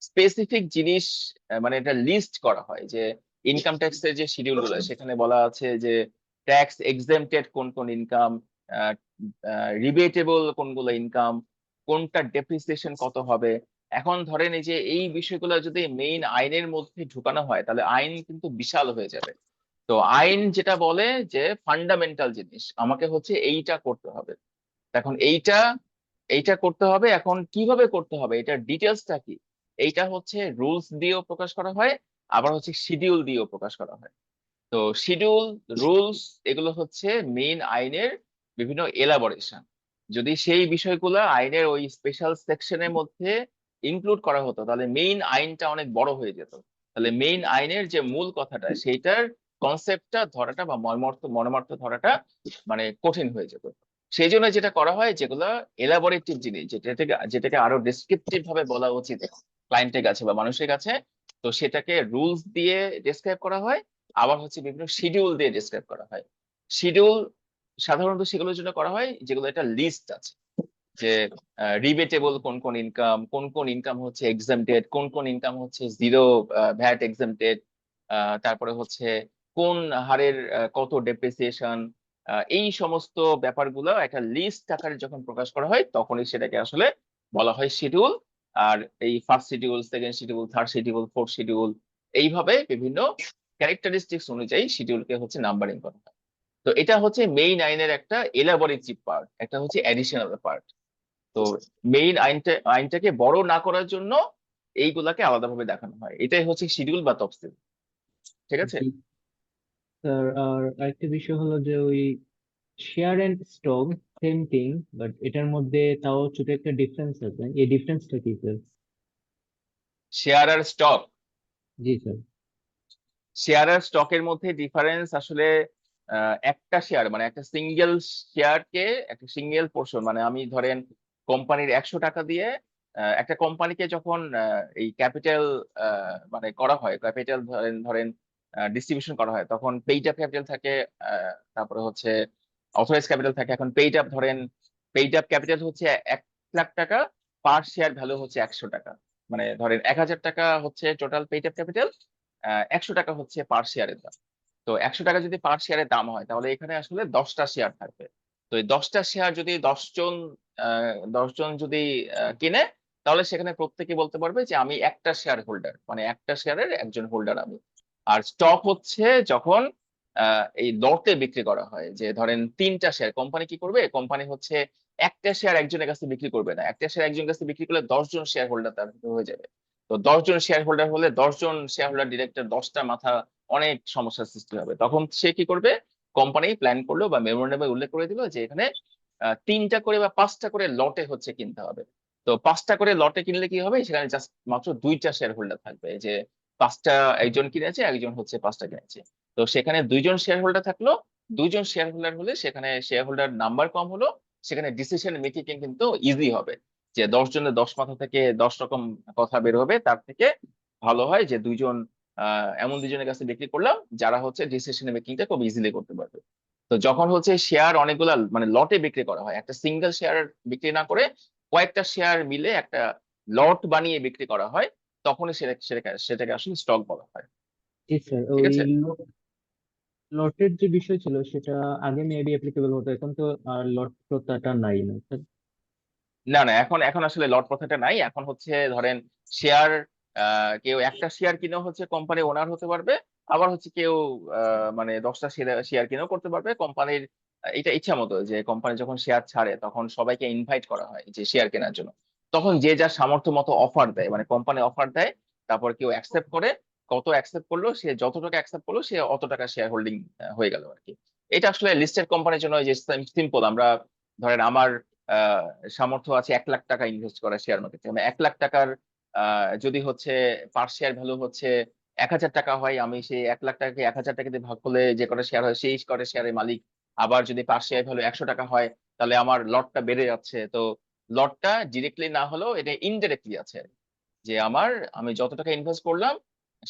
স্পেসিফিক জিনিস মানে এটা লিস্ট করা হয় যে ইনকাম ট্যাক্সের যে শিডিউল গুলো সেখানে বলা আছে যে ট্যাক্স এক্সেম্পটেড কোন কোন ইনকাম, রিবেটেবল কোনগুলো ইনকাম, কোনটা ডেপ্রিসিয়েশন কত হবে। এখন ধরেন এই যে এই বিষয়গুলো যদি মেইন আইনের মধ্যে ঢুকানো হয় তাহলে আইন কিন্তু বিশাল হয়ে যাবে। তো আইন যেটা বলে যে ফান্ডামেন্টাল জিনিস আমাকে হচ্ছে এইটা করতে হবে। এখন এইটা এইটা করতে হবে, এখন কিভাবে করতে হবে এটার ডিটেলসটা কি, এইটা হচ্ছে রুলস দিয়েও প্রকাশ করা হয়, আবার হচ্ছে শিডিউল দিয়েও প্রকাশ করা হয়। তো শিডিউল, রুলস, এগুলো হচ্ছে মেইন আইনের বিভিন্ন এলাবোরেশন। যদি সেই বিষয়গুলো আইনের ওই স্পেশাল সেকশনের মধ্যে ইনক্লুড করা হতো তাহলে মেইন আইনটা অনেক বড় হয়ে যেত। তাহলে মেইন আইনের যে মূল কথাটা সেইটার কনসেপ্টটা ধরাটা বা মর্মার্থ ধরাটা মানে কঠিন হয়ে যেত। সেই জন্য যেটা করা হয়, যেগুলো এলাবোরেটিভ জিনিস, যেটাকে আরো ডেসক্রিপটিভ ভাবে বলা উচিত ক্লায়েন্টের কাছে বা মানুষের কাছে, তো সেটাকে রুলস দিয়ে ডেসক্রাইব করা হয়। আবার হচ্ছে বিভিন্ন শিডিউল দিয়ে ডিসক্রাইব করা হয়। শিডিউল সাধারণত সেগুলোর জন্য করা হয় যেগুলো একটা লিস্ট আছে, যে রিবেটেবল কোন কোন ইনকাম, কোন কোন ইনকাম হচ্ছে এক্সামটেড, কোন কোন ইনকাম হচ্ছে জিরো ভ্যাট এক্সামটেড, তারপরে হচ্ছে কোন হারের কত ডেপ্রিসিয়েশন, এই সমস্ত ব্যাপারগুলো একটা লিস্ট আকারে যখন প্রকাশ করা হয় তখনই সেটাকে আসলে বলা হয় শিডিউল। আর এই first schedule, second schedule, third schedule, fourth schedule, এইভাবে বিভিন্ন ক্যারেক্টারিস্টিক্স অনুযায়ী শিডিউলকে হচ্ছে নাম্বারিং করা হয়। তো এটা হচ্ছে মেইন আইনের একটা এলাবোরেটিভ পার্ট, একটা হচ্ছে অ্যাডিশনাল পার্ট। তো মেইন আইনটাকে বড় না করার জন্য এইগুলাকে আলাদাভাবে দেখানো হয়, এটাই হচ্ছে শিডিউল বা তফসিল। ঠিক আছে। জি স্যার, আর আরেকটা বিষয় হলো যে ওই share and stock same thing, but এটার মধ্যে তাও ছোট একটা ডিফারেন্স আছে। এই ডিফারেন্সটা কি স্যার? শেয়ার আর স্টক, জি স্যার। শেয়ার আর স্টকের মধ্যে ডিফারেন্স আসলে একটা শেয়ার মানে একটা সিঙ্গেল শেয়ারকে, একটা সিঙ্গেল পোর্শন, মানে আমি ধরেন কোম্পানির 100 টাকা দিয়ে একটা কোম্পানিকে যখন এই ক্যাপিটাল মানে করা হয়, ক্যাপিটাল ধরেন ধরেন ডিস্ট্রিবিউশন করা হয়, তখন পেইড আপ ক্যাপিটাল থাকে, তারপরে হচ্ছে অথরাইজ ক্যাপিটাল থাকে। এখন পেইড আপ ধরেন, পেইড আপ ক্যাপিটাল হচ্ছে 1 লাখ টাকা, পার শেয়ার ভ্যালু হচ্ছে 100 টাকা। মানে ধরেন 1000 টাকা হচ্ছে টোটাল পেইড আপ ক্যাপিটাল, 100 টাকা হচ্ছে পার শেয়ারের দাম। তো 100 টাকা যদি পার শেয়ারের দাম হয়, তাহলে এখানে আসলে 10টা শেয়ার থাকবে। তো এই 10টা শেয়ার যদি 10জন যদি কিনে, তাহলে সেখানে প্রত্যেকে বলতে পারবে যে আমি একটা শেয়ার হোল্ডার, মানে একটা শেয়ারের একজন হোল্ডার আমি। আর স্টক হচ্ছে যখন এই লটে বিক্রি করা হয়, যে ধরেন 3টা শেয়ার কোম্পানি কি করবে, কোম্পানি হচ্ছে একটা শেয়ার একজনের কাছে বিক্রি করবে না, একটা শেয়ার একজনের কাছে বিক্রি করলে 10জন শেয়ার হোল্ডার তার ভিতরে হয়ে যাবে। তো 10জন শেয়ার হোল্ডার হলে 10জন শেয়ার হোল্ডার ডিরেক্টর, 10টা মাথা, অনেক সমস্যার সৃষ্টি হবে। তখন সে কি করবে, কোম্পানি প্ল্যান করলো বা মেমোরেন্ডামে উল্লেখ করে দিল যে এখানে 3টা করে বা 5টা করে লটে হচ্ছে কিনতে হবে। তো 5টা করে লটে কিনলে কি হবে, সেখানে জাস্ট মাত্র 2টা শেয়ার হোল্ডার থাকবে, যে 5টা একজন কিনেছে, একজন হচ্ছে 5টা কিনেছে। তো সেখানে 2জন শেয়ার হোল্ডার থাকলো, 2জন শেয়ার হোল্ডার হলে সেখানে শেয়ার হোল্ডার নাম্বার কম হলো, সেখানে ডিসিশন মেকিং কিন্তু ইজি হবে। যে 10 জনের 10 মাথা থেকে 10 রকম কথা বের হবে, তার থেকে ভালো হয় যে 2জন এমন 2জনের কাছে বিক্রি করলাম যারা হচ্ছে ডিসিশন মেকিংটা খুব ইজিলি করতে পারবে। তো যখন হচ্ছে শেয়ার অনেকগুলা মানে লটে বিক্রি করা হয়, একটা সিঙ্গেল শেয়ার বিক্রি না করে কয়েকটা শেয়ার মিলে একটা লট বানিয়ে বিক্রি করা হয়, তখনই সেটাকে আসলে স্টক বলা হয়। জি স্যার, ঠিক ওই আছে। লটের যে বিষয় ছিল সেটা আগে মেবি অ্যাপ্লিকেবল হতো, এখন তো আর লট প্রথাটা নাই না স্যার? না না, এখন এখন আসলে লট প্রথাটা নাই। এখন হচ্ছে ধরেন শেয়ার, কেউ একটা শেয়ার কিনেও হচ্ছে কোম্পানি ওনার হতে পারবে, আবার হচ্ছে কেউ মানে 10টা শেয়ার কিনেও করতে পারবে কোম্পানির। এটা ইচ্ছা মতো, যে কোম্পানি যখন শেয়ার ছাড়ে তখন সবাইকে ইনভাইট করা হয় যে শেয়ার কেনার জন্য। তখন যে যার সামর্থ্য মতো অফার দেয়, মানে কোম্পানি অফার দেয়, তারপর কেউ অ্যাকসেপ্ট করে, কত অ্যাকসেপ্ট করলো, সে যত টাকা অ্যাকসেপ্ট করলো সে অত টাকা শেয়ার হোল্ডিং হয়ে গেল আর কি। এটা আসলে লিস্টেড কোম্পানির জন্য যে সিম্পল। আমরা ধরেন আমার আহ সামর্থ্য আছে 1 লাখ টাকা ইনভেস্ট করা শেয়ার মার্কেটে, মানে 1 লাখ টাকার যদি হচ্ছে পার শেয়ার ভ্যালু হচ্ছে 1000 টাকা হয়, আমি সেই 1 লাখ টাকাকে 1000 টাকা দিয়ে ভাগ করলে যে কটা শেয়ার হয় সেই কটা শেয়ারের মালিক। আবার যদি পার শেয়ার ভ্যালু 100 টাকা হয়, তাহলে আমার লটটা বেড়ে যাচ্ছে। তো লটটা ডিরেক্টলি না হলেও এটা ইনডিরেক্টলি আছে, যে আমি যত টাকা ইনভেস্ট করলাম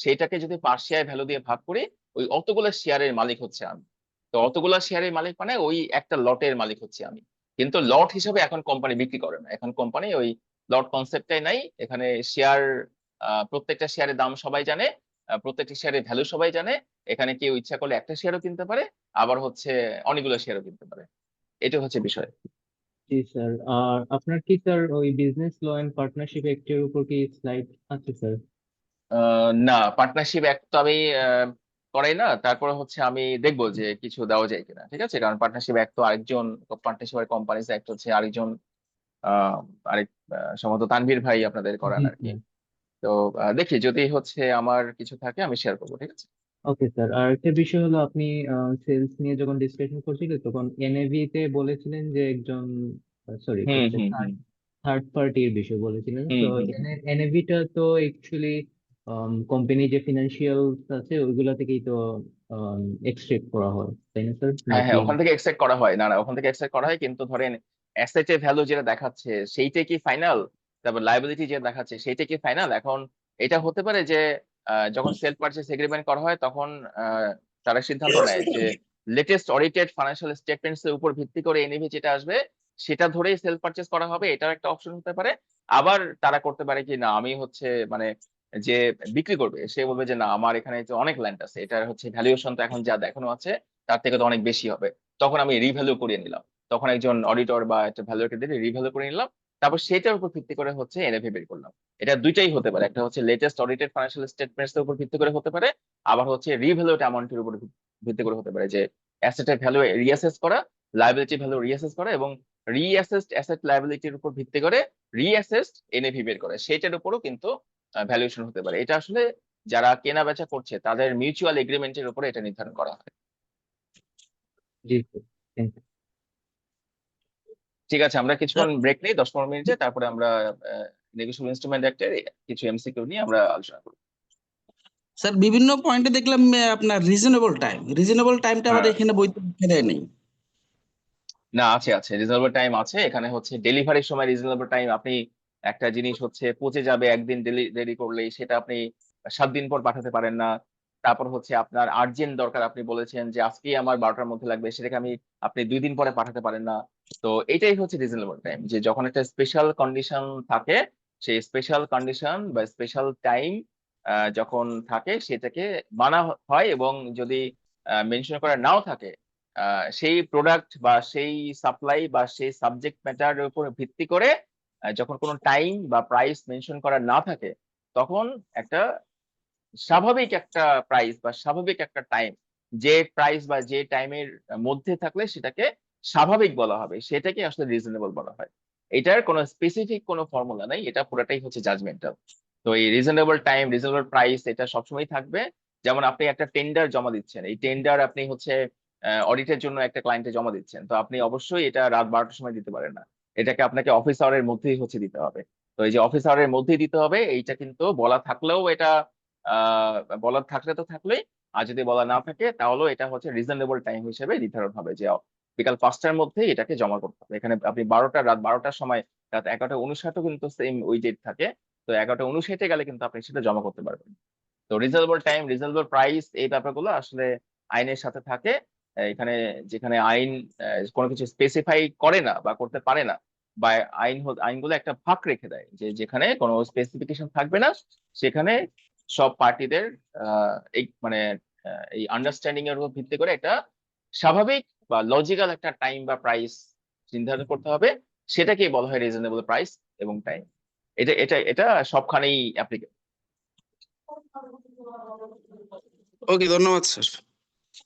সেটাকে যদি পার শেয়ার ভ্যালু দিয়ে ভাগ করি, ওই অতগুলো শেয়ারের মালিক হচ্ছে আমি। তো অতগুলা শেয়ারের মালিক মানে ওই একটা লটের মালিক হচ্ছে আমি। কিন্তু লট হিসাবে এখন কোম্পানি বিক্রি করে না, এখন কোম্পানি ওই লট কনসেপ্টটাই নাই। এখানে শেয়ার, প্রত্যেকটা শেয়ারের দাম সবাই জানে, প্রত্যেকটা শেয়ারের ভ্যালু সবাই জানে। এখানে কেউ ইচ্ছা করলে একটা শেয়ারও কিনতে পারে, আবার হচ্ছে অনেকগুলো শেয়ারও কিনতে পারে। এটা হচ্ছে বিষয়। জি স্যার, আর আপনার কি স্যার ওই বিজনেস ল এন্ড পার্টনারশিপ অ্যাক্টের উপর কি স্লাইড আছে স্যার? না, পার্টনারশিপ এক তো আমি করাই না। তারপরে হচ্ছে আমি দেখবো যে কিছু দেওয়া যায় কিনা। ঠিক আছে, কারণ পার্টনারশিপ এক তো আরেকজন, পার্টনারশিপ কোম্পানি এক হচ্ছে আরেকজন, আহ আরেক সম্ভবত তানভীর ভাই আপনাদের করান জি আর কি। স্যার। তো দেখি যদি হচ্ছে আমার কিছু থাকে আমি শেয়ার করবো। ঠিক আছে। ওকে স্যার, আর একটা বিষয় হলো আপনি সেলস নিয়ে যখন ডিসকাশন করছিলেন তখন এনএভি তে বলেছিলেন যে একজন, সরি হুম হচ্ছে হুম থার্ড হুম থার্ড পার্টির বিষয় বলেছিলেন। হুম তো হুম হুম। এনএভিটা তো অ্যাকচুয়ালি কোম্পানি যে ফিনান্সিয়াল আছে ওইগুলা থেকেই তো এক্সট্রাক্ট করা হয়, তাই না স্যার? হ্যাঁ নাকি? হ্যাঁ, ওখান থেকে এক্সট্রাক্ট করা হয়। না না, ওখান থেকে এক্সট্রাক্ট করা হয়, কিন্তু ধরেন অ্যাসেট এর ভ্যালু যেটা দেখাচ্ছে সেইটাই কি ফাইনাল, তারপর লাইবিলিটি যেটা দেখাচ্ছে সেইটাই কি ফাইনাল। এখন এটা হতে পারে যে যখন সেল পারচেজ এগ্রিমেন্ট করা হয় তখন তারা সিদ্ধান্ত নেয় যে লেটেস্ট অডিটেড ফাইন্যান্সিয়াল স্টেটমেন্টস এর উপর ভিত্তি করে এনএভি যেটা আসবে সেটা ধরেই সেল পারচেজ করা হবে, এটার একটা অপশন হতে পারে। আবার তারা করতে পারে কি না, আমি হচ্ছে মানে যে বিক্রি করবে সে বলবে যে না, আমার এখানে যে অনেক ল্যান্ড আছে, এটার হচ্ছে ভ্যালুয়েশন তো এখন যা দেখানো আছে তার থেকে তো অনেক বেশি হবে, তখন আমি রিভ্যালু করিয়ে নিলাম। তখন একজন অডিটর বা একটা ভ্যালুয়েটর দিয়ে রিভ্যালু করে নিলাম, তারপর সেটার উপর ভিত্তি করে হচ্ছে এনএভি বের করলাম। এটা দুইটাই হতে পারে, একটা হচ্ছে লেটেস্ট অডিটেড ফাইন্যান্সিয়াল স্টেটমেন্টস এর উপর ভিত্তি করে হতে পারে, আবার হচ্ছে রিভ্যালুড অ্যামাউন্টের উপর ভিত্তি করে হতে পারে, যে অ্যাসেটের ভ্যালু রিঅ্যাসেস করা, লায়াবিলিটি ভ্যালু রিঅ্যাসেস করা, এবং রিঅ্যাসেসড অ্যাসেট লায়াবিলিটির উপর ভিত্তি করে রিঅ্যাসেসড এনএভি বের করে, সেটার উপরও কিন্তু ভ্যালুয়েশন হতে পারে। এটা আসলে যারা কেনা বেচা করছে তাদের মিউচুয়াল এগ্রিমেন্টের উপরে এটা নির্ধারণ করা হয়। জি স্যার, থ্যাংক ইউ। ঠিক আছে, আমরা কিছুক্ষণ ব্রেক নিই 10-15 মিনিটে, তারপরে আমরা নেগোশিয়েবল ইনস্ট্রুমেন্ট অ্যাক্টের কিছু এমসিকিউ নিয়ে আমরা আলোচনা করব। স্যার বিভিন্ন পয়েন্টে দেখলাম আপনার রিজনেবল টাইমটা আমাদের হ্যাঁ, এখানে বইতে লেখা দেয় নেই। না আছে আছে, রিজনেবল টাইম আছে। এখানে হচ্ছে ডেলিভারির সময় রিজনেবল টাইম, আপনি একটা জিনিস হচ্ছে পচে যাবে একদিন দেরি করলেই, সেটা আপনি 7 দিন পর পাঠাতে পারেন না। তারপর হচ্ছে আপনার আর্জেন্ট দরকার, আপনি বলেছেন যে আজকেই আমার 12টার মধ্যে লাগবে, সেটাকে আপনি 2 দিন পরে পাঠাতে পারেন না। তো এটাই হচ্ছে রিজনেবল টাইম, যে যখন একটা স্পেশাল কন্ডিশন থাকে, সেই স্পেশাল কন্ডিশন বা স্পেশাল টাইম যখন থাকে সেটাকে মানা হয়, এবং যদি মেনশন করা নাও থাকে, সেই প্রোডাক্ট বা সেই সাপ্লাই বা সেই সাবজেক্ট ম্যাটারের উপর ভিত্তি করে যখন কোনো টাইম বা প্রাইস মেনশন করা না থাকে, তখন একটা স্বাভাবিক একটা প্রাইস বা স্বাভাবিক একটা টাইম, যে প্রাইস বা যে টাইমের মধ্যে থাকলে সেটাকে স্বাভাবিক বলা হবে, সেটাকে আসলে রিজনেবল বলা হয়। এটার কোনো স্পেসিফিক কোনো ফর্মুলা নাই, এটা পুরোটাই হচ্ছে জাজমেন্টাল। তো এই রিজনেবল টাইম, রিজনেবল প্রাইস এটা সবসময় থাকবে। যেমন আপনি একটা টেন্ডার জমা দিচ্ছেন, এই টেন্ডার আপনি হচ্ছে অডিটের জন্য একটা ক্লায়েন্টে জমা দিচ্ছেন, তো আপনি অবশ্যই এটা রাত 12টার সময় দিতে পারেন না, এটাকে আপনাকে অফিস আওয়ারের মধ্যেই হচ্ছে দিতে হবে। তো এই যে অফিস আওয়ারের মধ্যেই দিতে হবে, এইটা কিন্তু বলা থাকলেও এটা বলা থাকলে তো থাকলেই, আর যদি বলা না থাকে তাহলেও এটা হচ্ছে রিজনেবল টাইম হিসেবে নির্ধারণ হবে, যে বিকাল 5টার মধ্যে এটাকে জমা করতে হবে। এখানে আপনি রাত 12টার সময়, রাত 11টা 59ও কিন্তু সেম ওই ডেট থাকে, তো 11টা 59 গেলে কিন্তু আপনি সেটা জমা করতে পারবেন। তো রিজনেবল টাইম, রিজনেবল প্রাইস, এই ব্যাপারগুলো আসলে আইনের সাথে থাকে। এখানে যেখানে আইন কোনো কিছু স্পেসিফাই করে না বা করতে পারে না, বা আইনগুলো একটা ফাঁক রেখে দেয়, যে যেখানে কোনো স্পেসিফিকেশন থাকবে না, সেখানে সব পার্টিদের এই মানে এই আন্ডারস্ট্যান্ডিং এর উপর ভিত্তি করে একটা স্বাভাবিক বা লজিক্যাল একটা টাইম বা প্রাইস নির্ধারণ করতে হবে, সেটাকেই বলা হয় রিজনেবল প্রাইস এবং টাইম। এটা এটা এটা সবখানেই অ্যাপ্লিকেবল। ওকে, ধন্যবাদ স্যার।